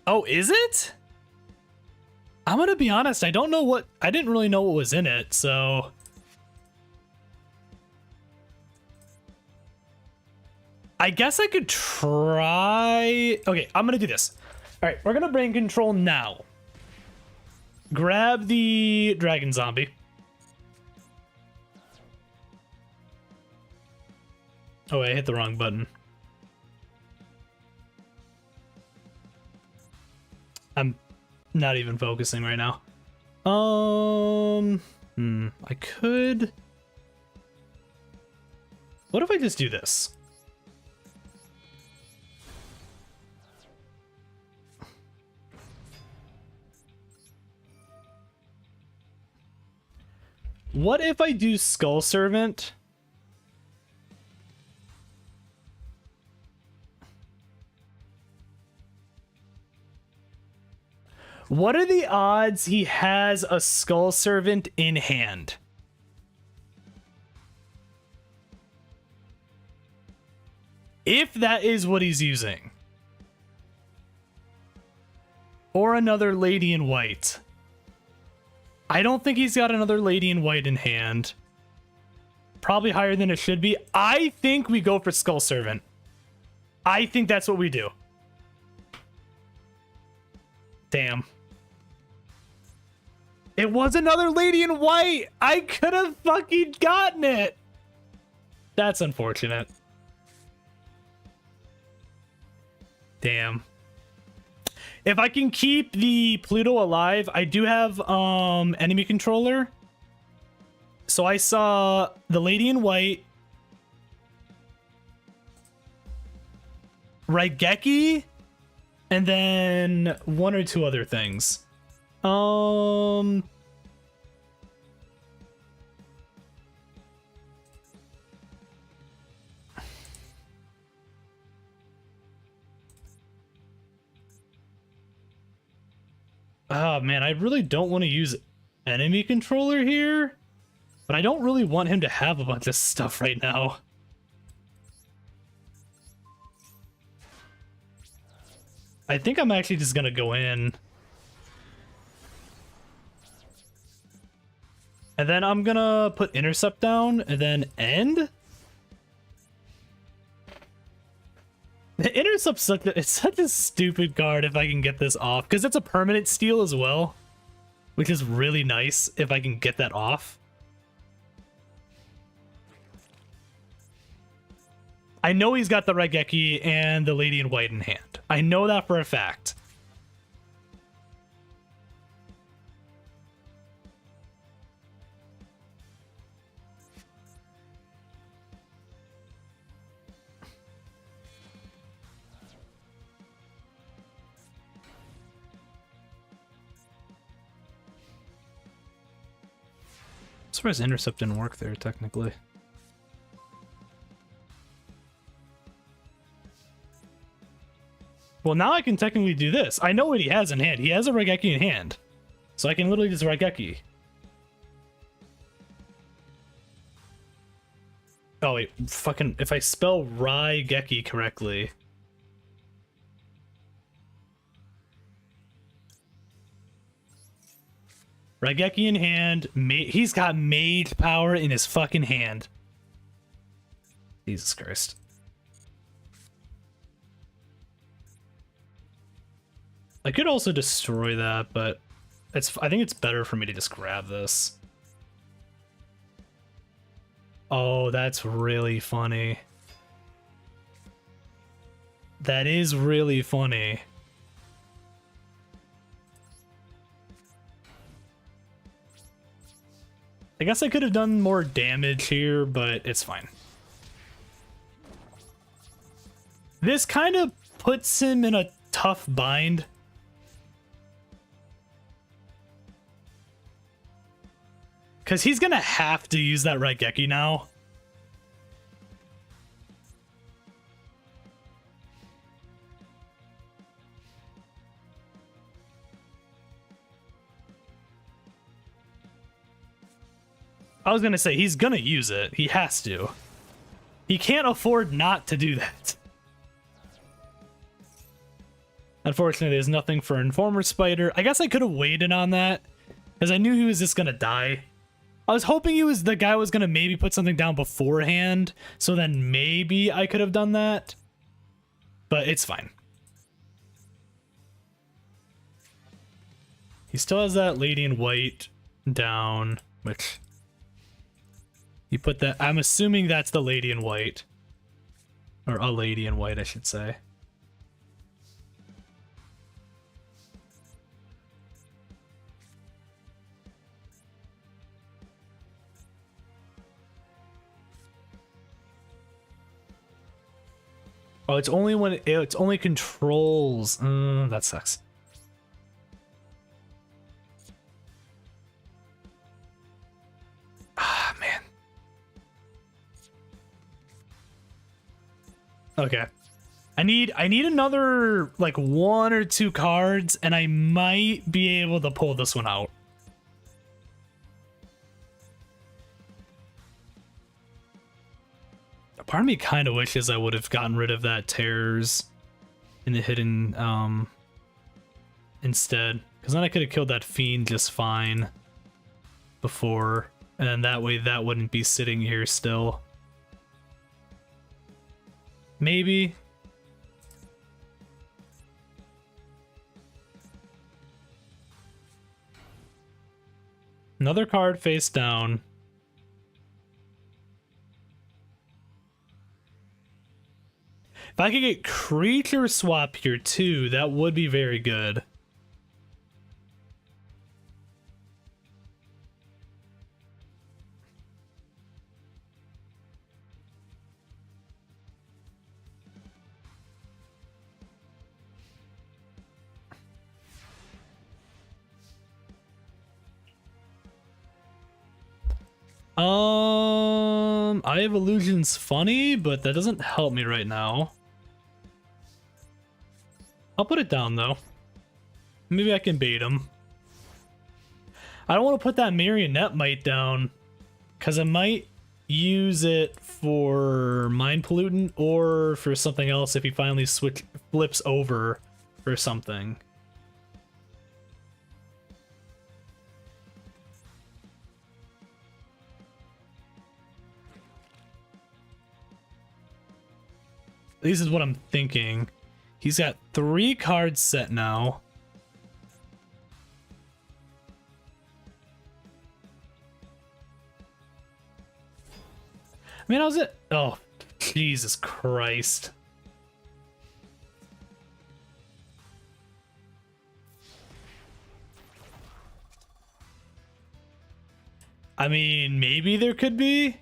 Oh, is it? I'm gonna be honest, I don't know what... I didn't really know what was in it, so... I guess I could try... Okay, I'm gonna do this. Alright, we're gonna brain control now. Grab the dragon zombie. Oh, I hit the wrong button. I'm not even focusing right now. I could... What if I just do this? What if I do Skull Servant? What are the odds he has a Skull Servant in hand? If that is what he's using. Or another Lady in White. I don't think he's got another Lady in White in hand. Probably higher than it should be. I think we go for Skull Servant. I think that's what we do. Damn. It was another Lady in White! I could have fucking gotten it! That's unfortunate. Damn. If I can keep the Pluto alive, I do have enemy controller. So I saw the Lady in White, Raigeki, and then one or two other things. Oh man, I really don't want to use enemy controller here, but I don't really want him to have a bunch of stuff right now. I think I'm actually just gonna go in. And then I'm gonna put intercept down and then end. The intercept's it's such a stupid card if I can get this off, because it's a permanent steal as well, which is really nice if I can get that off. I know he's got the Raigeki and the Lady in White in hand. I know that for a fact. I'm surprised intercept didn't work there, technically. Well, now I can technically do this. I know what he has in hand. He has a Raigeki in hand. So I can literally just Raigeki. Oh, wait. Fucking... If I spell Raigeki correctly... Raigeki in hand. He's got mage power in his fucking hand. Jesus Christ. I could also destroy that, but I think it's better for me to just grab this. Oh, that's really funny. That is really funny. I guess I could have done more damage here, but it's fine. This kind of puts him in a tough bind. Because he's going to have to use that Raigeki now. I was going to say, he's going to use it. He has to. He can't afford not to do that. Unfortunately, there's nothing for Informer Spider. I guess I could have waited on that, because I knew he was just going to die. I was hoping the guy was going to maybe put something down beforehand, so then maybe I could have done that. But it's fine. He still has that Lady in White down, which... You put that... I'm assuming that's the Lady in White. Or a Lady in White, I should say. Oh, it's only when it's only controls. That sucks. Ah, man. Okay. I need another like 1 or 2 cards, and I might be able to pull this one out. Part of me kind of wishes I would have gotten rid of that Tears in the hidden instead, because then I could have killed that Fiend just fine before, and then that way that wouldn't be sitting here still. Maybe. Another card face down. If I could get creature swap here too, that would be very good. I have Illusion's funny, but that doesn't help me right now. I'll put it down though. Maybe I can bait him. I don't want to put that Marionette Mite down, because I might use it for Mind Pollutant or for something else if he finally flips over for something. This is what I'm thinking. He's got 3 cards set now. I mean, how's it? Oh, Jesus Christ. I mean, maybe there could be.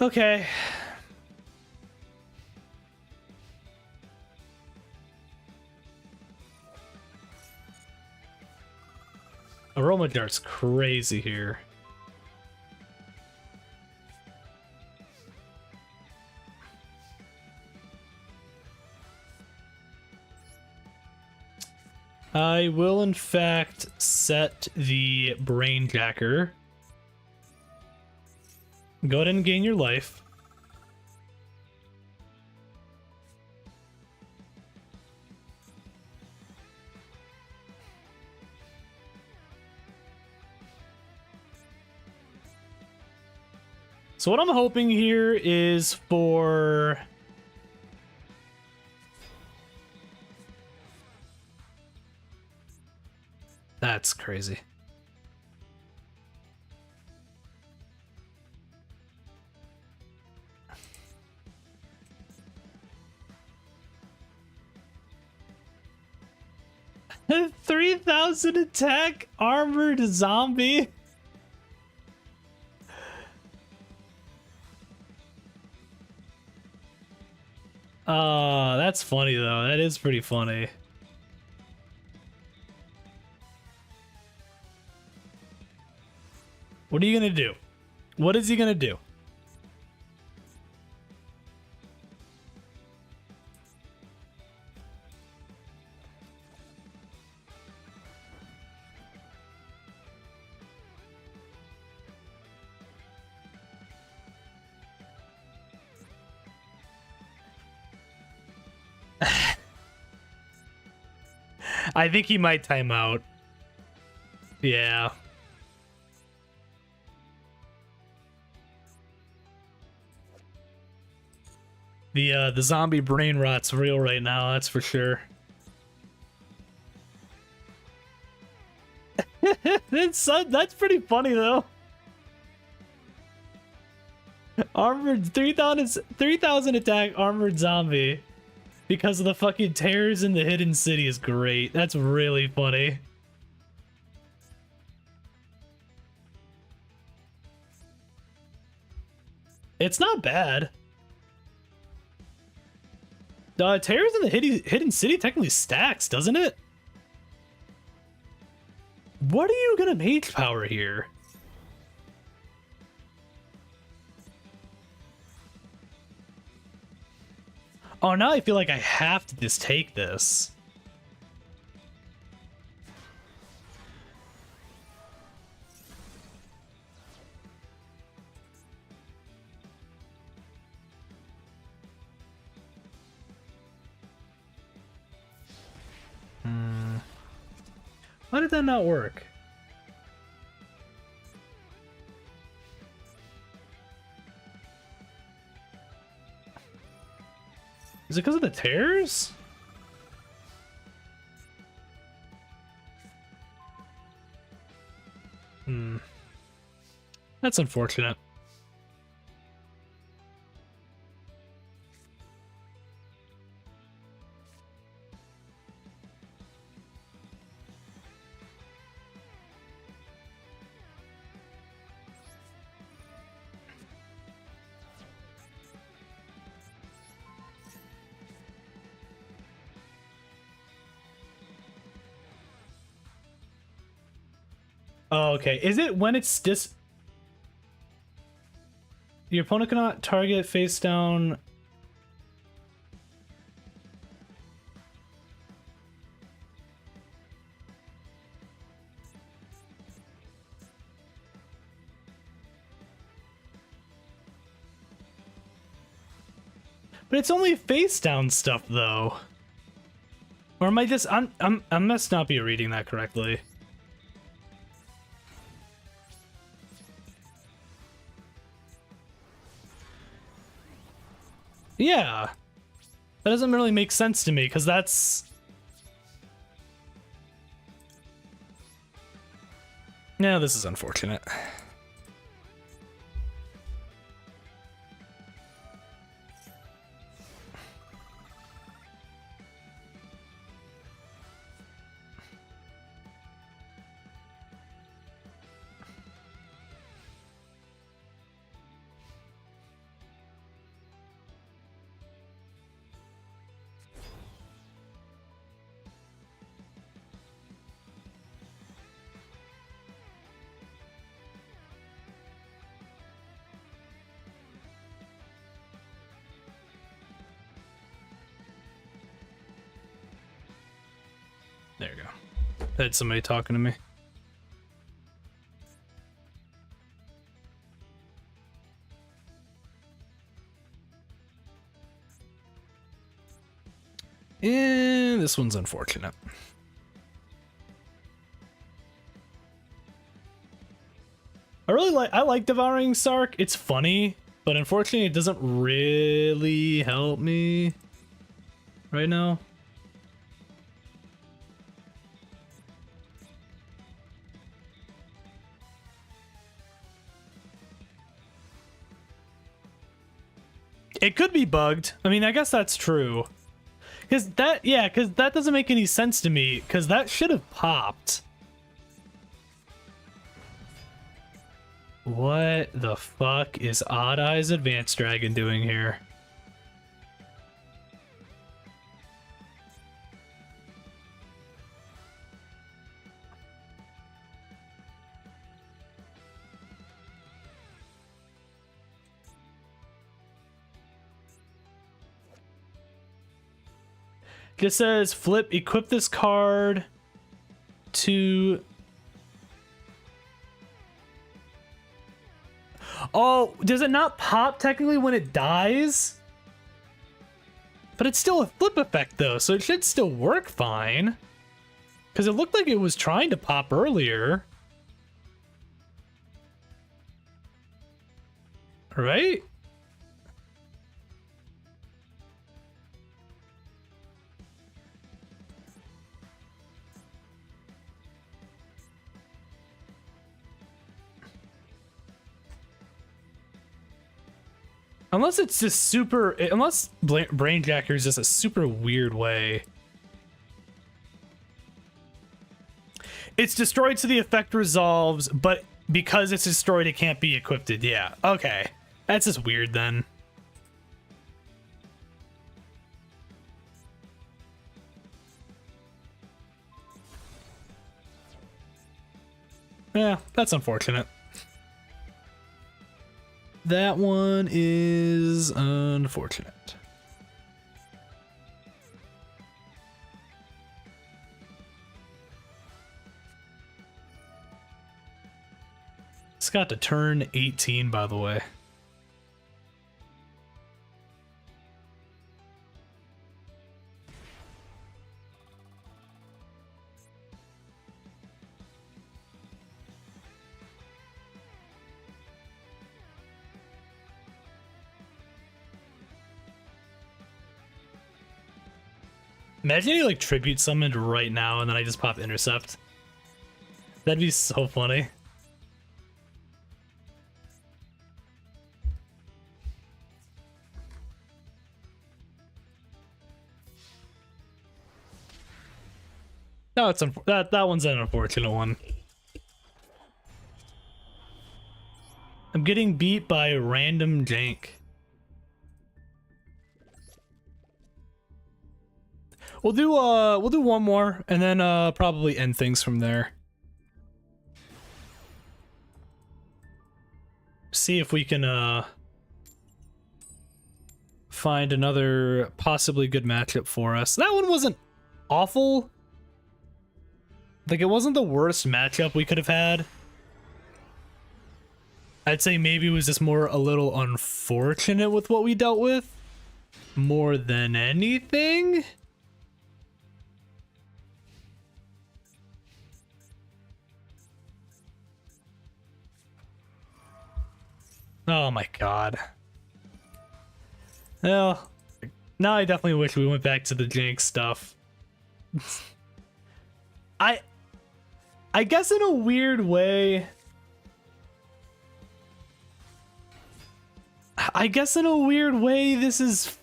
Okay. Aroma Dart's crazy here. I will in fact set the Brainjacker. Go ahead and gain your life. So what I'm hoping here is for... That's crazy. 3,000 attack armored zombie. That's funny though. That is pretty funny. What are you gonna do? What is he gonna do? I think he might time out. Yeah. The zombie brain rot's real right now, that's for sure. That's pretty funny though. Armored 3,000 attack armored zombie because of the fucking tears in the hidden city is great. That's really funny. It's not bad. Tears in the hidden city technically stacks, doesn't it? What are you gonna mage power here? Oh, now I feel like I have to just take this. Why did that not work? Is it because of the tears? That's unfortunate. Oh, okay. Is it when it's your opponent cannot target face down? But it's only face down stuff though. Or am I just I must not be reading that correctly. Yeah, that doesn't really make sense to me because that's... Yeah, this is unfortunate. There you go. I had somebody talking to me. And this one's unfortunate. I like Devouring Sark. It's funny, but unfortunately it doesn't really help me right now. It could be bugged. I mean, I guess that's true. Because that doesn't make any sense to me, because that should have popped. What the fuck is Odd Eyes Advanced Dragon doing here? Just says flip, equip this card to... Oh, does it not pop technically when it dies? But it's still a flip effect though, so it should still work fine. Because it looked like it was trying to pop earlier. Right? Unless it's just super... Unless Brainjacker is just a super weird way. It's destroyed so the effect resolves, but because it's destroyed, it can't be equipped. Yeah, okay. That's just weird then. Yeah, that's unfortunate. That one is unfortunate. It's got to turn 18, by the way. Imagine you like tribute summoned right now and then I just pop intercept. That'd be so funny. No, it's that one's an unfortunate one. I'm getting beat by random jank. We'll do one more and then probably end things from there. See if we can find another possibly good matchup for us. That one wasn't awful. Like, it wasn't the worst matchup we could have had. I'd say maybe it was just more a little unfortunate with what we dealt with more than anything. Oh my god. Well, now I definitely wish we went back to the jank stuff. I guess in a weird way... I guess in a weird way this is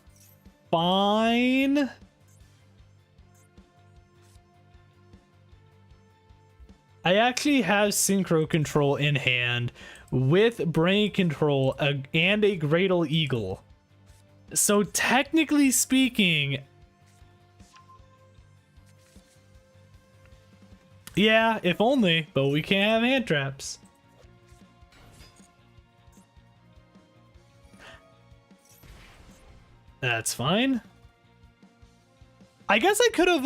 fine. I actually have Synchro Control in hand with Brain Control and a Gradle Eagle. So technically speaking... Yeah, if only, but we can't have hand traps. That's fine. I guess I could have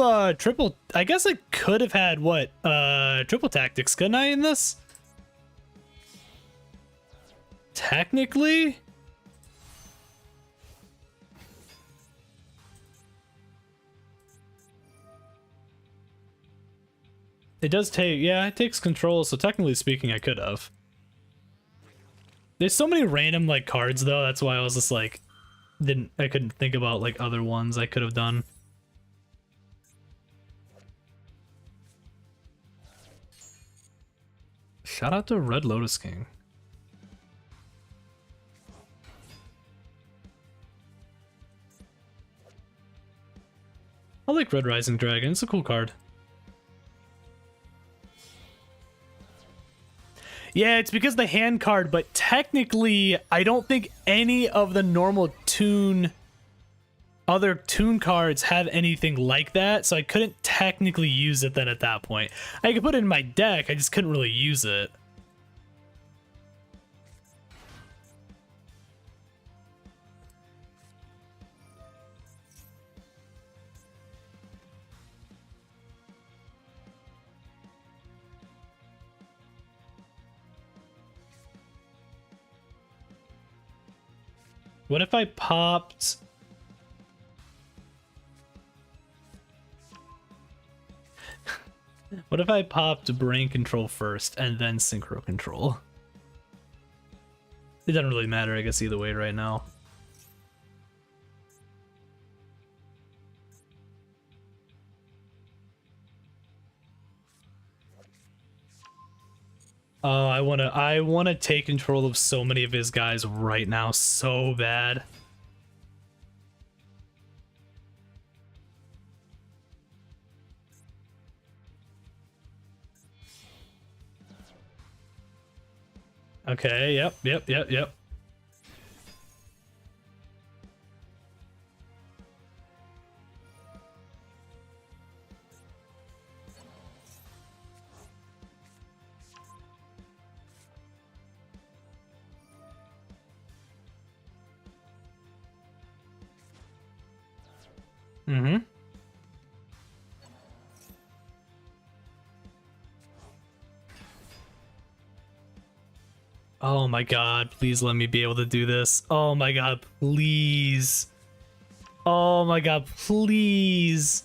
I guess I could have had what triple tactics, couldn't I, in this? Technically? It does take, yeah, it takes control, so technically speaking I could have. There's so many random like cards though, that's why I was just like I couldn't think about like other ones I could have done. Shout out to Red Lotus King. I like Red Rising Dragon. It's a cool card. Yeah, it's because the hand card, but technically, I don't think any of the normal other tune cards have anything like that, so I couldn't technically use it then at that point. I could put it in my deck, I just couldn't really use it. What if I popped... What if I popped Brain Control first and then Synchro Control? It doesn't really matter, I guess, either way right now. Oh, I wanna take control of so many of his guys right now, so bad. Okay, yep. Mm-hmm. Oh my god, please let me be able to do this. Oh my god, please. Oh my god, please.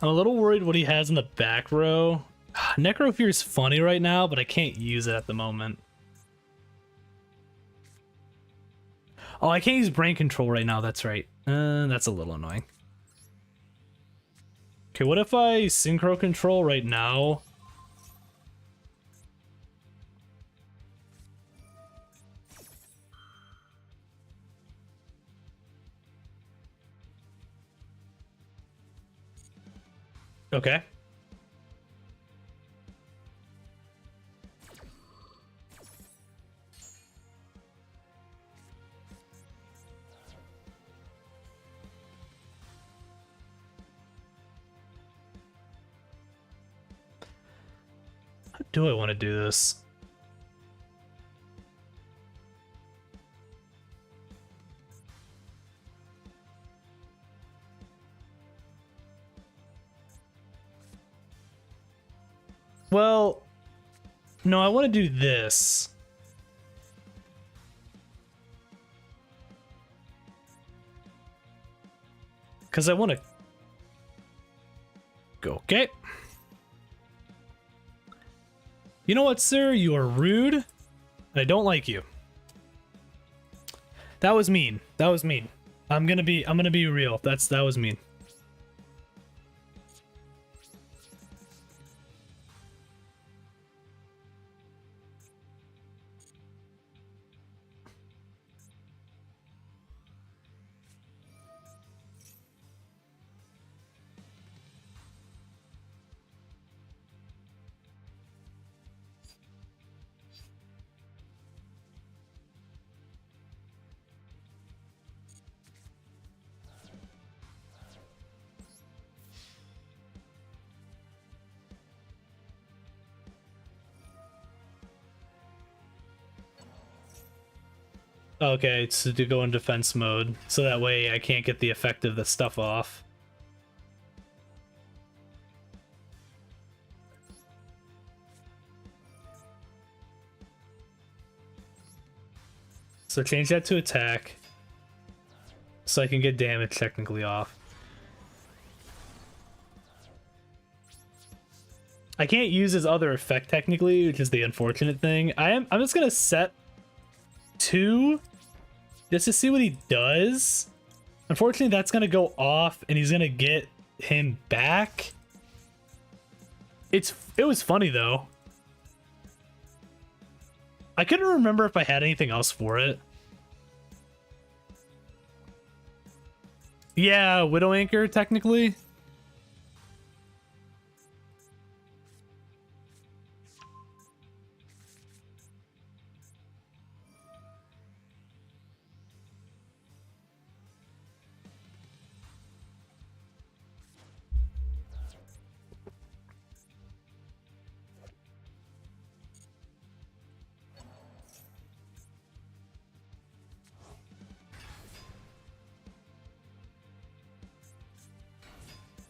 I'm a little worried what he has in the back row. Necrofear is funny right now, but I can't use it at the moment. Oh, I can't use Brain Control right now, that's right. That's a little annoying. Okay, what if I Synchro Control right now? Okay. How do I want to do this? Well, no, I want to do this. Because I want to go. Okay. You know what, sir? You are rude. And I don't like you. That was mean. That was mean. I'm gonna be real. That was mean. Okay, it's to go in defense mode, so that way I can't get the effect of the stuff off. So change that to attack, so I can get damage technically off. I can't use his other effect technically, which is the unfortunate thing. I'm just gonna set 2 just to see what he does. Unfortunately, that's gonna go off, and he's gonna get him back. It was funny though. I couldn't remember if I had anything else for it. Yeah, Widow Anchor, technically.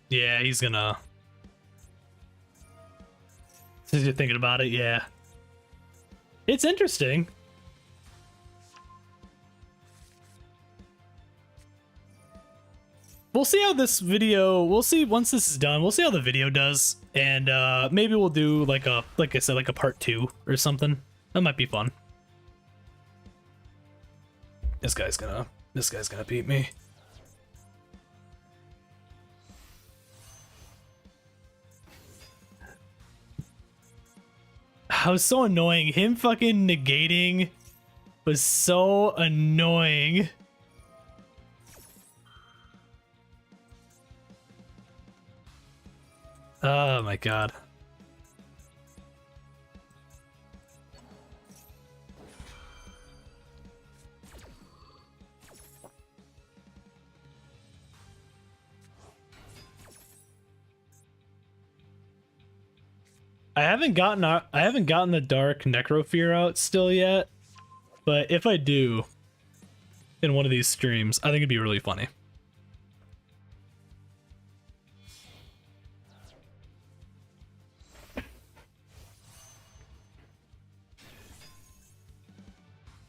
Yeah, he's gonna... Since you're thinking about it, yeah. It's interesting. We'll see how this video... We'll see once this is done. We'll see how the video does. And maybe we'll do like a... Like I said, like a part 2 or something. That might be fun. This guy's gonna beat me. That was so annoying. Him fucking negating was so annoying. Oh my god. I haven't gotten the Dark Necrofear out still yet, but if I do in one of these streams, I think it'd be really funny.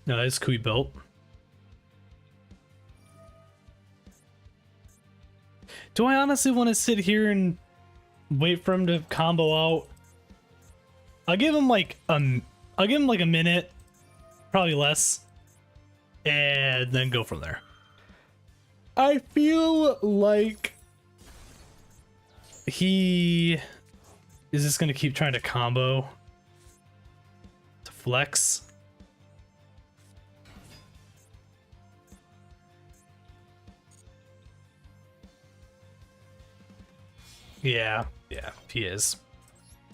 No, that's Kui built. Do I honestly want to sit here and wait for him to combo out? I'll give him like a minute, probably less, and then go from there. I feel like he is just gonna keep trying to combo to flex. Yeah, he is.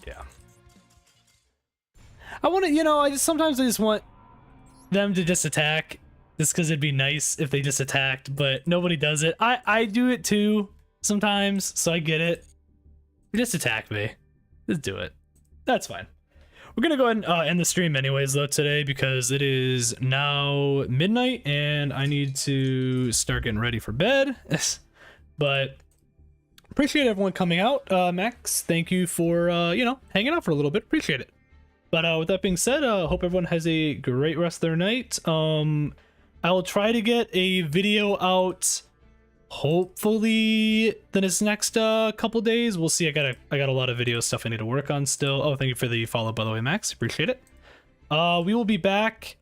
Yeah. I want to, sometimes I just want them to just attack, just because it'd be nice if they just attacked, but nobody does it. I do it too sometimes, so I get it. Just attack me. Just do it. That's fine. We're gonna go ahead and end the stream anyways though today, because it is now midnight and I need to start getting ready for bed. But appreciate everyone coming out. Max, thank you for hanging out for a little bit. Appreciate it. But with that being said, hope everyone has a great rest of their night. I will try to get a video out hopefully this next couple days. We'll see. I got a lot of video stuff I need to work on still. Oh, thank you for the follow, by the way, Max. Appreciate it. We will be back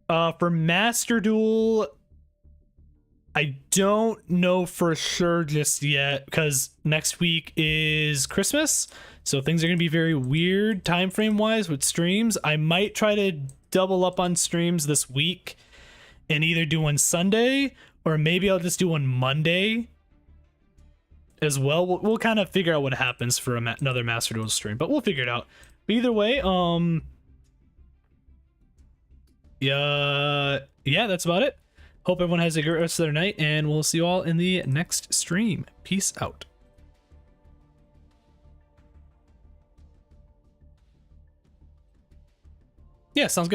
for Master Duel. I don't know for sure just yet, because next week is Christmas, so things are going to be very weird time frame wise with streams. I might try to double up on streams this week and either do one Sunday, or maybe I'll just do one Monday as well. We'll kind of figure out what happens for another Master Duel stream, but we'll figure it out. But either way, yeah, that's about it. Hope everyone has a great rest of their night, and we'll see you all in the next stream. Peace out. Yeah, sounds good.